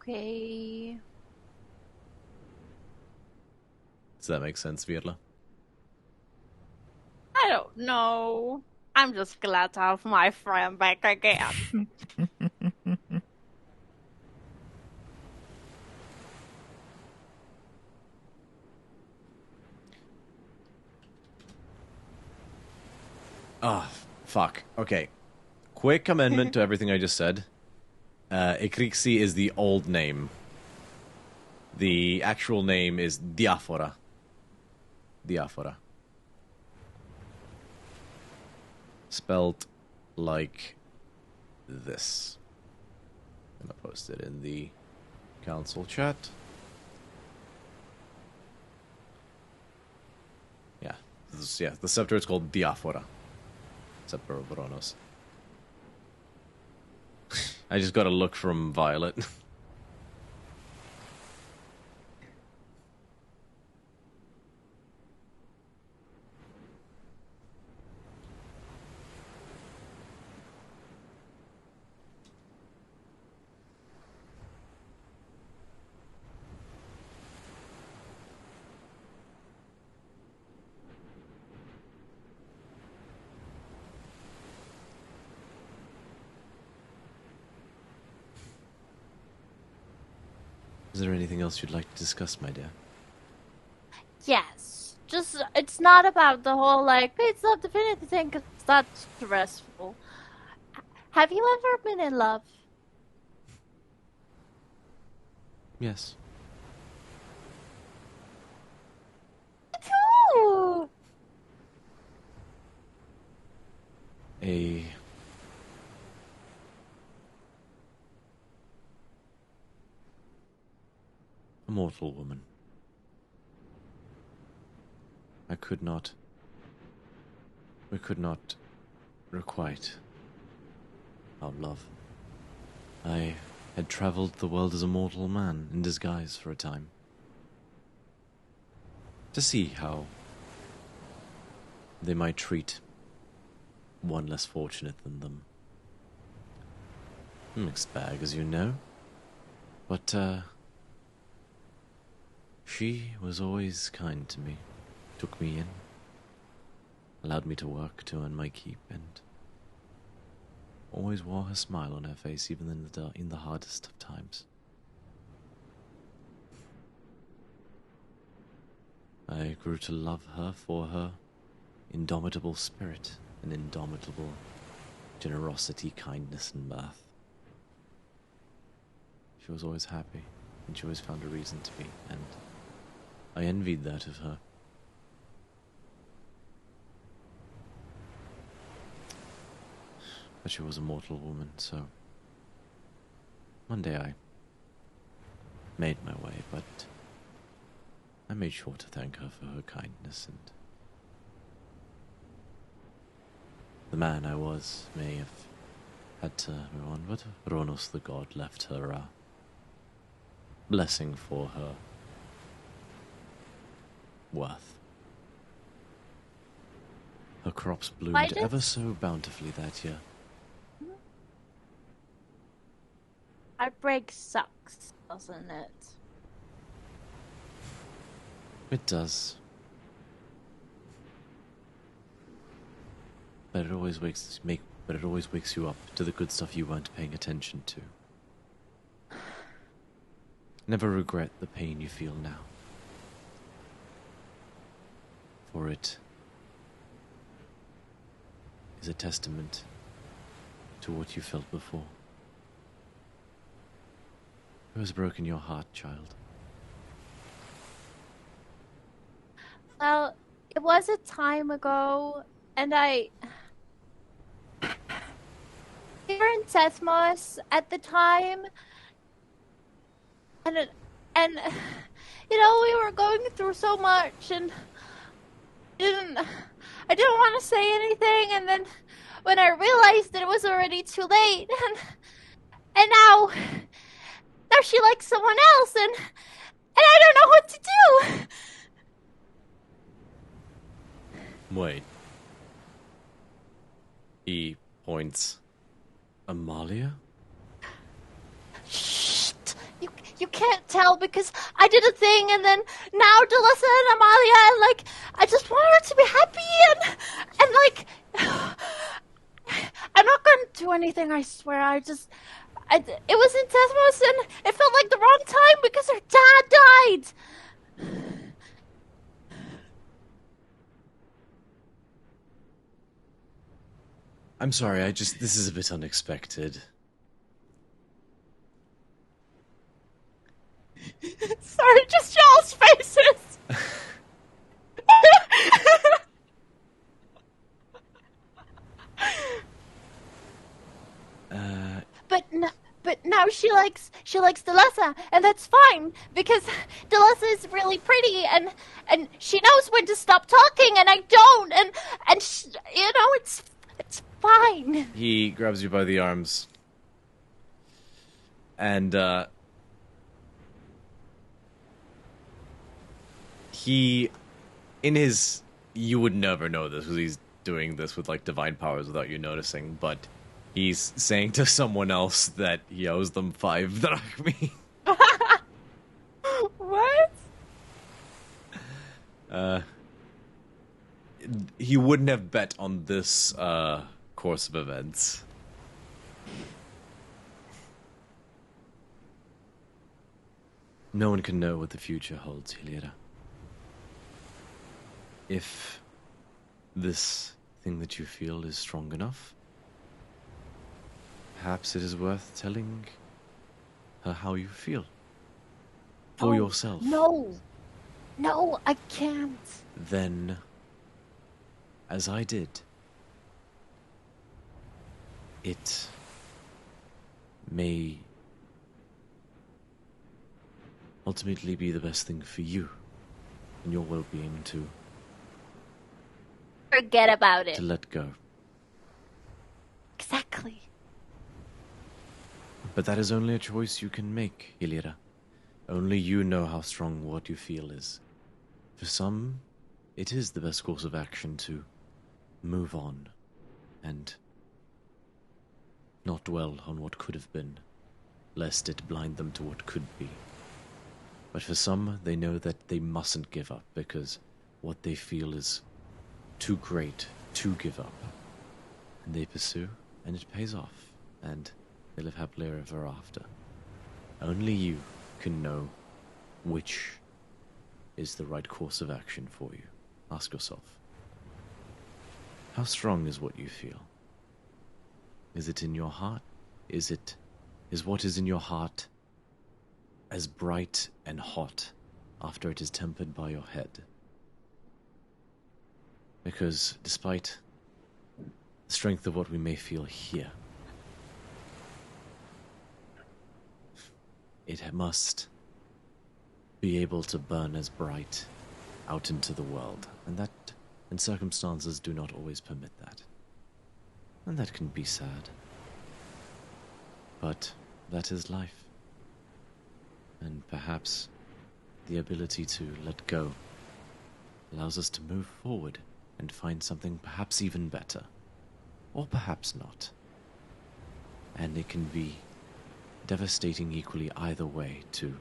Okay. Does that make sense, Virla? I don't know. I'm just glad to have my friend back again. Ah, fuck. Okay. Quick amendment to everything I just said. Ekrixi is the old name. The actual name is Diaphora. Diaphora. Spelled like this. I'm gonna post it in the council chat. Yeah. The scepter is called Diaphora. Scepter of Bronos. I just got a look from Violet. Is there anything else you'd like to discuss, my dear? Yes. Just, it's not about the whole, like, it's not divinity thing, because that's stressful. Have you ever been in love? Yes. Ooh. A mortal woman. We could not requite our love. I had traveled the world as a mortal man in disguise for a time, to see how they might treat one less fortunate than them. Mixed bag, as you know. But, she was always kind to me, took me in, allowed me to work to earn my keep, and always wore her smile on her face, even in the hardest of times. I grew to love her for her indomitable spirit and indomitable generosity, kindness, and mirth. She was always happy, and she always found a reason to be, and I envied that of her. But she was a mortal woman, so one day I made my way, but I made sure to thank her for her kindness, and the man I was may have had to move on, but Ronos the god left her a blessing for her worth. Her crops bloomed ever so bountifully that year. Heartbreak sucks, doesn't it? It does. But it always wakes you up to the good stuff you weren't paying attention to. Never regret the pain you feel now. For it is a testament to what you felt before. Who has broken your heart, child? Well, it was a time ago, and we were in Sethmos at the time, and you know, we were going through so much, and I didn't want to say anything, and then when I realized that it was already too late, And now she likes someone else, and I don't know what to do. Wait. He points. Amalia? Shh! You can't tell because I did a thing, and then now Delissa and Amalia, and like I just want her to be happy, and like I'm not going to do anything. I swear. It was in Tesmos, and it felt like the wrong time because her dad died. I'm sorry, this is a bit unexpected. Sorry, just y'all's faces. But now she likes Delessa, and that's fine because Delessa is really pretty, and she knows when to stop talking, and I don't, and it's fine. He grabs you by the arms, and you would never know this because he's doing this with like divine powers without you noticing, but he's saying to someone else that he owes them 5 drachmi. What? He wouldn't have bet on this course of events. No one can know what the future holds, Hilira. If this thing that you feel is strong enough, perhaps it is worth telling her how you feel. For yourself. No, I can't. Then, as I did, it may ultimately be the best thing for you and your well-being to forget about it. To let go. Exactly. But that is only a choice you can make, Hilira. Only you know how strong what you feel is. For some, it is the best course of action to move on and not dwell on what could have been, lest it blind them to what could be. But for some, they know that they mustn't give up because what they feel is too great to give up. And they pursue, and it pays off, and they live happily ever after. Only you can know which is the right course of action for you. Ask yourself. How strong is what you feel? Is it in your heart? Is what is in your heart as bright and hot after it is tempered by your head? Because despite the strength of what we may feel here, it must be able to burn as bright out into the world, and circumstances do not always permit that. And that can be sad. But that is life. And perhaps the ability to let go allows us to move forward and find something perhaps even better. Or perhaps not. And it can be devastating equally either way to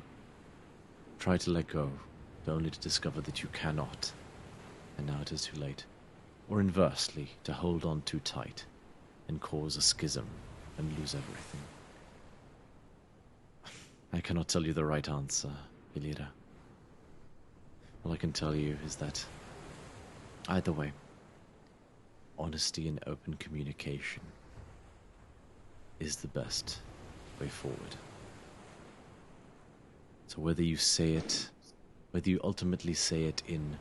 try to let go, but only to discover that you cannot, and now it is too late. Or inversely, to hold on too tight and cause a schism and lose everything. I cannot tell you the right answer, Hilira. All I can tell you is that either way, honesty and open communication is the best way forward. So whether you ultimately say it in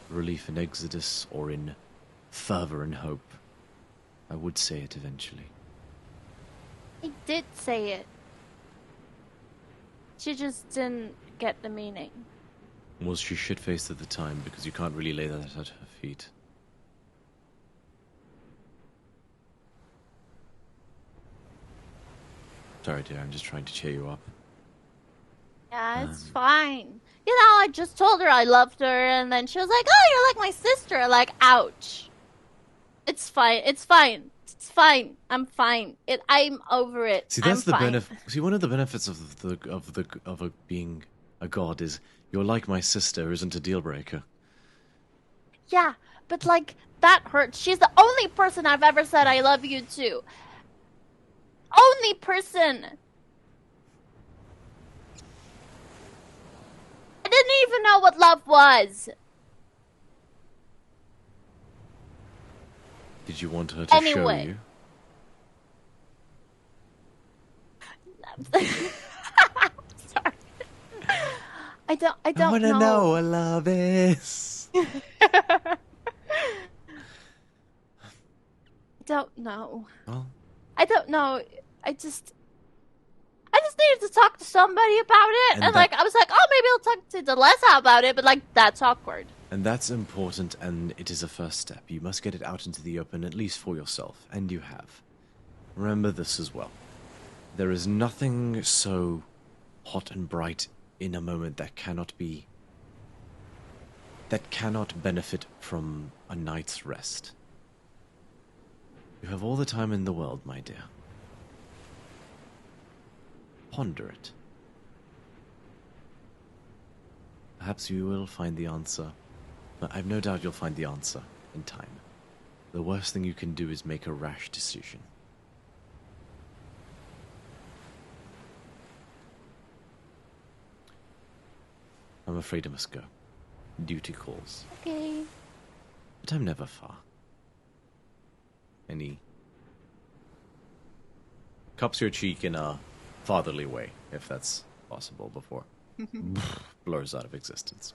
relief and exodus or in fervor and hope, I would say it eventually. I did say it. She just didn't get the meaning. Was she shit-faced at the time? Because you can't really lay that at her feet. sorry, dear. I'm just trying to cheer you up. Yeah, it's fine. You know, I just told her I loved her, and then she was like, "Oh, you're like my sister." Like, ouch. It's fine. It's fine. It's fine. I'm fine. I'm over it. See, that's I'm the fine. benefit. See, one of the benefits of being a god is you're like my sister isn't a deal breaker. Yeah, but like that hurts. She's the only person I've ever said I love you to. Only person. I didn't even know what love was. Did you want her to show you? Sorry. I don't want to know. know what love is. I don't know. Well, I don't know. I just needed to talk to somebody about it, and like I was like, oh, maybe I'll talk to Delessa about it, but like that's awkward. And that's important, and it is a first step. You must get it out into the open, at least for yourself, and you have. Remember this as well. There is nothing so hot and bright in a moment that cannot benefit from a night's rest. You have all the time in the world, my dear. Ponder it. Perhaps you will find the answer, but I've no doubt you'll find the answer in time. The worst thing you can do is make a rash decision. I'm afraid I must go. Duty calls. Okay. But I'm never far. And he cups your cheek in a fatherly way, if that's possible, before blurs out of existence.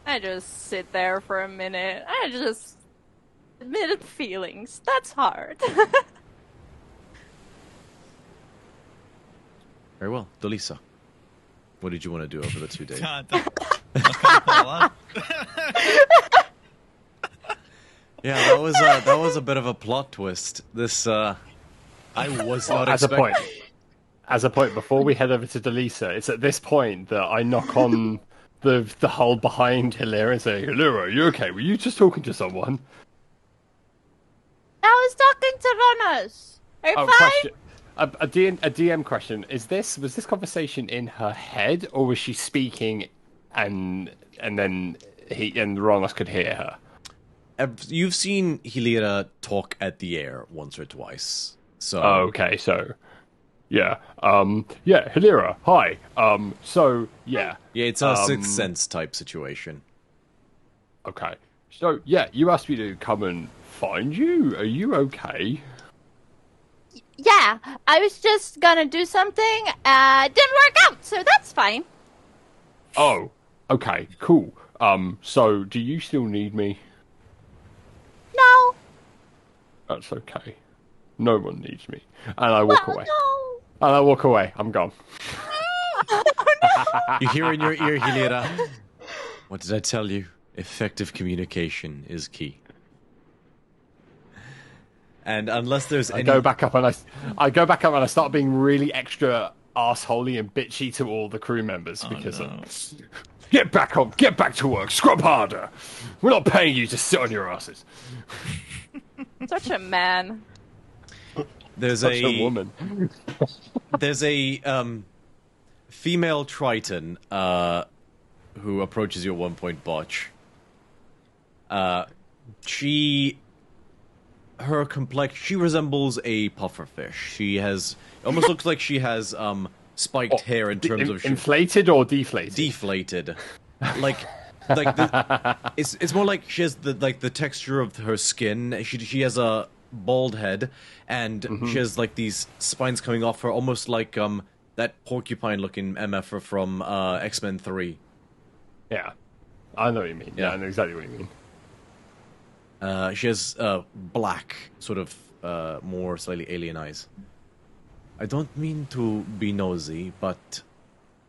I just sit there for a minute. I just admitted feelings. That's hard. Very well, Delisa. What did you want to do over the 2 days? Yeah, that was a bit of a plot twist. This I was not expecting. As a point, before we head over to Delisa, it's at this point that I knock on the hull behind Hilira and say, "Hilira, are you okay? Were you just talking to someone?" I was talking to runners. Are you fine? Question. A DM question: was this conversation in her head, or was she speaking, and then Ronos could hear her? You've seen Hilira talk at the air once or twice. So okay, so yeah, Hilira, hi. Yeah, it's a Sixth Sense type situation. Okay, so yeah, you asked me to come and find you. Are you okay? Yeah, I was just gonna do something. Didn't work out, so that's fine. Oh, okay, cool. So do you still need me? No. That's okay. No one needs me. And I walk away. No. And I walk away. I'm gone. You hear in your ear, Hilira. What did I tell you? Effective communication is key. And unless there's I go back up and I start being really extra arseholey and bitchy to all the crew members because get back to work, scrub harder. We're not paying you to sit on your asses. Such a man. There's Such a woman. There's a female Triton who approaches you at one point, Botch. She resembles a pufferfish. She has almost looks like she has spiked hair in terms of inflated or deflated. Deflated, it's more like she has the texture of her skin. She has a bald head and she has like these spines coming off her, almost like that porcupine-looking MF from X-Men 3. Yeah, I know what you mean. Yeah, I know exactly what you mean. She has black, sort of more slightly alien eyes. I don't mean to be nosy, but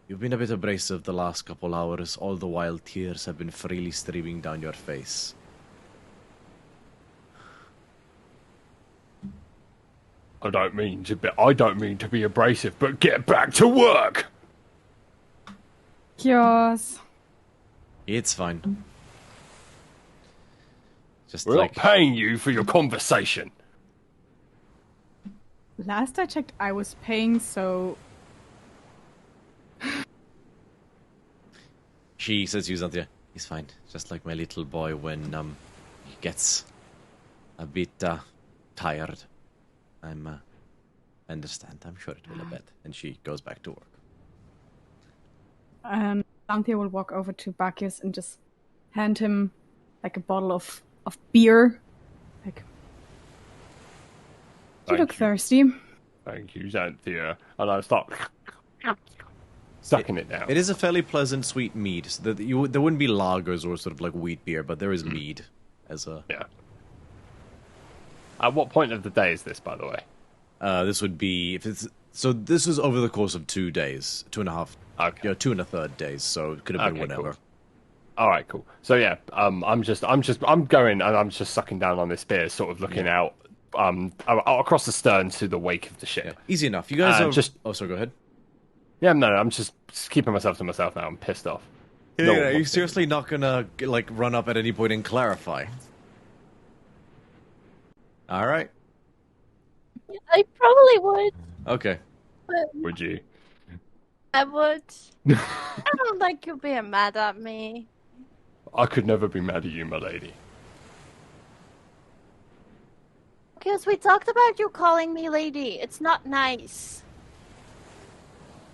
you've been a bit abrasive the last couple hours, all the while tears have been freely streaming down your face. I don't mean to be abrasive, but get back to work. Yes. It's fine. Just We're not paying you for your conversation. Last I checked, I was paying, so... She says to you, Xanthia, he's fine. Just like my little boy when he gets a bit tired. I understand. I'm sure it will a bit. And she goes back to work. Xanthia will walk over to Bacchus and just hand him like a bottle of beer. Like, you look thirsty. Thank you, Xanthia. And I start sucking it down. It is a fairly pleasant, sweet mead. So there wouldn't be lagers or sort of like wheat beer, but there is mead as a... Yeah. At what point of the day is this, by the way? This would be... So this was over the course of 2 days. 2.5... Okay. 2 1/3 days, so it could have been whenever. Cool. All right, cool. So yeah, I'm going and I'm just sucking down on this beer, sort of looking out across the stern to the wake of the ship. Yeah. Easy enough. You guys are just... Oh, sorry, go ahead. Yeah, no, I'm just keeping myself to myself now. I'm pissed off. Yeah, are you seriously not gonna like run up at any point and clarify? All right. I probably would. Okay. Would you? I would. I don't like you being mad at me. I could never be mad at you, my lady. Because we talked about you calling me lady. It's not nice.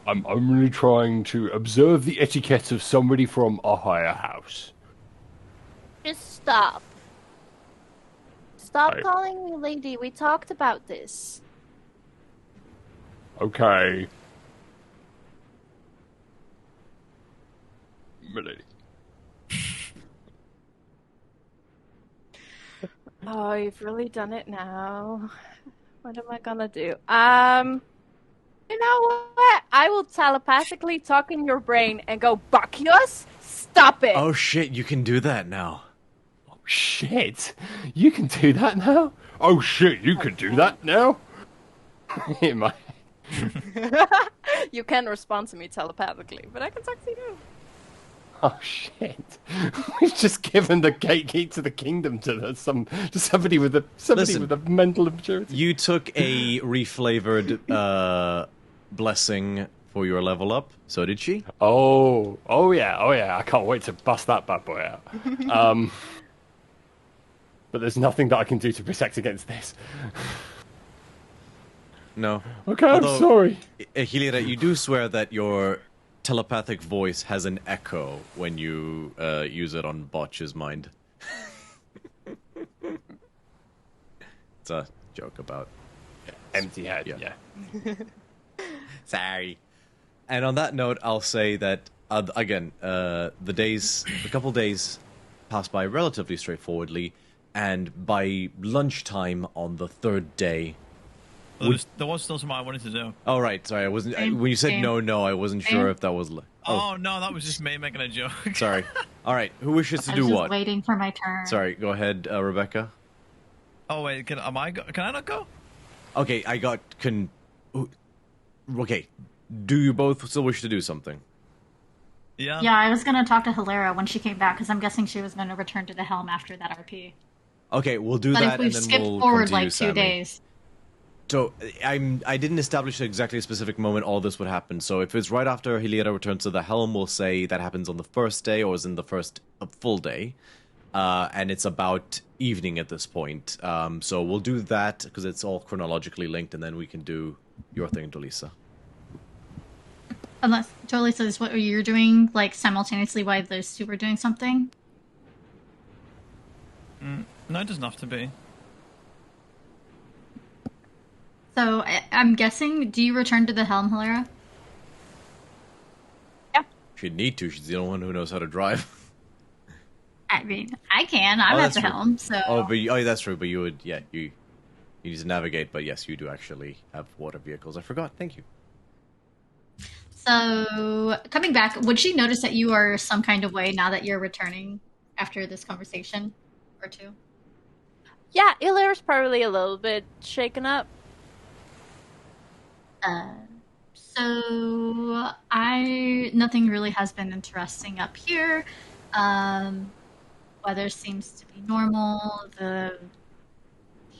I'm only trying to observe the etiquette of somebody from a higher house. Just stop. Stop calling me lady. We talked about this. Okay. My lady. Oh, you've really done it now. What am I gonna do? You know what? I will telepathically talk in your brain and go, Bacchus, stop it! Oh shit, you can do that now. Oh shit, you can do that now? Oh shit, you can do that now? You can respond to me telepathically, but I can talk to you. Oh shit! We've just given the gate to the kingdom to somebody with a mental immaturity. You took a reflavored blessing for your level up. So did she? Oh yeah! I can't wait to bust that bad boy out. But there's nothing that I can do to protect against this. No. Okay, I'm sorry. Hilira, you do swear that your telepathic voice has an echo when you use it on Botch's mind. It's a joke about empty head. Yeah. Sorry. And on that note, I'll say that again, a couple days passed by relatively straightforwardly, and by lunchtime on the third day. There was still something I wanted to do. Oh, right. Sorry, I wasn't... when you said no, I wasn't sure if that was... Oh, no, that was just me making a joke. Sorry. All right, who wishes to do what? I was just waiting for my turn. Sorry, go ahead, Rebecca. Oh, wait, can I not go? Okay, Okay, do you both still wish to do something? Yeah. Yeah, I was going to talk to Hilera when she came back, because I'm guessing she was going to return to the helm after that RP. Okay, we'll do that, and then we'll skip forward like 2 days... So, I didn't establish exactly a specific moment all this would happen. So if it's right after Hilira returns to the helm, we'll say that happens on the first day or is in the first full day. And it's about evening at this point. So we'll do that because it's all chronologically linked, and then we can do your thing, Dolisa. Unless Dolisa is what you're doing, like, simultaneously while those two were doing something? No, it doesn't have to be. So, I'm guessing, do you return to the helm, Hilera? Yeah. She'd need to. She's the only one who knows how to drive. I mean, I can. I'm at the helm, so... that's true, but you would... Yeah, you need to navigate, but yes, you do actually have water vehicles. I forgot. Thank you. So, coming back, would she notice that you are some kind of way now that you're returning after this conversation? Or two? Yeah, Ilira's probably a little bit shaken up. So nothing really has been interesting up here. Weather seems to be normal. The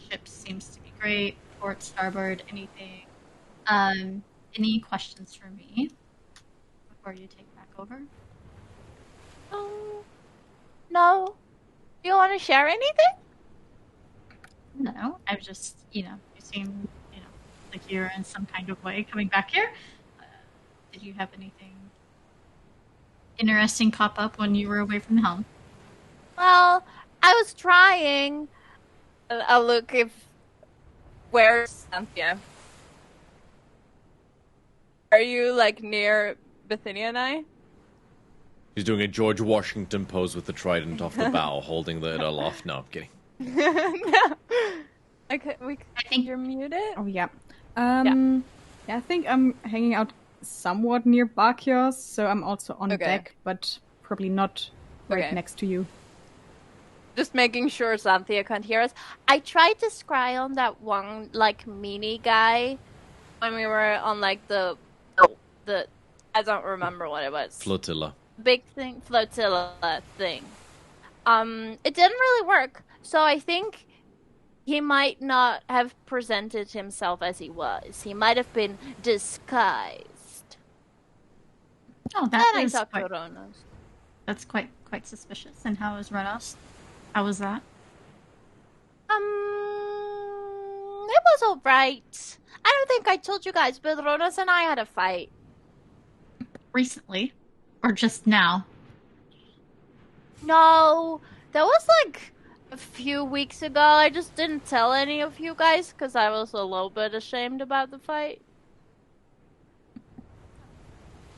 ship seems to be great. Port, starboard, anything. Any questions for me before you take back over? No. Do you want to share anything? No, I've just, you seem, like you're in some kind of way coming back here. Did you have anything interesting pop up when you were away from the helm? Well, I was trying. I'll look if... Where's Cynthia? Are you, like, near Bithynia and I? He's doing a George Washington pose with the trident off the bow, holding it aloft. No, I'm kidding. No. I think you're muted? Oh, yeah. Yeah, I think I'm hanging out somewhat near Barkios, so I'm also on deck, but probably not right next to you. Just making sure Xanthia can't hear us. I tried to scry on that one, like, mini guy when we were on, like, the I don't remember what it was. Flotilla. Big thing, flotilla thing. It didn't really work, so I think he might not have presented himself as he was. He might have been disguised. Oh, that's quite suspicious. And how was Renos? How was that? It was alright. I don't think I told you guys, but Ronas and I had a fight. Recently? Or just now? No, that was like a few weeks ago. I just didn't tell any of you guys because I was a little bit ashamed about the fight.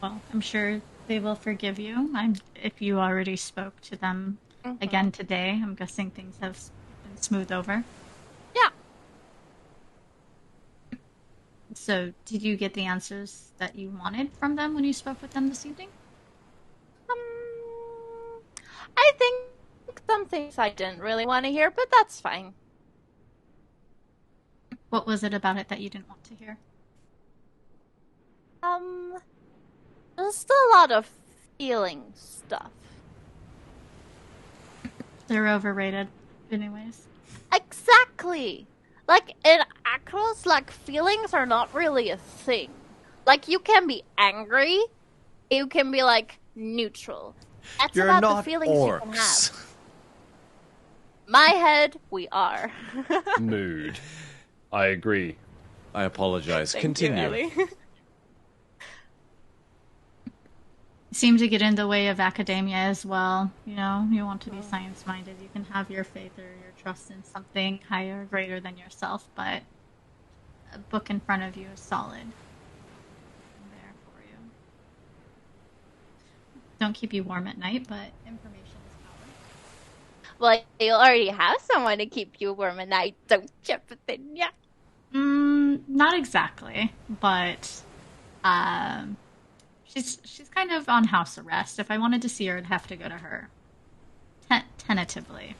Well, I'm sure they will forgive you. If you already spoke to them again today, I'm guessing things have been smoothed over. Yeah. So, did you get the answers that you wanted from them when you spoke with them this evening? I think some things I didn't really want to hear, but that's fine. What was it about it that you didn't want to hear? Just a lot of feeling stuff. They're overrated, anyways. Exactly! Like, in Akros, like, feelings are not really a thing. Like, you can be angry, you can be, like, neutral. That's You're about not the feelings orcs. you can have. My head, we are. Mood. I agree. I apologize. Thank Continue. You, Ellie. Seem to get in the way of academia as well. You want to be science-minded. You can have your faith or your trust in something higher or greater than yourself, but a book in front of you is solid. I'm there for you. Don't keep you warm at night, but information is power. Well, you already have someone to keep you warm at night, don't you, Bithynia? Not exactly, but she's kind of on house arrest. If I wanted to see her, I'd have to go to her. Tentatively.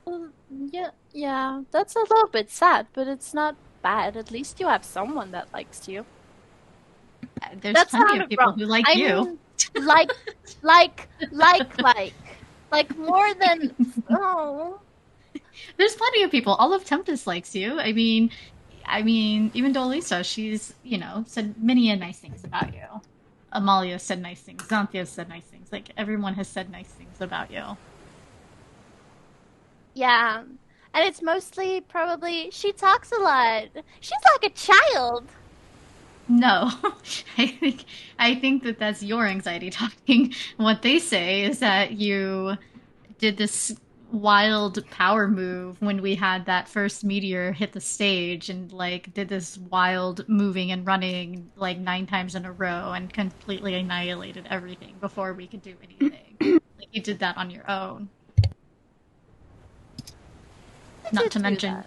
Well, yeah, that's a little bit sad, but it's not bad. At least you have someone that likes you. There's plenty of people who like you. Mean, like more than There's plenty of people. All of Tempest likes you. I mean, even Dolisa, she's, said many nice things about you. Amalia said nice things. Xanthia said nice things. Like, everyone has said nice things about you. Yeah. And it's mostly probably, she talks a lot. She's like a child. No. I think that that's your anxiety talking. What they say is that you did this wild power move when we had that first meteor hit the stage and did this wild moving and running 9 times in a row and completely annihilated everything before we could do anything. You did that on your own. Not to mention,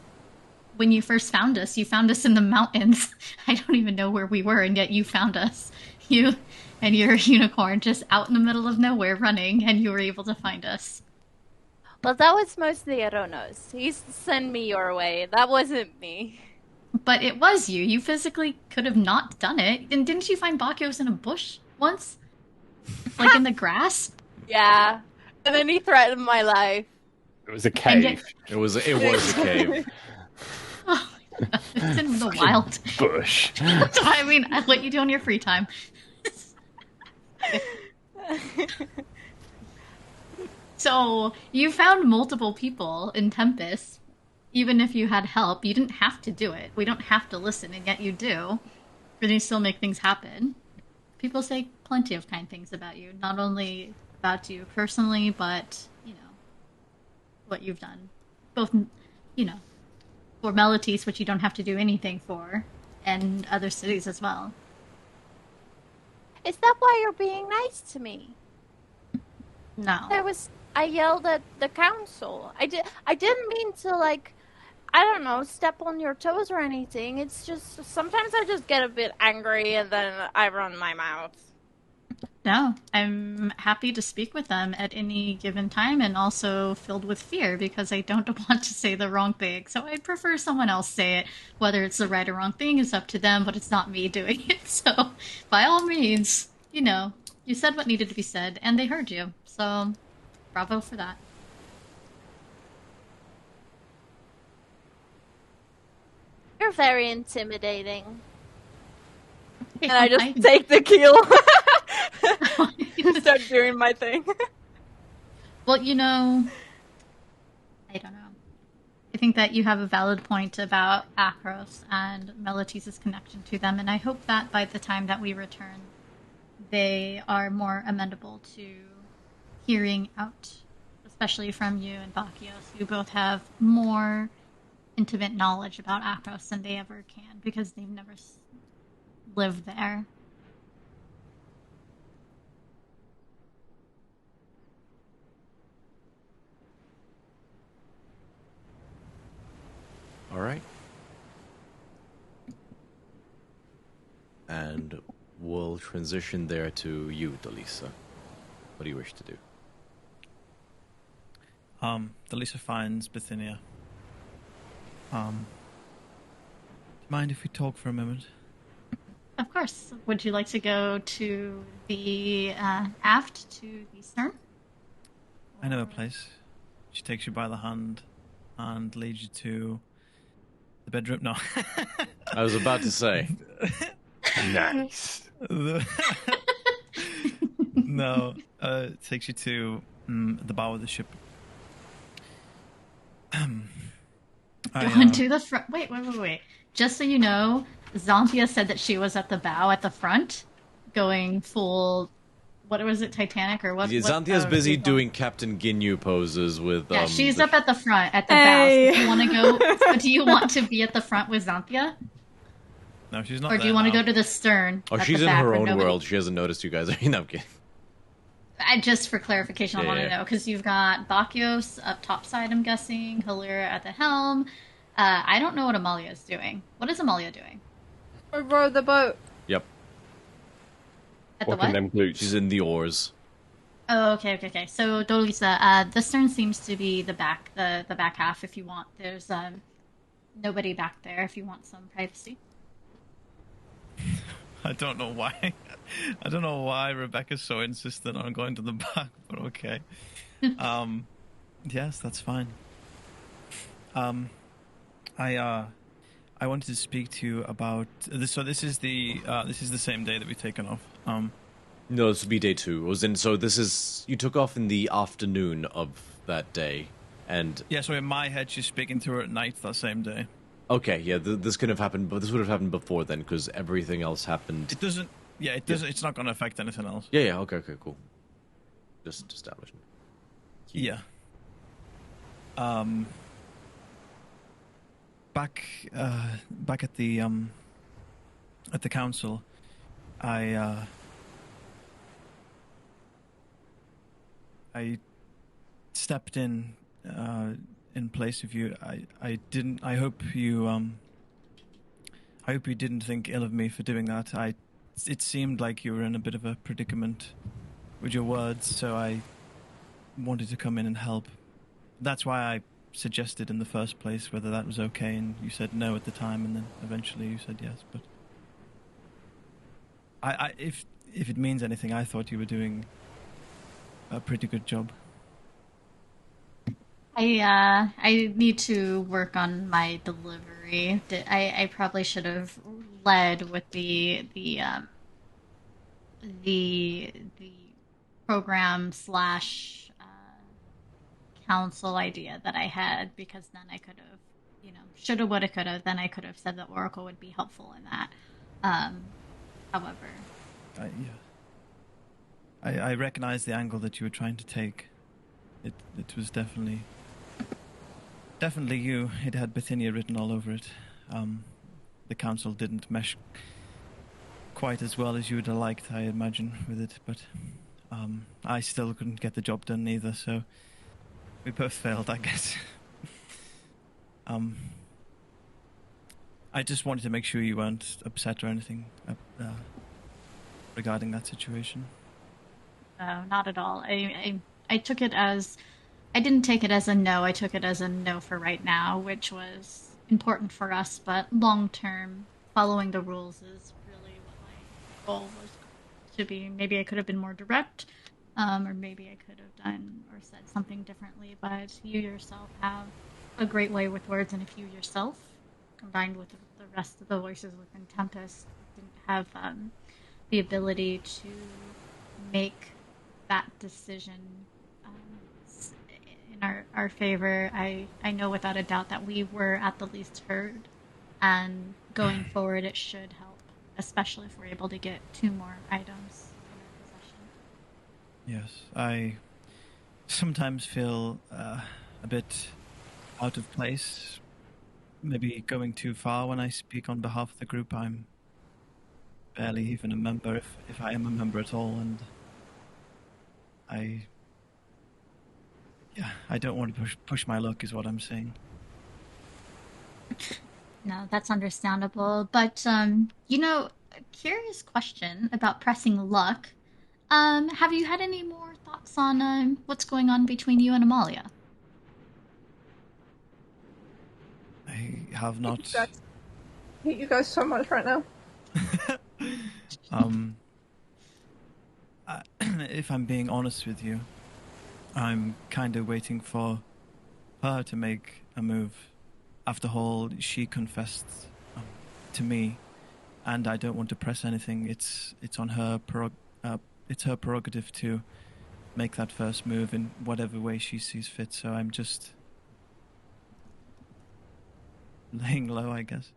when you first found us, you found us in the mountains. I don't even know where we were, and yet you found us. You and your unicorn just out in the middle of nowhere running, and you were able to find us. Well, that was mostly Aronos. He sent me your way. That wasn't me. But it was you. You physically could have not done it. And didn't you find Bakos in a bush once? Like in the grass? Yeah. And then he threatened my life. It was a cave. It was a cave. Oh my god. It's in the wild. Bush. I mean, what you do on your free time. So, you found multiple people in Tempest. Even if you had help, you didn't have to do it. We don't have to listen, and yet you do. But you still make things happen. People say plenty of kind things about you. Not only about you personally, but, what you've done. Both, for Melitis, which you don't have to do anything for, and other cities as well. Is that why you're being nice to me? No. I yelled at the council. I didn't mean to, I don't know, step on your toes or anything. It's just, sometimes I just get a bit angry and then I run my mouth. No, I'm happy to speak with them at any given time, and also filled with fear because I don't want to say the wrong thing. So I'd prefer someone else say it. Whether it's the right or wrong thing is up to them, but it's not me doing it. So by all means, you said what needed to be said, and they heard you. So bravo for that. You're very intimidating. Okay, and I just take the keel. Start doing my thing. Well, I don't know. I think that you have a valid point about Akros and Melitis' connection to them, and I hope that by the time that we return, they are more amenable to hearing out, especially from you and Bakos, who both have more intimate knowledge about Akros than they ever can, because they've never lived there. All right. And we'll transition there to you, Delisa. What do you wish to do? Delisa finds Bithynia. Do you mind if we talk for a moment? Of course. Would you like to go to the aft, to the stern? I know a place. She takes you by the hand and leads you to the bedroom. No. I was about to say. Nice. No. It takes you to the bow of the ship. Going to the front. Wait. Just so you know, Xanthia said that she was at the bow at the front, going full. What was it, Titanic or what? Yeah, Xanthia's busy doing Captain Ginyu poses with. Yeah, she's up at the front at the bow. So do you want to go? Do you want to be at the front with Xanthia? No, she's not. Or do you want to go to the stern? Oh, she's in her own world. She hasn't noticed you guys. No, I'm kidding. Just for clarification, I want to know, because you've got Bakos up topside, I'm guessing, Halira at the helm. I don't know what Amalia is doing. What is Amalia doing? We row the boat. Yep. At the what? Them glutes. She's in the oars. Oh, okay. So, Dolisa, the stern seems to be the back half, if you want. There's nobody back there if you want some privacy. I don't know why. I don't know why Rebecca's so insistent on going to the back, but okay. Yes, that's fine. I wanted to speak to you about this. So this is the same day that we've taken off. No, this would be day 2. You took off in the afternoon of that day, and yeah. So in my head, she's speaking to her at night that same day. Okay, yeah, this could have happened, but this would have happened before then, because everything else happened. It doesn't. Yeah, it doesn't. Yeah. It's not going to affect anything else. Yeah. Okay, cool. Just establishing. Yeah. Back at the council, I stepped in place of you. I didn't. I hope you didn't think ill of me for doing that. It seemed like you were in a bit of a predicament with your words, so I wanted to come in and help. That's why I suggested in the first place whether that was okay, and you said no at the time, and then eventually you said yes. But if it means anything, I thought you were doing a pretty good job. I need to work on my delivery. I probably should have led with the program slash council idea that I had, because then I could have, shoulda, woulda, coulda. Then I could have said that Oracle would be helpful in that. However, I recognize the angle that you were trying to take. It was definitely you. It had Bithynia written all over it. The council didn't mesh quite as well as you would have liked, I imagine, with it, but I still couldn't get the job done either, so we both failed, I guess. I just wanted to make sure you weren't upset or anything regarding that situation. No, not at all. I took it as... I didn't take it as a no. I took it as a no for right now, which was important for us, but long term, following the rules is really what my goal was to be. Maybe I could have been more direct, or maybe I could have done or said something differently, but you yourself have a great way with words, and if you yourself, combined with the rest of the voices within Tempest, didn't have the ability to make that decision in our favor, I know without a doubt that we were at the least heard, and going forward it should help, especially if we're able to get 2 more items in our possession. Yes, I sometimes feel a bit out of place, maybe going too far when I speak on behalf of the group. I'm barely even a member, if I am a member at all, and I don't want to push my luck, is what I'm saying. No, that's understandable. But, curious question about pressing luck. Have you had any more thoughts on what's going on between you and Amalia? I have not. I hate you guys so much right now. If I'm being honest with you, I'm kind of waiting for her to make a move. After all, she confessed to me, and I don't want to press anything. It's on her it's her prerogative to make that first move in whatever way she sees fit. So I'm just laying low, I guess.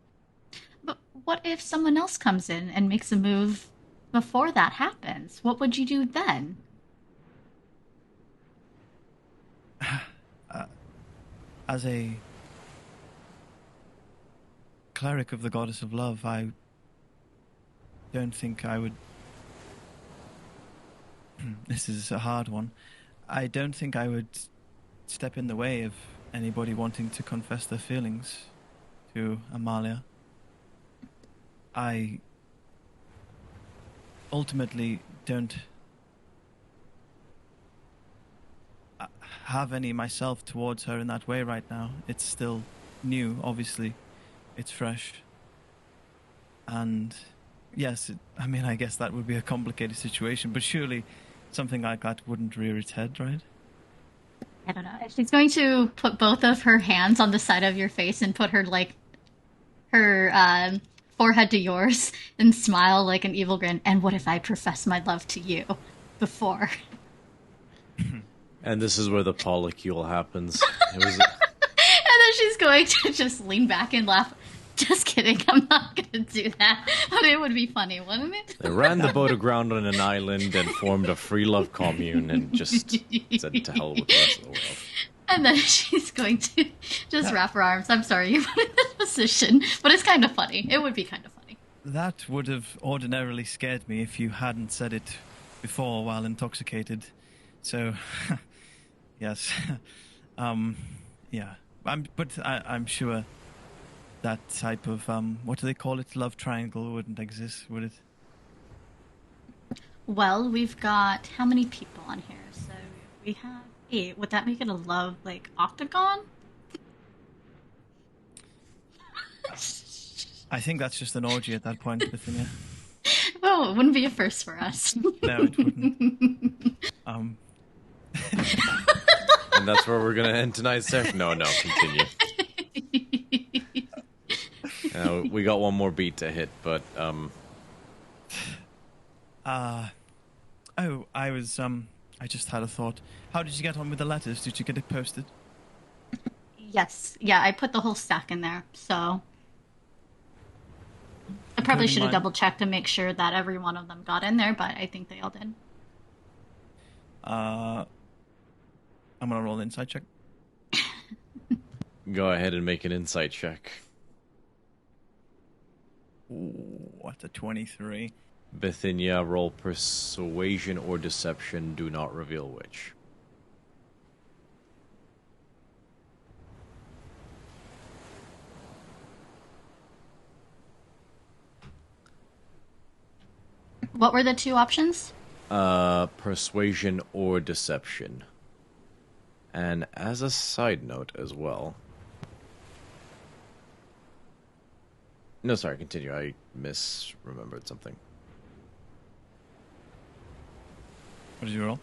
But what if someone else comes in and makes a move before that happens? What would you do then? As a cleric of the goddess of love, I don't think I would... This is a hard one. I don't think I would step in the way of anybody wanting to confess their feelings to Amalia. I ultimately don't have any myself towards her in that way right now. It's still new, obviously. It's fresh. And yes, I guess that would be a complicated situation, but surely something like that wouldn't rear its head, right? I don't know. She's going to put both of her hands on the side of your face and put her forehead to yours and smile like an evil grin. And what if I profess my love to you before? And this is where the polycule happens. And then she's going to just lean back and laugh. Just kidding, I'm not going to do that. But it would be funny, wouldn't it? They ran the boat aground on an island and formed a free love commune and just said to hell with the rest of the world. And then she's going to just wrap her arms. I'm sorry you put in this position, but it's kind of funny. It would be kind of funny. That would have ordinarily scared me if you hadn't said it before while intoxicated. So, yes. Yeah. I'm sure that type of, what do they call it? Love triangle wouldn't exist, would it? Well, we've got how many people on here? So we have 8. Would that make it a love, octagon? I think that's just an orgy at that point, Bithynia. Oh, it wouldn't be a first for us. No, it wouldn't. And that's where we're gonna end tonight's session. No, continue. We got one more beat to hit, but I just had a thought. How did you get on with the letters? Did you get it posted? Yes. Yeah, I put the whole stack in there, so... I probably should have double-checked to make sure that every one of them got in there, but I think they all did. I'm gonna roll an insight check. go ahead and make an insight check. Ooh, what's a 23? Bithynia, roll persuasion or deception, do not reveal which. What were the two options? Persuasion or deception. And as a side note as well... No, sorry, continue. I misremembered something. What did you roll?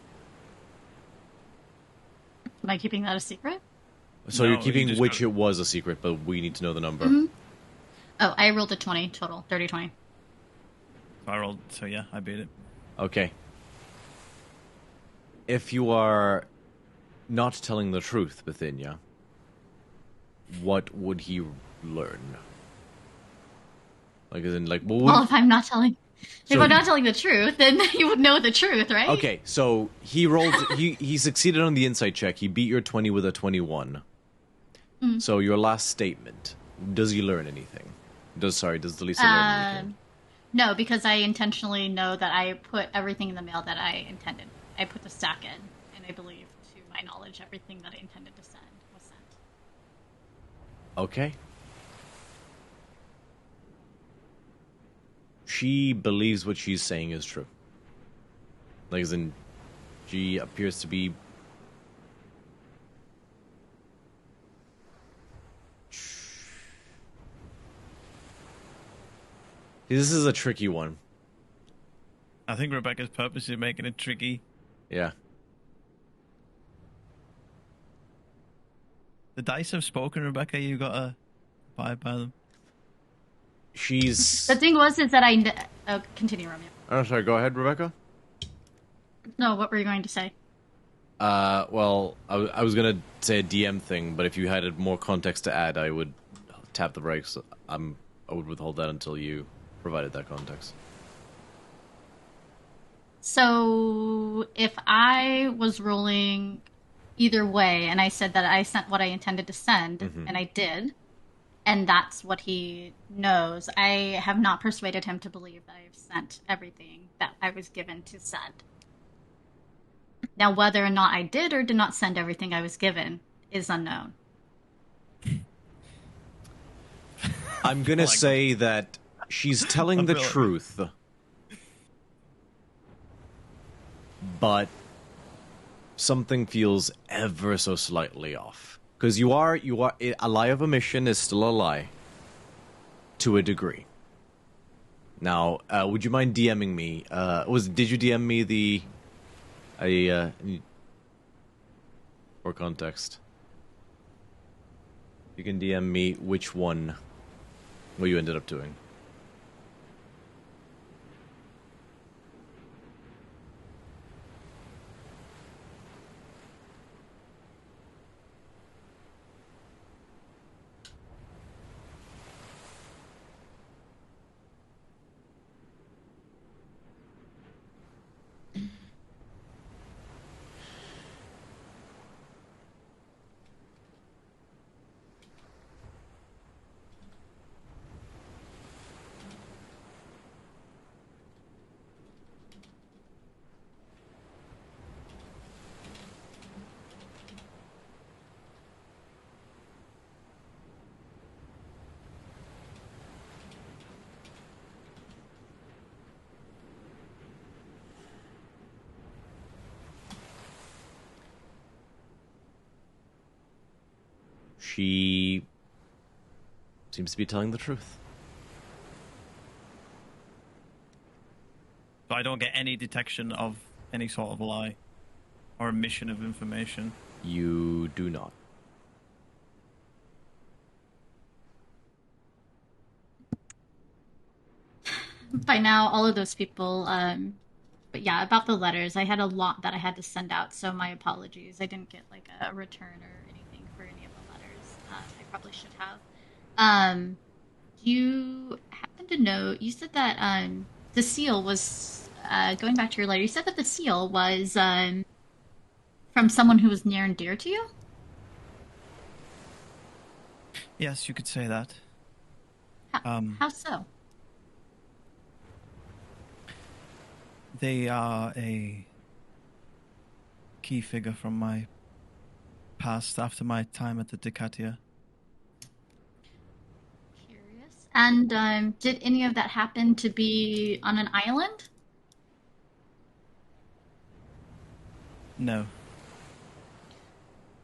Am I keeping that a secret? So you're keeping which it was a secret, but we need to know the number. Mm-hmm. Oh, I rolled a 20 total. 30-20. I rolled, so yeah, I beat it. Okay. If you are not telling the truth, Bithynia, what would he learn? Like, as in, like, what would... Well, if I'm not telling the truth, then he would know the truth, right? Okay, so he rolled. he succeeded on the insight check. He beat your 20 with a 21. Mm. So your last statement. Does he learn anything? Does Delisa learn anything? No, because I intentionally know that I put everything in the mail that I intended. I put the stack in, and I believe, to my knowledge, everything that I intended to send was sent. Okay. She believes what she's saying is true. Like, as in, she appears to be... This is a tricky one. I think Rebecca's purposely making it tricky. Yeah. The dice have spoken, Rebecca. You gotta abide by them. She's... The thing was, is that I... continue, Romeo. Oh, sorry. Go ahead, Rebecca. No, what were you going to say? Well, I was gonna say a DM thing, but if you had more context to add, I would tap the brakes. I would withhold that until you provided that context. So, if I was rolling either way, and I said that I sent what I intended to send, and I did, and that's what he knows, I have not persuaded him to believe that I've sent everything that I was given to send. Now, whether or not I did or did not send everything I was given is unknown. I'm gonna say that she's telling the truth, but something feels ever so slightly off. Because you are a lie of omission is still a lie, to a degree. Now, would you mind DMing me? Did you DM me for context? You can DM me what you ended up doing. She seems to be telling the truth. but I don't get any detection of any sort of lie or omission of information. You do not. By now, all of those people. But yeah, about the letters, I had a lot that I had to send out, so my apologies. I didn't get like a return or anything for any of the letters. I probably should have. You happen to know? You said that the seal was going back to your letter. You said that the seal was from someone who was near and dear to you. Yes, you could say that. How so? They are a key figure from my past after my time at the Decatia. Curious. And did any of that happen to be on an island? No.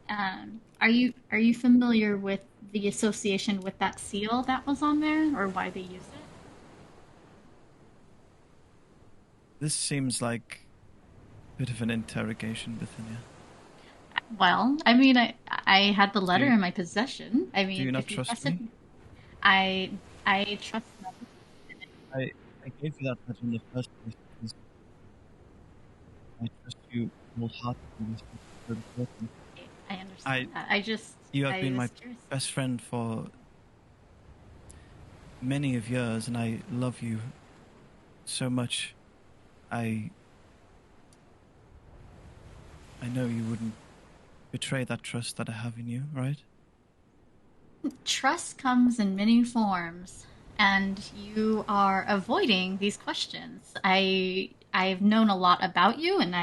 Are you familiar with the association with that seal that was on there, or why they used it? This seems like a bit of an interrogation, Bithynia. Well, I mean, I had the letter in my possession. I mean, do you not if you trust trusted me? I trust them. I gave you that letter in the first place because I trust you wholeheartedly. I understand that. You have I been was my curious. best friend for many of years, and I love you so much. I know you wouldn't betray that trust that I have in you, right? Trust comes in many forms, and you are avoiding these questions. I've known a lot about you, and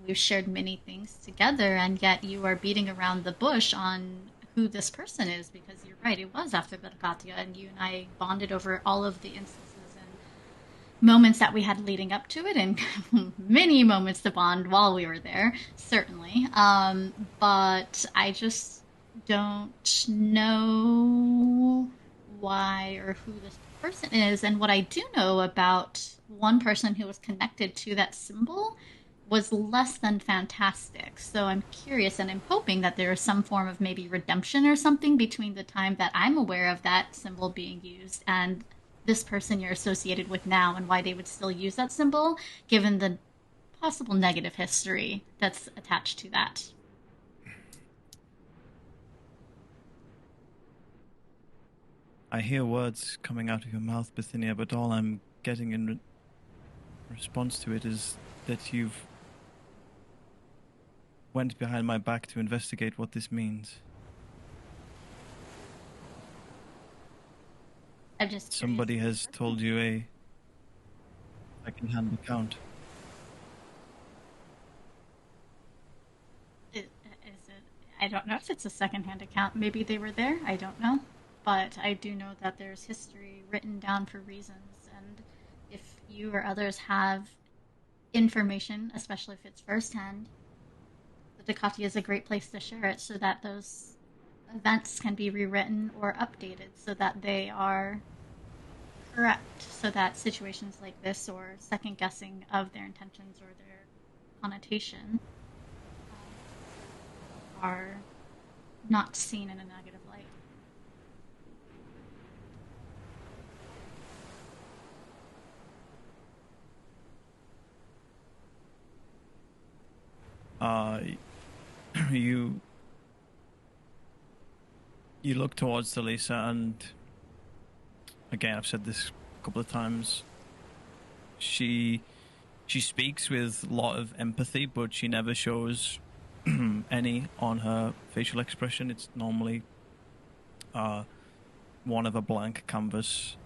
we've shared many things together, and yet you are beating around the bush on who this person is, because you're right, it was after the Decatia, and you and I bonded over all of the instances and moments that we had leading up to it, and many moments to bond while we were there, certainly. But I just don't know why or who this person is. And what I do know about one person who was connected to that symbol was less than fantastic. So I'm curious, and I'm hoping that there is some form of maybe redemption or something between the time that I'm aware of that symbol being used and this person you're associated with now, and why they would still use that symbol, given the possible negative history that's attached to that. I hear words coming out of your mouth, Bithynia, but all I'm getting in response to it is that you've went behind my back to investigate what this means. I'm just curious. Somebody has told you a second-hand account. Is it? I don't know if it's a second-hand account. Maybe they were there. I don't know. But I do know that there's history written down for reasons, and if you or others have information, especially if it's firsthand, the Decatia is a great place to share it so that those events can be rewritten or updated so that they are correct, so that situations like this or second guessing of their intentions or their connotation are not seen in a negative light. You look towards Delisa, and again, I've said this a couple of times. She speaks with a lot of empathy, but she never shows any on her facial expression. It's normally one of a blank canvas.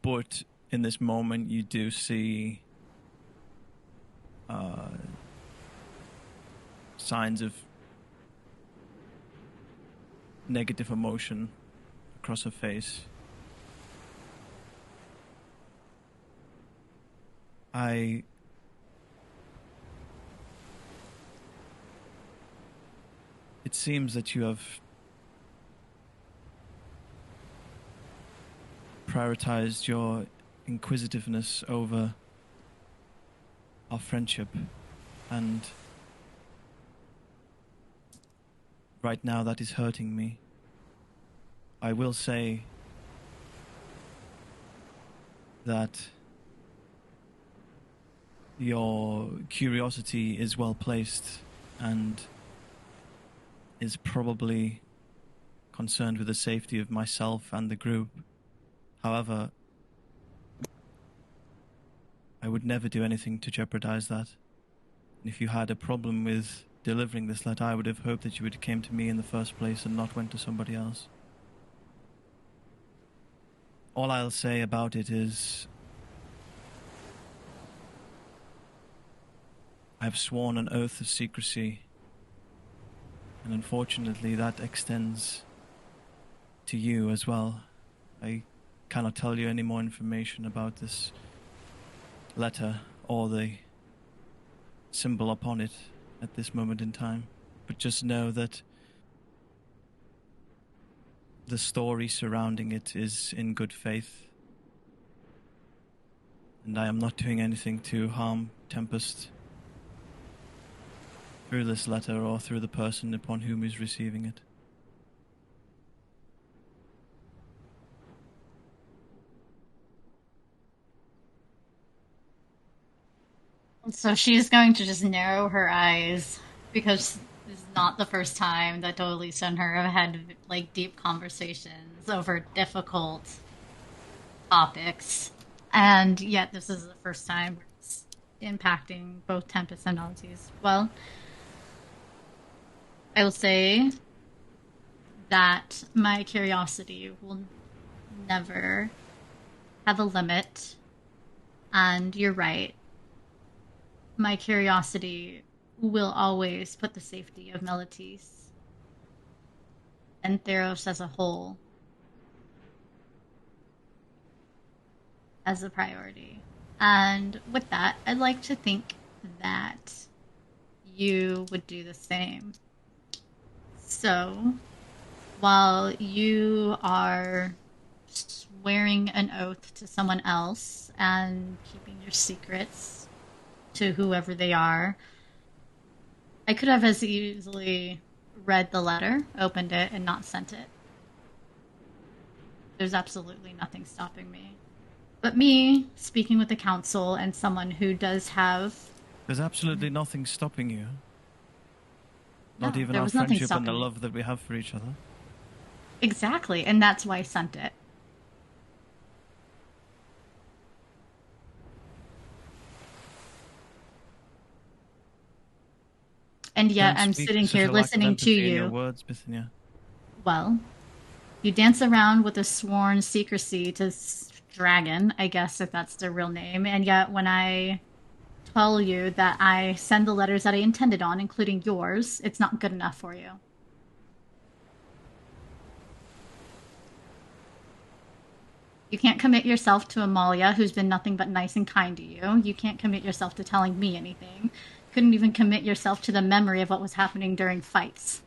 But in this moment, you do see signs of negative emotion across her face. It seems that you have prioritized your inquisitiveness over our friendship, and right now that is hurting me. I will say that your curiosity is well placed and is probably concerned with the safety of myself and the group. However, I would never do anything to jeopardize that. And if you had a problem with delivering this letter, I would have hoped that you would have came to me in the first place and not went to somebody else. All I'll say about it is I've sworn an oath of secrecy, and unfortunately that extends to you as well. I cannot tell you any more information about this letter or the symbol upon it at this moment in time, but just know that the story surrounding it is in good faith, and I am not doing anything to harm Tempest through this letter or through the person upon whom is receiving it. So she's going to just narrow her eyes, because this is not the first time that DndUnleashed and her have had like deep conversations over difficult topics, and yet this is the first time where it's impacting both Tempest and Ozzy's. Well, I will say that my curiosity will never have a limit, and you're right. My curiosity will always put the safety of Meletis and Theros as a whole as a priority. And with that, I'd like to think that you would do the same. So, while you are swearing an oath to someone else and keeping your secrets to whoever they are, I could have as easily read the letter, opened it, and not sent it. There's absolutely nothing stopping me. But me, speaking with the council and someone who does have... There's absolutely nothing stopping you. Not No, even there our was nothing friendship and stopping the me. love that we have for each other. Exactly, and that's why I sent it. And yet Don't I'm speak sitting with such here a lack of listening to empathy in your you. words, Bithynia. Well, you dance around with a sworn secrecy to Dragon, I guess, if that's their real name, and yet when I tell you that I send the letters that I intended on, including yours, it's not good enough for you. You can't commit yourself to Amalia, who's been nothing but nice and kind to you. You can't commit yourself to telling me anything. Couldn't even commit yourself to the memory of what was happening during fights.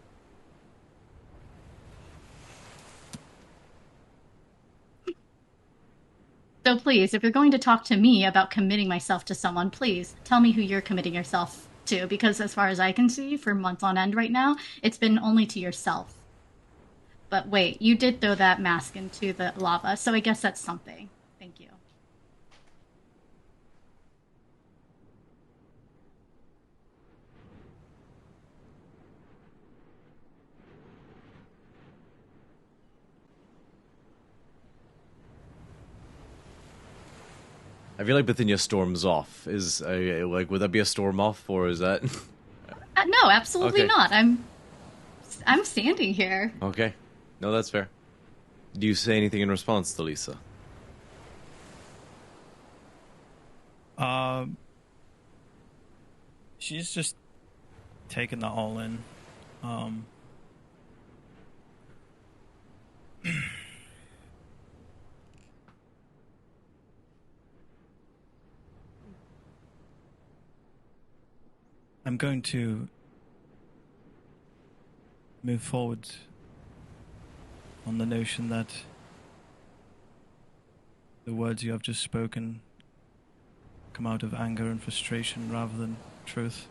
So please, if you're going to talk to me about committing myself to someone, please tell me who you're committing yourself to, because as far as I can see, for months on end right now, it's been only to yourself. But wait, you did throw that mask into the lava, so I guess that's something. Thank you. I feel like Bithynia storms off. Is like, would that be a storm off, or is that? No, absolutely Okay. not. I'm standing here. Okay, no, that's fair. Do you say anything in response to Lisa? She's just taken that all in. I'm going to move forward on the notion that the words you have just spoken come out of anger and frustration rather than truth.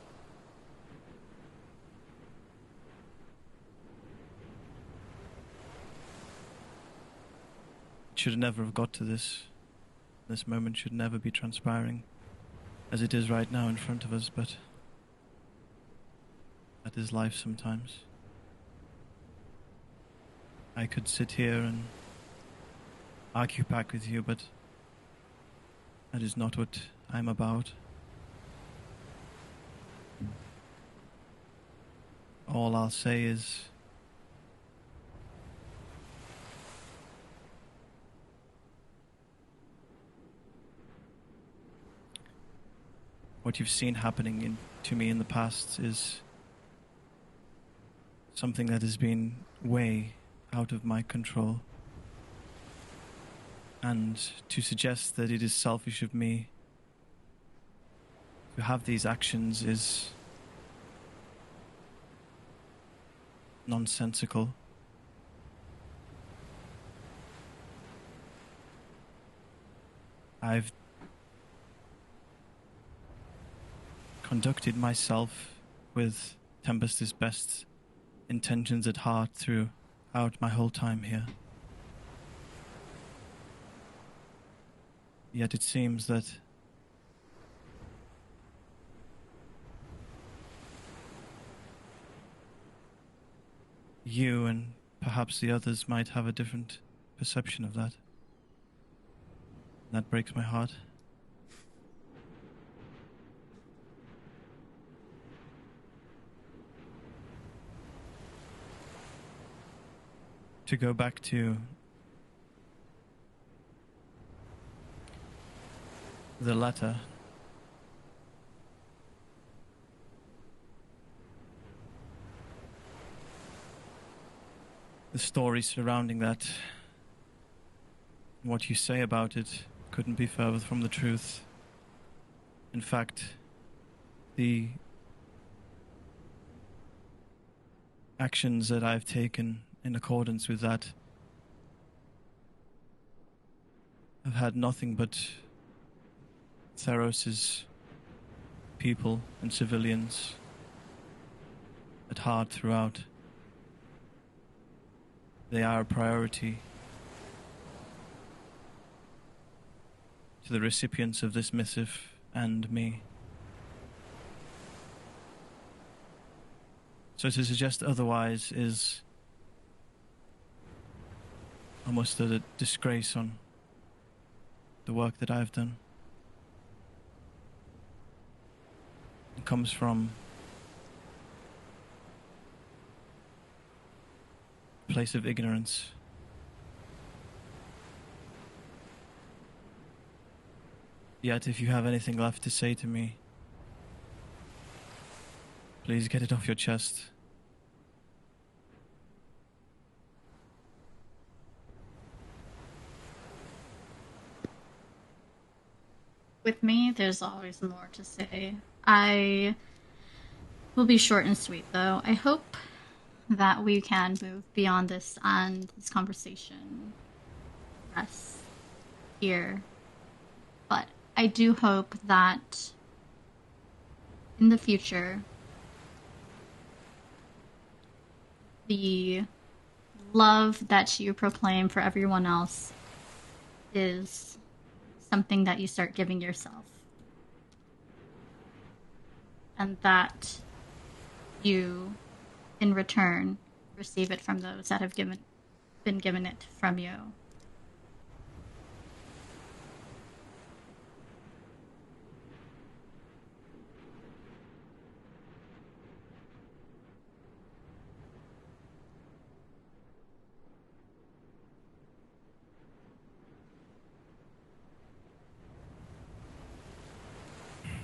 It should never have got to this. This moment should never be transpiring as it is right now in front of us, but that is life sometimes. I could sit here and argue back with you, but that is not what I'm about. All I'll say is what you've seen happening to me in the past is something that has been way out of my control. And to suggest that it is selfish of me to have these actions is nonsensical. I've conducted myself with Tempest's best intentions at heart throughout my whole time here. Yet it seems that you and perhaps the others might have a different perception of that. That breaks my heart. To go back to the letter, the story surrounding that, what you say about it couldn't be further from the truth. In fact, the actions that I've taken in accordance with that have had nothing but Theros' people and civilians at heart throughout. They are a priority to the recipients of this missive and me. So to suggest otherwise is almost a disgrace on the work that I've done. It comes from a place of ignorance. Yet if you have anything left to say to me, please get it off your chest. With me, there's always more to say. I will be short and sweet, though. I hope that we can move beyond this and this conversation rests here. But I do hope that in the future, the love that you proclaim for everyone else is something that you start giving yourself. And that you, in return, receive it from those that have been given it from you.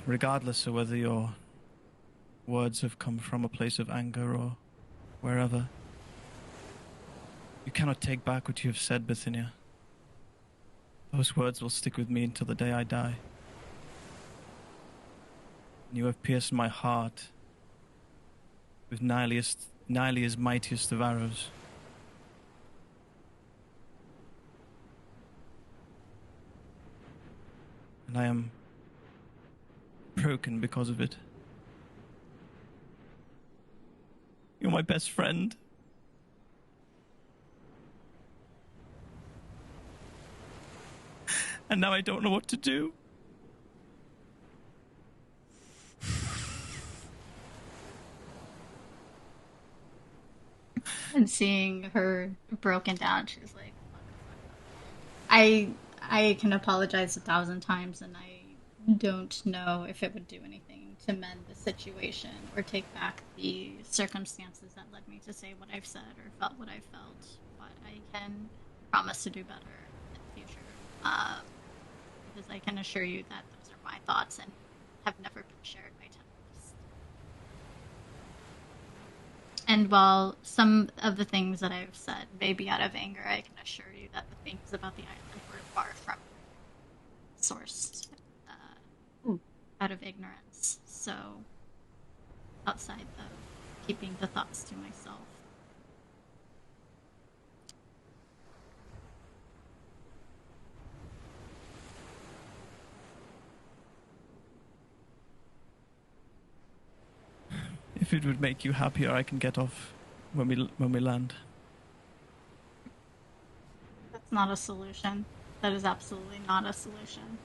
Regardless of whether your words have come from a place of anger or wherever, you cannot take back what you have said, Bithynia. Those words will stick with me until the day I die. You have pierced my heart with Nylea's mightiest of arrows. and I am broken because of it. You're my best friend. And now I don't know what to do. And seeing her broken down, she's like, I can apologize 1,000 times, and I don't know if it would do anything to mend the situation or take back the circumstances that led me to say what I've said or felt what I've felt. But I can promise to do better in the future. Because I can assure you that those are my thoughts and have never been shared by Tempest. And while some of the things that I've said may be out of anger, I can assure you that the things about the island were far from sourced out of ignorance. So, outside of keeping the thoughts to myself. If it would make you happier, I can get off when we land. That's not a solution. That is absolutely not a solution.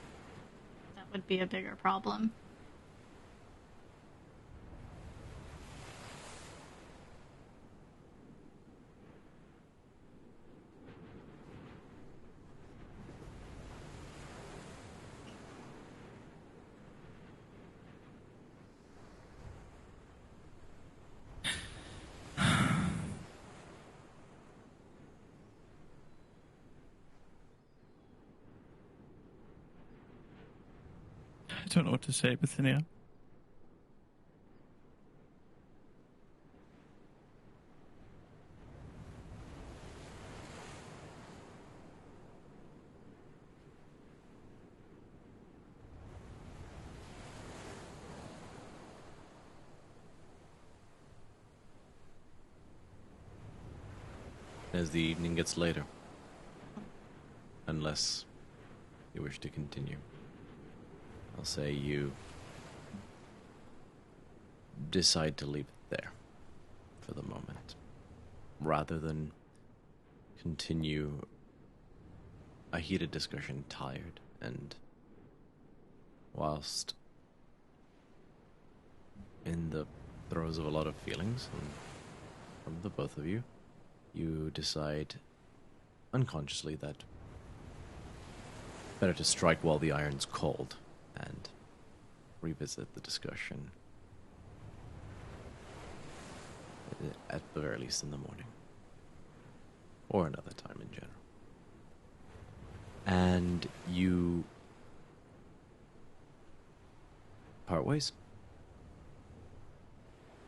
That would be a bigger problem. I don't know what to say, Bithynia. As the evening gets later, unless you wish to continue, I'll say you decide to leave it there for the moment, rather than continue a heated discussion, tired, and whilst in the throes of a lot of feelings from the both of you, you decide unconsciously that better to strike while the iron's cold and revisit the discussion at the very least in the morning, or another time in general. And you part ways.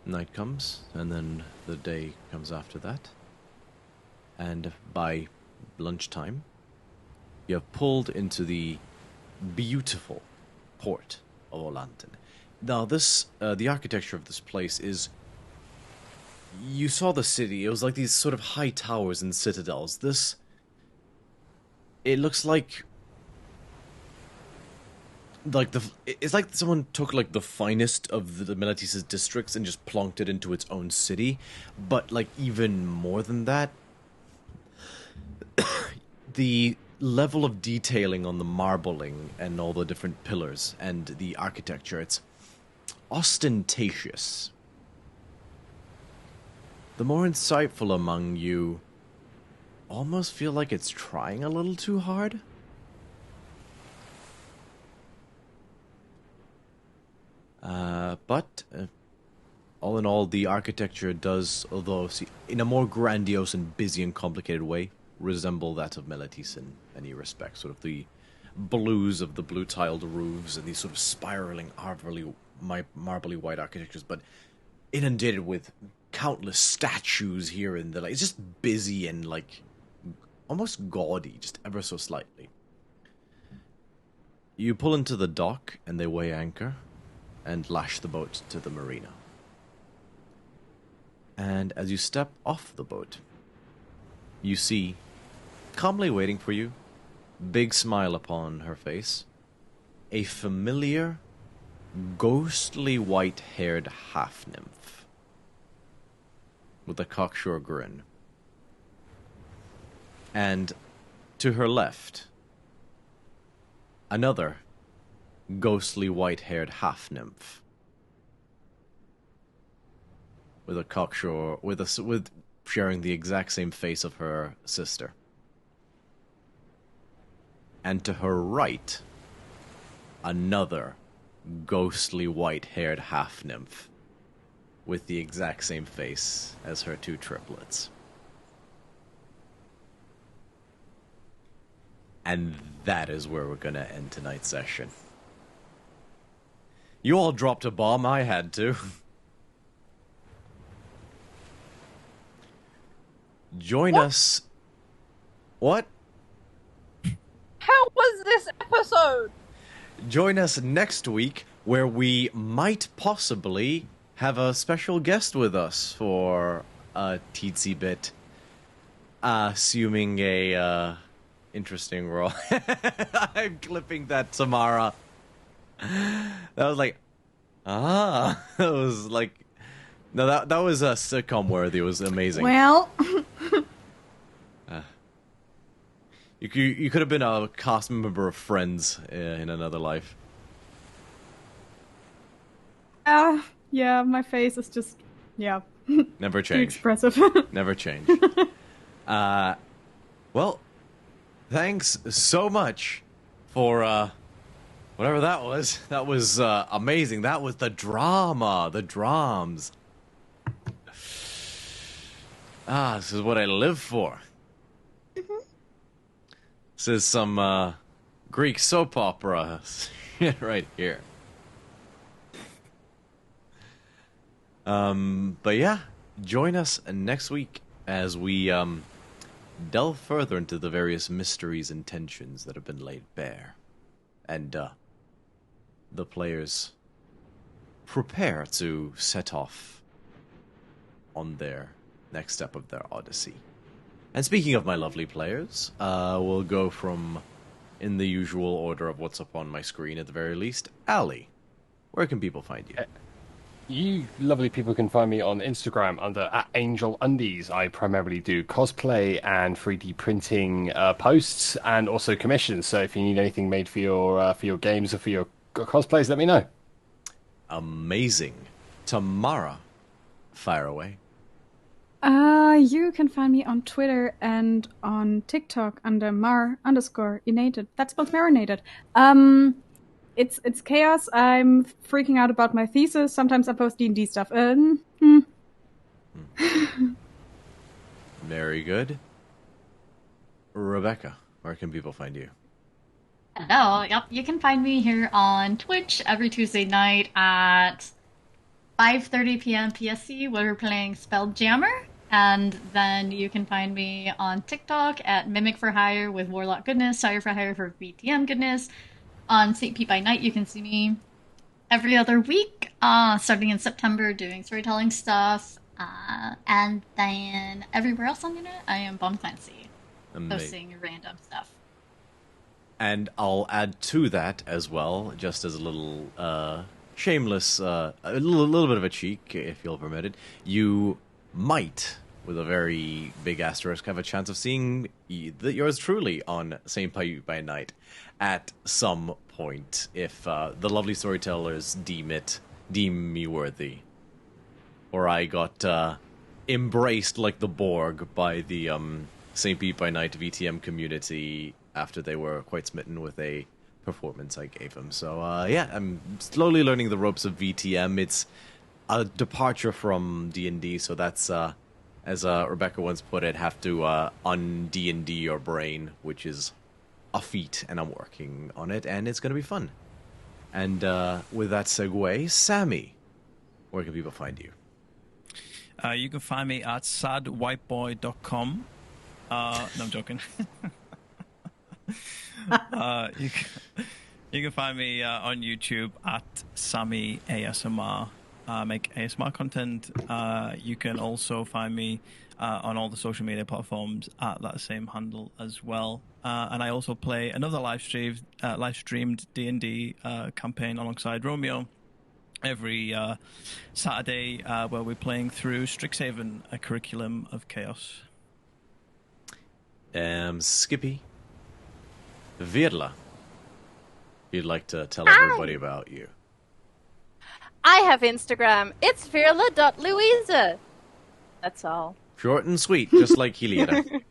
Night comes, and then the day comes after that. And by lunchtime, you have pulled into the beautiful port of Olanton. Now, this, the architecture of this place is... You saw the city. It was like these sort of high towers and citadels. This... It looks like... It's like someone took, like, the finest of the Meletis' districts and just plonked it into its own city. But, like, even more than that... the level of detailing on the marbling and all the different pillars and the architecture, it's ostentatious. The more insightful among you almost feel like it's trying a little too hard. But all in all, the architecture does, although in a more grandiose and busy and complicated way, resemble that of Meletis in many respects. Sort of the blues of the blue-tiled roofs and these sort of spiraling, marbly white architectures, but inundated with countless statues here and there. Like, it's just busy and, like, almost gaudy, just ever so slightly. You pull into the dock, and they weigh anchor and lash the boat to the marina. And as you step off the boat, you see, calmly waiting for you, big smile upon her face, a familiar, ghostly white-haired half-nymph with a cocksure grin. And to her left, another ghostly white-haired half-nymph with a cocksure, with sharing the exact same face of her sister. And to her right, another ghostly white-haired half-nymph with the exact same face as her two triplets. And that is where we're gonna end tonight's session. You all dropped a bomb, I had to. Join us. What? How was this episode? Join us next week where we might possibly have a special guest with us for a teensy bit. Assuming a interesting role. I'm clipping that, Tamara. That was like, that was like, no, that was sitcom worthy. It was amazing. Well, you could have been a cast member of Friends in another life. yeah, my face is just, Never too change. expressive. Never change. Well, thanks so much for whatever that was. That was amazing. That was the drama, the drams. This is what I live for. This is some Greek soap opera right here. But yeah, join us next week as we delve further into the various mysteries and tensions that have been laid bare. And the players prepare to set off on their next step of their odyssey. And speaking of my lovely players, we'll go from, in the usual order of what's up on my screen at the very least, Ali. Where can people find you? You lovely people can find me on Instagram under @AngelUndies. I primarily do cosplay and 3D printing posts and also commissions. So if you need anything made for your games or for your cosplays, let me know. Amazing. Tamara, fire away. You can find me on Twitter and on TikTok under mar_inated. That spells marinated. It's chaos. I'm freaking out about my thesis. Sometimes I post D&D stuff. Very good. Rebecca, where can people find you? Hello, yep, you can find me here on Twitch every Tuesday night at 5:30 p.m. PST, where we're playing Spelljammer. And then you can find me on TikTok at Mimic for Hire with Warlock Goodness, Sire for Hire for VTM Goodness. On St. Pete by Night, you can see me every other week, starting in September, doing storytelling stuff. And then everywhere else on the internet, I am Bomb Clancy, posting random stuff. And I'll add to that as well, just as a little shameless, a little bit of a cheek, if you'll permit it. You might, with a very big asterisk, have a chance of seeing yours truly on St. Pete by Night at some point, if the lovely storytellers deem me worthy. Or I got embraced like the Borg by the St. Pete by Night VTM community after they were quite smitten with a performance I gave them. So yeah, I'm slowly learning the ropes of VTM. It's a departure from D&D, so that's, as Rebecca once put it, have to un-D&D your brain, which is a feat, and I'm working on it, and it's going to be fun. And with that segue, Sammy, where can people find you? You can find me at sadwhiteboy.com. No, I'm joking. You can find me on YouTube at Sammy ASMR. make ASMR content. You can also find me on all the social media platforms at that same handle as well. And I also play another live streamed D&D campaign alongside Romeo every Saturday, where we're playing through Strixhaven, a curriculum of chaos. Skippy, Virla, you'd like to tell everybody about you. I have Instagram. It's virla.louisa. That's all. Short and sweet, just like Heliada.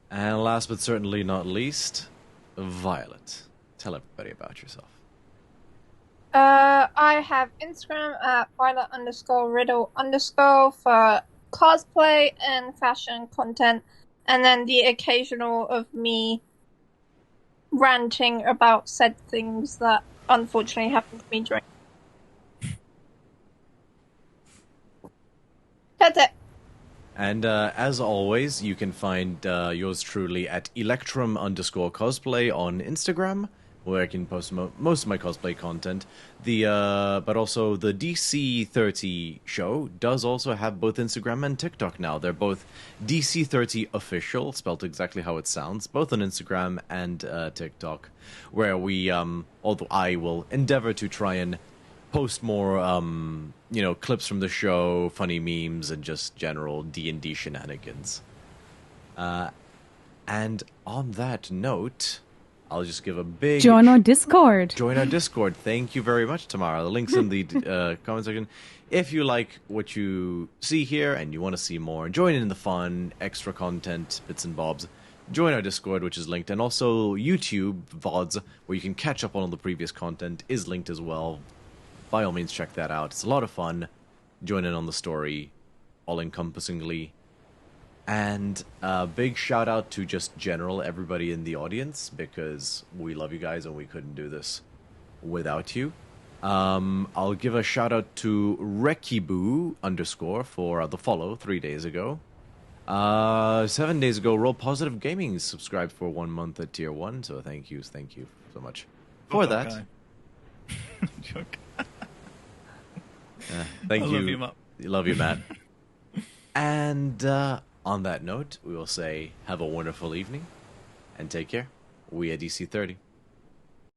And last but certainly not least, Violet. Tell everybody about yourself. I have Instagram at Violet_Riddle_ for cosplay and fashion content, and then the occasional of me ranting about said things that unfortunately happened to me during. That's it. And as always, you can find yours truly at Electrum_cosplay on Instagram, where I can post most of my cosplay content. But also the DC30 show does also have both Instagram and TikTok now. They're both DC30 official, spelled exactly how it sounds, both on Instagram and TikTok, where we, although I will endeavor to try and post more, clips from the show, funny memes, and just general D&D shenanigans. And on that note, I'll just give a big... Join our Discord. Join our Discord. Thank you very much, Tamara. The link's in the comment section. If you like what you see here and you want to see more, join in the fun, extra content, bits and bobs, join our Discord, which is linked. And also YouTube VODs, where you can catch up on all the previous content, is linked as well. By all means, check that out. It's a lot of fun. Join in on the story, all-encompassingly. And a big shout out to just general everybody in the audience, because we love you guys and we couldn't do this without you. I'll give a shout out to Rekibu_ for the follow 3 days ago. 7 days ago, Roll Positive Gaming subscribed for 1 month at tier 1, so thank you so much for that. Joke. Thank you. Love you, Matt. Love you, Matt. And on that note, we will say have a wonderful evening and take care. We at DC30.